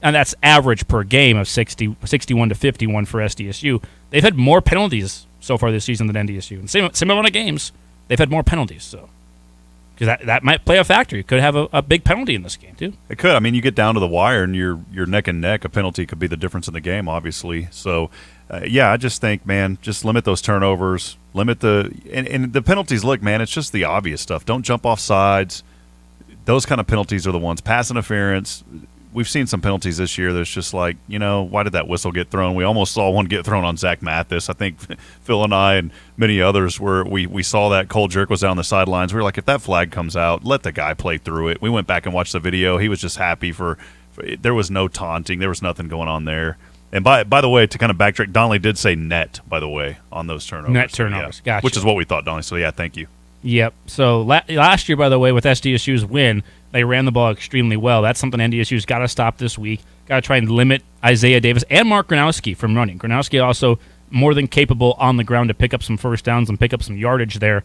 and that's average per game of 61 to 51 for SDSU. They've had more penalties so far this season than NDSU. And same amount of games, they've had more penalties. So, because that might play a factor. You could have a big penalty in this game, too. It could. I mean, you get down to the wire and you're neck and neck. A penalty could be the difference in the game, obviously. So, yeah, I just think, man, just limit those turnovers. Limit and the penalties, look, man, it's just the obvious stuff. Don't jump off sides. Those kind of penalties are the ones. Pass interference. We've seen some penalties this year that's just like, why did that whistle get thrown? We almost saw one get thrown on Zach Mathis. I think Phil and I and many others where we saw that. Cole Jerk was down the sidelines. We were like, if that flag comes out, let the guy play through it. We went back and watched the video. He was just happy for there was no taunting. There was nothing going on there. And by the way, to kind of backtrack, Donley did say net, by the way, on those turnovers. Net turnovers, yeah, gotcha. Which is what we thought, Donley. So, yeah, thank you. Yep. So last year, by the way, with SDSU's win, they ran the ball extremely well. That's something NDSU's got to stop this week. Got to try and limit Isaiah Davis and Mark Gronowski from running. Gronowski also more than capable on the ground to pick up some first downs and pick up some yardage there.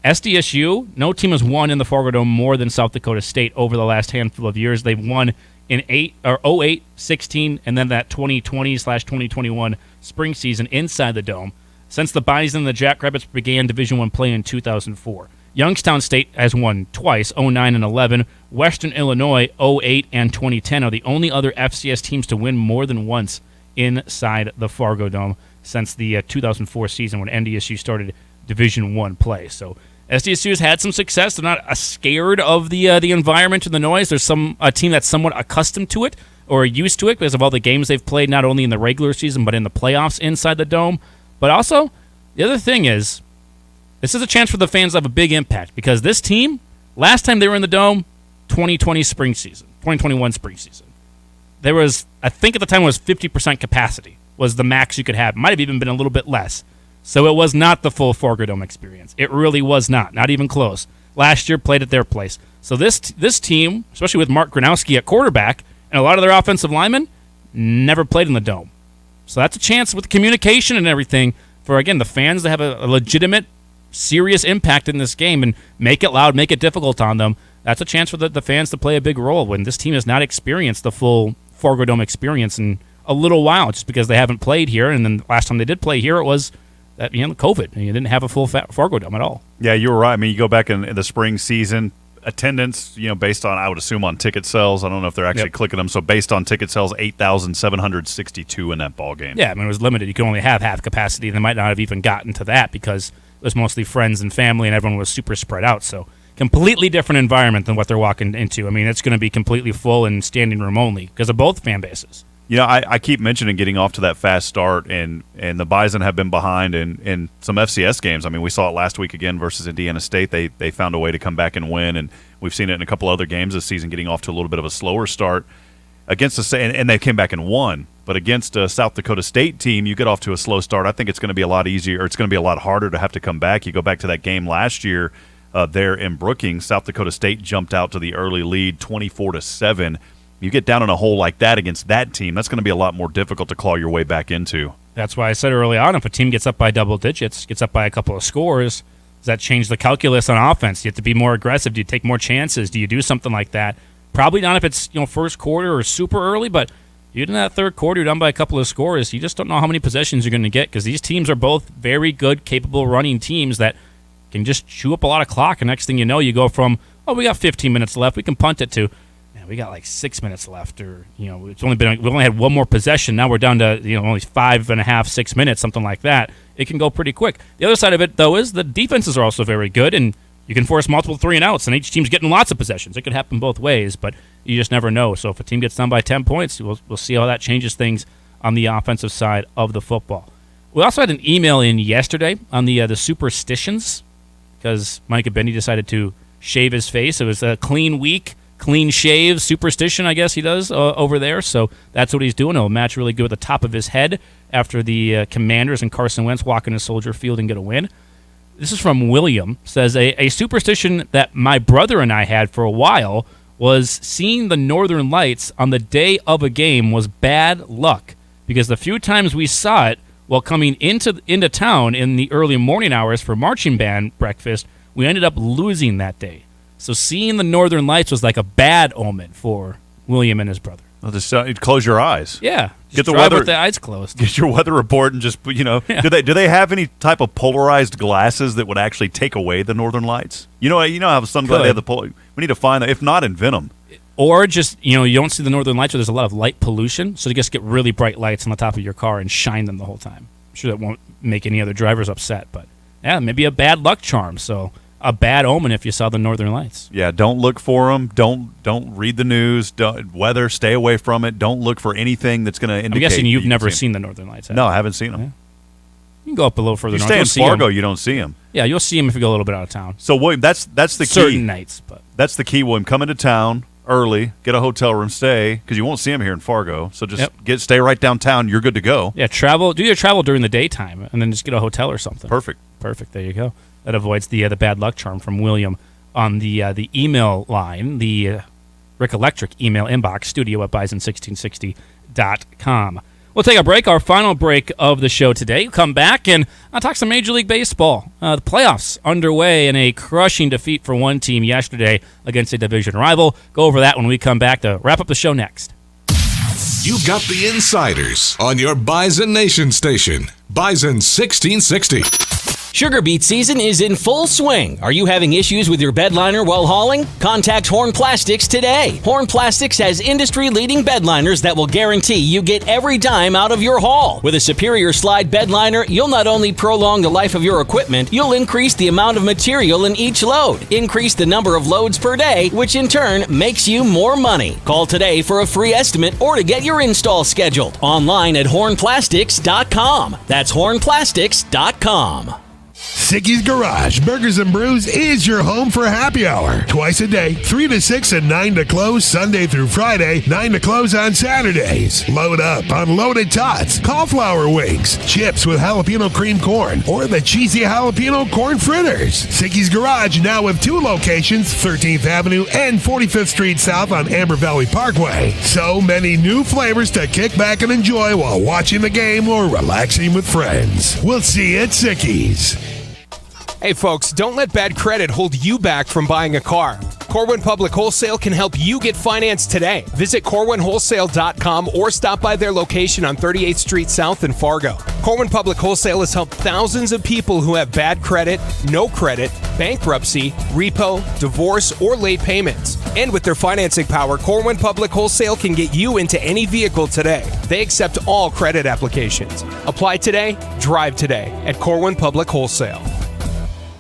SDSU, no team has won in the Fargo Dome more than South Dakota State over the last handful of years. They've won in 08, 16, and then that 2020/2021 spring season inside the Dome since the Bison and the Jackrabbits began Division I play in 2004. Youngstown State has won twice, 09 and 11. Western Illinois, 08 and 2010 are the only other FCS teams to win more than once inside the Fargo Dome since the 2004 season when NDSU started Division I play. So SDSU has had some success. They're not scared of the environment and the noise. There's a team that's somewhat accustomed to it or used to it because of all the games they've played, not only in the regular season but in the playoffs inside the Dome. But also, the other thing is, this is a chance for the fans to have a big impact because this team, last time they were in the Dome, 2021 spring season. There was, I think at the time it was 50% capacity was the max you could have. Might have even been a little bit less. So it was not the full Fargo Dome experience. It really was not even close. Last year played at their place. So this team, especially with Mark Gronowski at quarterback and a lot of their offensive linemen, never played in the Dome. So that's a chance with communication and everything for, again, the fans to have a legitimate, serious impact in this game and make it loud, make it difficult on them. That's a chance for the fans to play a big role when this team has not experienced the full Fargo Dome experience in a little while just because they haven't played here. And then the last time they did play here, it was that, COVID. And you didn't have a full Fargo Dome at all. Yeah, you were right. I mean, you go back in the spring season, attendance, based on, I would assume, on ticket sales. I don't know if they're actually clicking them. So based on ticket sales, 8,762 in that ball game. Yeah, I mean, it was limited. You could only have half capacity, and they might not have even gotten to that because it was mostly friends and family, and everyone was super spread out. So completely different environment than what they're walking into. I mean, it's going to be completely full and standing room only because of both fan bases. I keep mentioning getting off to that fast start, and the Bison have been behind in some FCS games. I mean, we saw it last week again versus Indiana State. They found a way to come back and win, and we've seen it in a couple other games this season, getting off to a little bit of a slower start against and they came back and won. But against a South Dakota State team, you get off to a slow start. I think it's going to be a lot easier, or it's going to be a lot harder to have to come back. You go back to that game last year there in Brookings. South Dakota State jumped out to the early lead, 24-7. You get down in a hole like that against that team, that's going to be a lot more difficult to claw your way back into. That's why I said early on, if a team gets up by double digits, gets up by a couple of scores, does that change the calculus on offense? Do you have to be more aggressive? Do you take more chances? Do you do something like that? Probably not if it's first quarter or super early, but even in that third quarter, you're down by a couple of scores. You just don't know how many possessions you're going to get because these teams are both very good, capable running teams that can just chew up a lot of clock. And next thing you know, you go from, we got 15 minutes left, we can punt it, to, we got like 6 minutes left, or we only had one more possession. Now we're down to only 5.5, 6 minutes, something like that. It can go pretty quick. The other side of it, though, is the defenses are also very good, and you can force multiple 3-and-outs, and each team's getting lots of possessions. It could happen both ways, but you just never know. So if a team gets down by 10 points, we'll see how that changes things on the offensive side of the football. We also had an email in yesterday on the superstitions, because Micah Benny decided to shave his face. It was a clean week. Clean shave superstition, I guess he does over there. So that's what he's doing. He'll match really good with the top of his head after the Commanders and Carson Wentz walk into Soldier Field and get a win. This is from William. Says, a superstition that my brother and I had for a while was seeing the Northern Lights on the day of a game was bad luck, because the few times we saw it while coming into town in the early morning hours for marching band breakfast, we ended up losing that day. So seeing the Northern Lights was like a bad omen for William and his brother. Well, just close your eyes. Yeah, get the drive weather with the eyes closed. Get your weather report and just Yeah. Do they have any type of polarized glasses that would actually take away the Northern Lights? You know how some they have the we need to find that. If not, invent them. Or just you don't see the Northern Lights where there's a lot of light pollution, so you just get really bright lights on the top of your car and shine them the whole time. I'm sure that won't make any other drivers upset, but yeah, maybe a bad luck charm. So. A bad omen if you saw the Northern Lights. Yeah, don't look for them. Don't read the news. Weather, stay away from it. Don't look for anything that's going to indicate. I'm guessing you've never seen the Northern Lights. No, I haven't seen them. Yeah. You can go up a little further north. You stay in Fargo, you don't see them. Yeah, you'll see them if you go a little bit out of town. So, William, that's the key. Certain nights, but that's the key, William. Come into town early, get a hotel room, stay, because you won't see them here in Fargo. So just stay right downtown. You're good to go. Yeah, do your travel during the daytime, and then just get a hotel or something. Perfect. There you go. That avoids the bad luck charm from William on the email line, the Rick Electric email inbox, studio@bison1660.com. We'll take a break, our final break of the show today. We'll come back and I'll talk some Major League Baseball. The playoffs underway in a crushing defeat for one team yesterday against a division rival. Go over that when we come back to wrap up the show next. You've got the insiders on your Bison Nation station, Bison 1660. Sugar beet season is in full swing. Are you having issues with your bed liner while hauling? Contact Horn Plastics today. Horn Plastics has industry-leading bed liners that will guarantee you get every dime out of your haul. With a superior slide bed liner, you'll not only prolong the life of your equipment, you'll increase the amount of material in each load, increase the number of loads per day, which in turn makes you more money. Call today for a free estimate or to get your install scheduled. Online at hornplastics.com. That's hornplastics.com. Sicky's Garage Burgers and Brews is your home for happy hour. Twice a day, 3 to 6 and 9 to close, Sunday through Friday, 9 to close on Saturdays. Load up on loaded tots, cauliflower wings, chips with jalapeno cream corn, or the cheesy jalapeno corn fritters. Sicky's Garage now with 2 locations, 13th Avenue and 45th Street South on Amber Valley Parkway. So many new flavors to kick back and enjoy while watching the game or relaxing with friends. We'll see you at Sicky's. Hey folks, don't let bad credit hold you back from buying a car. Corwin Public Wholesale can help you get financed today. Visit corwinwholesale.com or stop by their location on 38th Street South in Fargo. Corwin Public Wholesale has helped thousands of people who have bad credit, no credit, bankruptcy, repo, divorce, or late payments. And with their financing power, Corwin Public Wholesale can get you into any vehicle today. They accept all credit applications. Apply today, drive today at Corwin Public Wholesale.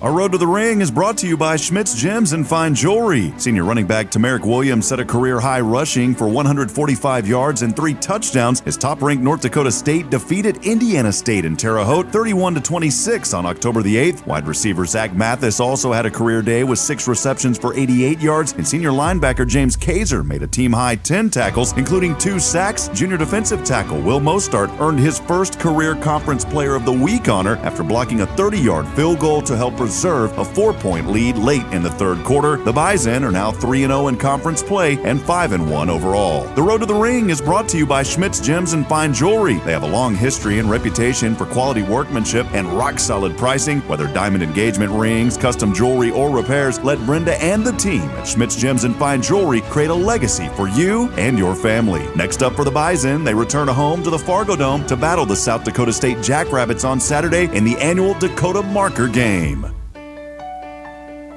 Our Road to the Ring is brought to you by Schmidt's Gems and Fine Jewelry. Senior running back Tamarick Williams set a career-high rushing for 145 yards and 3 touchdowns as top-ranked North Dakota State defeated Indiana State in Terre Haute 31-26 on October the 8th. Wide receiver Zach Mathis also had a career day with 6 receptions for 88 yards, and senior linebacker James Kaiser made a team-high 10 tackles, including 2 sacks. Junior defensive tackle Will Mostart earned his first career Conference Player of the Week honor after blocking a 30-yard field goal to help preserve a 4-point lead late in the third quarter. The Bison are now 3-0 in conference play and 5-1 overall. The Road to the Ring is brought to you by Schmidt's Gems and Fine Jewelry. They have a long history and reputation for quality workmanship and rock-solid pricing. Whether diamond engagement rings, custom jewelry, or repairs, let Brenda and the team at Schmidt's Gems and Fine Jewelry create a legacy for you and your family. Next up for the Bison, they return home to the Fargo Dome to battle the South Dakota State Jackrabbits on Saturday in the annual Dakota Marker game.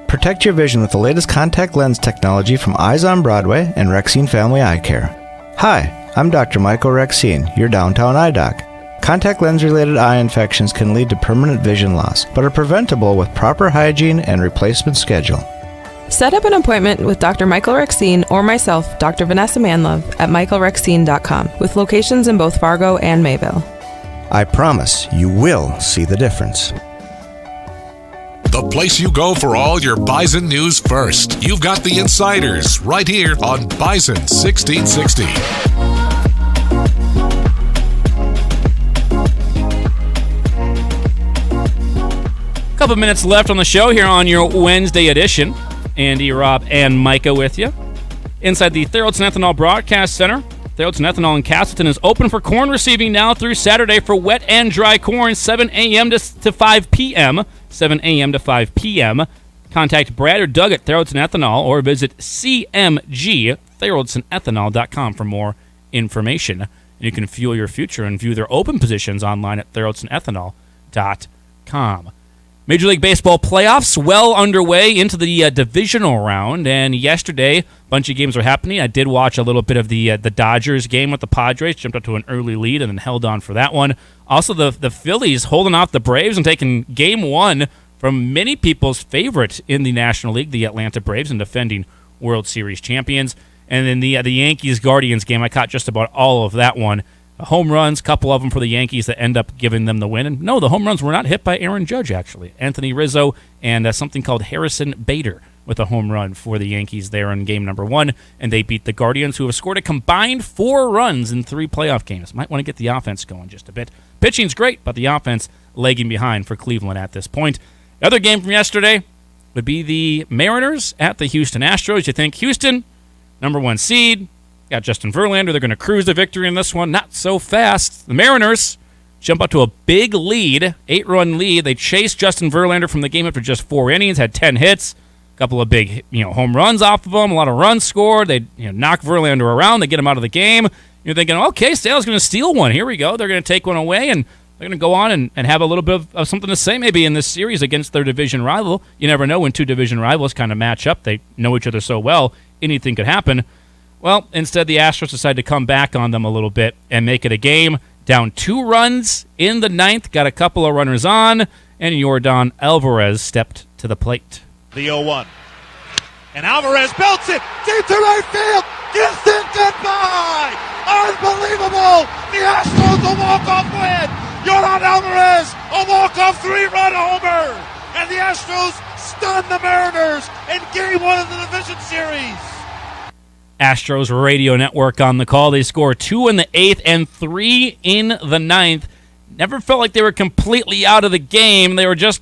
Protect your vision with the latest contact lens technology from Eyes on Broadway and Rexine Family Eye Care. Hi, I'm Dr. Michael Rexine, your downtown eye doc. Contact lens-related eye infections can lead to permanent vision loss, but are preventable with proper hygiene and replacement schedule. Set up an appointment with Dr. Michael Rexine or myself, Dr. Vanessa Manlove, at michaelrexine.com, with locations in both Fargo and Mayville. I promise you will see the difference. The place you go for all your Bison news first. You've got the insiders right here on Bison 1660. Couple minutes left on the show here on your Wednesday edition. Andy, Rob, and Micah with you. Inside the Theraldson Ethanol Broadcast Center, Theraldson Ethanol in Castleton is open for corn receiving now through Saturday for wet and dry corn, 7 a.m. to 5 p.m. 7 a.m. to 5 p.m. Contact Brad or Doug at Theraldson Ethanol or visit cmgtheraldsonethanol.com for more information. And you can fuel your future and view their open positions online at theraldsonethanol.com. Major League Baseball playoffs well underway into the divisional round, and yesterday a bunch of games were happening. I did watch a little bit of the Dodgers game with the Padres, jumped up to an early lead and then held on for that one. Also, the Phillies holding off the Braves and taking Game 1 from many people's favorite in the National League, the Atlanta Braves, and defending World Series champions. And then the Yankees-Guardians game, I caught just about all of that one. Home runs, couple of them for the Yankees that end up giving them the win. And no, the home runs were not hit by Aaron Judge, actually. Anthony Rizzo and something called Harrison Bader with a home run for the Yankees there in game number 1. And they beat the Guardians, who have scored a combined 4 runs in 3 playoff games. Might want to get the offense going just a bit. Pitching's great, but the offense lagging behind for Cleveland at this point. The other game from yesterday would be the Mariners at the Houston Astros. You think Houston, number 1 seed, got Justin Verlander. They're going to cruise to victory in this one. Not so fast. The Mariners jump up to a big lead, 8-run lead. They chased Justin Verlander from the game after just 4 innings, had 10 hits, a couple of big home runs off of him, a lot of runs scored. They knock Verlander around. They get him out of the game. You're thinking, okay, Sale's going to steal one. Here we go. They're going to take one away, and they're going to go on and have a little bit of something to say maybe in this series against their division rival. You never know when 2 division rivals kind of match up. They know each other so well, anything could happen. Well, instead, the Astros decided to come back on them a little bit and make it a game. Down 2 runs in the 9th, got a couple of runners on, and Yordan Alvarez stepped to the plate. The 0-1. And Alvarez belts it deep to right field. Distant goodbye. Unbelievable. The Astros a walk-off win. Yordan Alvarez a walk-off 3-run homer. And the Astros stun the Mariners in Game 1 of the division series. Astros radio network on the call. They score 2 in the 8th and 3 in the 9th. Never felt like they were completely out of the game. They were just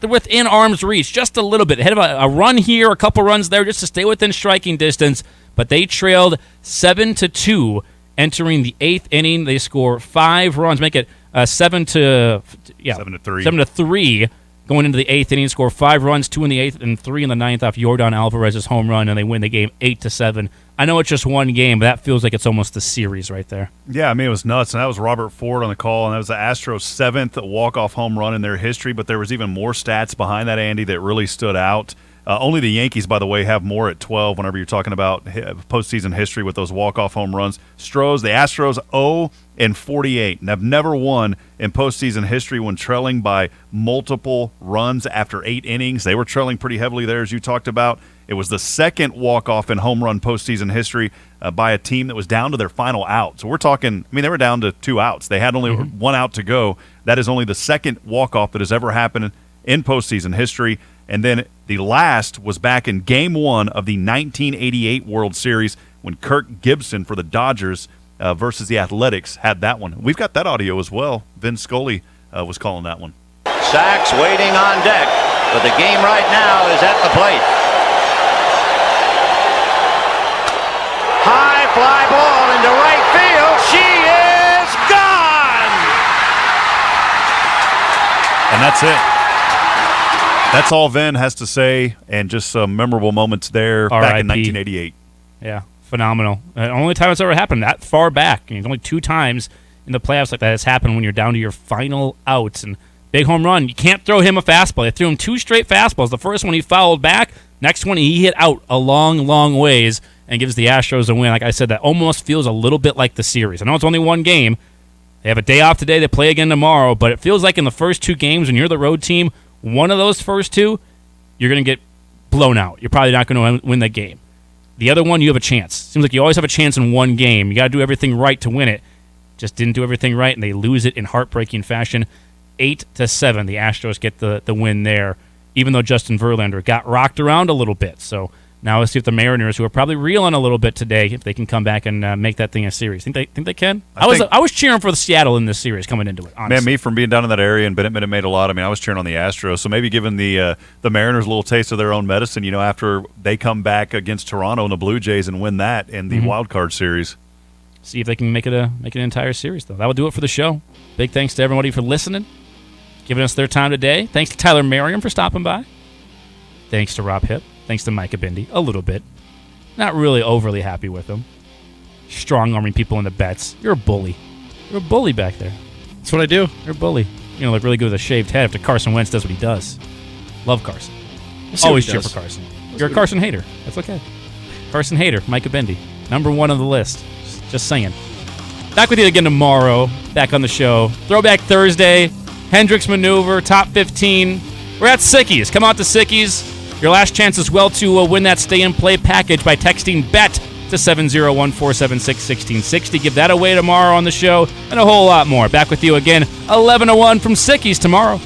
within arm's reach, just a little bit. They had a run here, a couple runs there, just to stay within striking distance. But they trailed 7-2 entering the 8th inning. They score 5 runs, make it 7-3. Going into the 8th inning, score 5 runs, 2 in the 8th and 3 in the 9th off Yordan Alvarez's home run, and they win the game 8-7. I know it's just one game, but that feels like it's almost the series right there. Yeah, I mean, it was nuts, and that was Robert Ford on the call, and that was the Astros' 7th walk-off home run in their history, but there was even more stats behind that, Andy, that really stood out. Only the Yankees, by the way, have more at 12 whenever you're talking about postseason history with those walk-off home runs. The Astros 0-48 and have never won in postseason history when trailing by multiple runs after 8 innings. They were trailing pretty heavily there, as you talked about. It was the second walk-off in home run postseason history by a team that was down to their final out. So we're talking, I mean, they were down to 2 outs. They had only 1 out to go. That is only the second walk-off that has ever happened in postseason history. And then the last was back in Game 1 of the 1988 World Series when Kirk Gibson for the Dodgers versus the Athletics had that one. We've got that audio as well. Vin Scully was calling that one. Sachs waiting on deck, but the game right now is at the plate. High fly ball into right field. She is gone! And that's it. That's all Vin has to say, and just some memorable moments there back in 1988. Yeah, phenomenal. Only time it's ever happened that far back. I mean, only 2 times in the playoffs like that has happened when you're down to your final outs. And big home run. You can't throw him a fastball. They threw him 2 straight fastballs. The first one he fouled back. Next one he hit out a long, long ways and gives the Astros a win. Like I said, that almost feels a little bit like the series. I know it's only 1 game. They have a day off today. They play again tomorrow. But it feels like in the first 2 games when you're the road team, one of those first 2, you're going to get blown out. You're probably not going to win that game. The other one, you have a chance. Seems like you always have a chance in 1 game. You got to do everything right to win it. Just didn't do everything right, and they lose it in heartbreaking fashion. 8-7, the Astros get the win there, even though Justin Verlander got rocked around a little bit. So now let's see if the Mariners, who are probably reeling a little bit today, if they can come back and make that thing a series. Think they can? I was cheering for the Seattle in this series coming into it, honestly. Man, me from being down in that area and Bennett Minute made a lot. I mean, I was cheering on the Astros. So maybe giving the Mariners a little taste of their own medicine, you know, after they come back against Toronto and the Blue Jays and win that in the wild card series. See if they can make it an entire series, though. That will do it for the show. Big thanks to everybody for listening, giving us their time today. Thanks to Tyler Merriam for stopping by. Thanks to Rob Hipp. Thanks to Micah Bindi, a little bit. Not really overly happy with him. Strong-arming people into bets. You're a bully. You're a bully back there. That's what I do. You're a bully. You're going to look really good with a shaved head after Carson Wentz does what he does. Love Carson. Always cheer for Carson. You're a Carson hater. That's okay. Carson hater, Micah Bindi. Number 1 on the list. Just saying. Back with you again tomorrow. Back on the show. Throwback Thursday. Hendricks Maneuver. Top 15. We're at Sickies. Come out to Sickies. Your last chance as well to win that stay-and-play package by texting BET to 701-476-1660. Give that away tomorrow on the show and a whole lot more. Back with you again, 11-1 from Sickies tomorrow.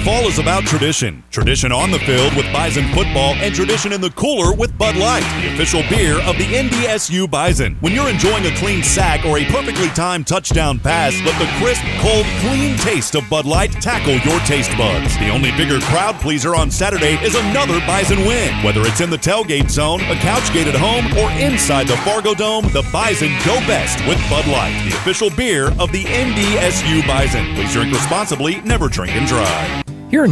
Fall is about tradition. Tradition on the field with Bison football and tradition in the cooler with Bud Light, the official beer of the NDSU Bison. When you're enjoying a clean sack or a perfectly timed touchdown pass, let the crisp, cold, clean taste of Bud Light tackle your taste buds. The only bigger crowd pleaser on Saturday is another Bison win. Whether it's in the tailgate zone, a couch gate at home, or inside the Fargo Dome, the Bison go best with Bud Light, the official beer of the NDSU Bison. Please drink responsibly, never drink and drive. Here in